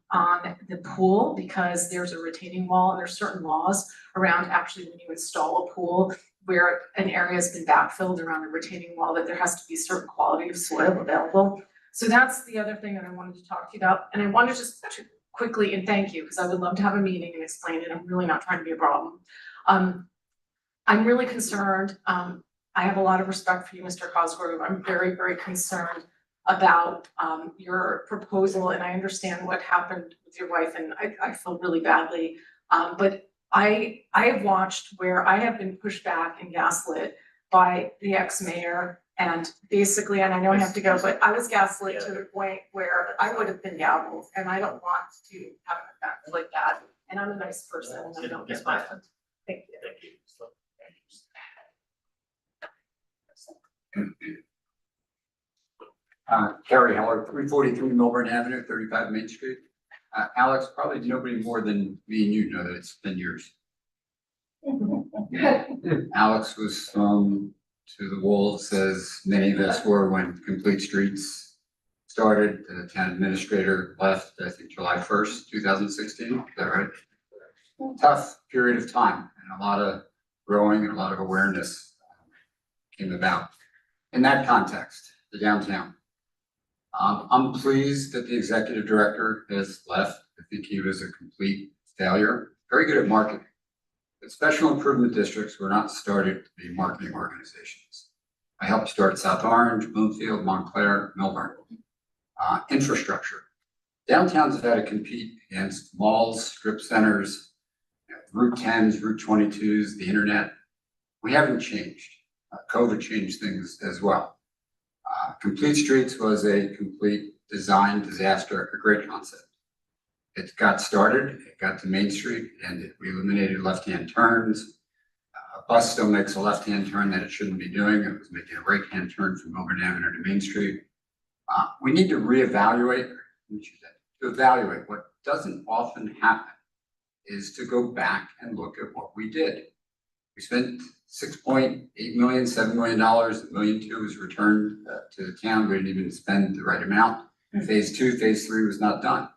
the pool, because there's a retaining wall and there's certain laws around actually when you install a pool where an area has been backfilled around a retaining wall, that there has to be a certain quality of soil available. So that's the other thing that I wanted to talk to you about. And I wanted just to quickly, and thank you, because I would love to have a meeting and explain it. I'm really not trying to be a problem. I'm really concerned. I have a lot of respect for you, Mr. Cosgrove. I'm very, very concerned about your proposal, and I understand what happened with your wife, and I feel really badly. But I have watched where I have been pushed back and gaslit by the ex-mayor, and basically, and I know I have to go, but I was gaslit to the point where I would have been gavelled, and I don't want to have an event like that. And I'm a nice person, and I don't get violent. Thank you. Thank you. Carrie Heller, 343 Melbourne Avenue, 35 Main Street. Alex, probably nobody more than me and you know that it's been years. Alex was to the wolves, as many of us were when Complete Streets started. The town administrator left, I think, July 1st, 2016. Is that right? Tough period of time, and a lot of growing and a lot of awareness came about. In that context, the downtown. I'm pleased that the executive director has left. I think he was a complete failure. Very good at marketing. But special improvement districts were not started to be marketing organizations. I helped start South Orange, Bloomfield, Montclair, Melbourne. Infrastructure. Downtowns have had to compete against malls, strip centers, Route 10s, Route 22s, the internet. We haven't changed. COVID changed things as well. Complete Streets was a complete design disaster, a great concept. It got started, it got to Main Street, and we eliminated left-hand turns. A bus still makes a left-hand turn that it shouldn't be doing. It was making a right-hand turn from Melbourne Avenue to Main Street. We need to reevaluate, to evaluate. What doesn't often happen is to go back and look at what we did. We spent $6.8 million, $7 million, $1.2 million was returned to the town. We didn't even spend the right amount. Phase 2, phase 3 was not done.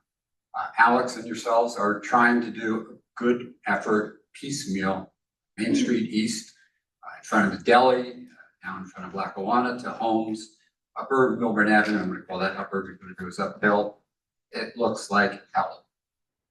Alex and yourselves are trying to do a good effort, piecemeal, Main Street East, in front of the deli, down in front of Lackawanna to Homes, Upper Melbourne Avenue, I'm gonna call that upper because it goes uphill. It looks like hell.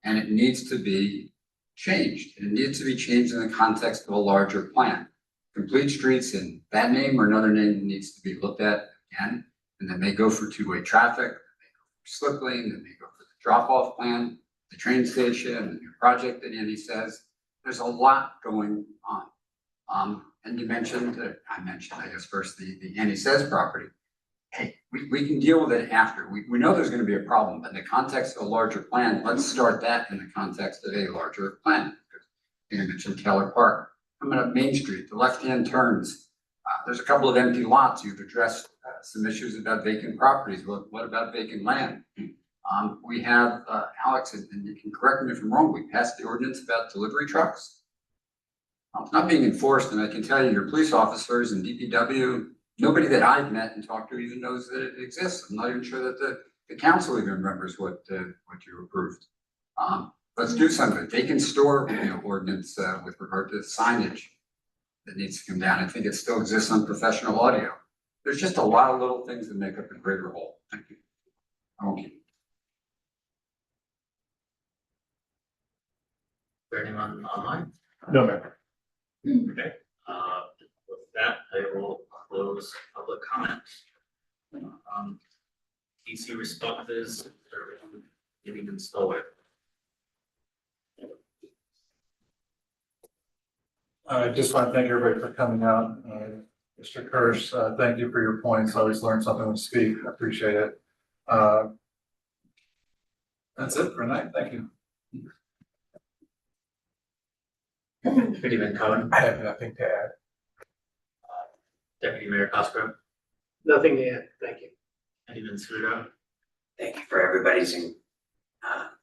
And it needs to be changed. It needs to be changed in the context of a larger plan. Complete Streets in that name or another name needs to be looked at again, and then may go for two-way traffic, they go for slip lane, then they go for the drop-off plan, the train station, the new project that Andy says. There's a lot going on. And you mentioned, I guess first, the Andy Says property. Hey, we can deal with it after. We know there's going to be a problem, but in the context of a larger plan, let's start that in the context of a larger plan. You mentioned Keller Park. Coming up Main Street, the left-hand turns. There's a couple of empty lots. You've addressed some issues about vacant properties. What about vacant land? We have, Alex, and you can correct me if I'm wrong, we passed the ordinance about delivery trucks. It's not being enforced, and I can tell you, your police officers and DPW, nobody that I've met and talked to even knows that it exists. I'm not even sure that the council even remembers what you approved. Let's do something. Vacant store ordinance with regard to signage that needs to come down. I think it still exists on professional audio. There's just a lot of little things that make up a greater whole. Thank you. Okay. Is there anyone online? No, ma'am. Okay. With that, I will close public comment. DC responses, getting installed. I just want to thank everybody for coming out. Mr. Kirsch, thank you for your points. I always learn something when you speak. I appreciate it. That's it for tonight. Thank you. Committeeman Cohen, I have nothing to add. Deputy Mayor Cosgrove, Nothing to add, thank you. Committeeman Sudo. Thank you for everybody's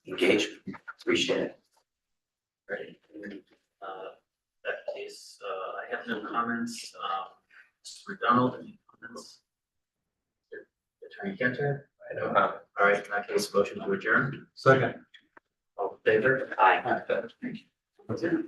engagement. Appreciate it. Ready. That case, I have no comments. Mr. McDonald, any comments? Attorney Cantor? I don't have. All right, in that case, motion to adjourn. Second. All in favor? Aye. Thank you.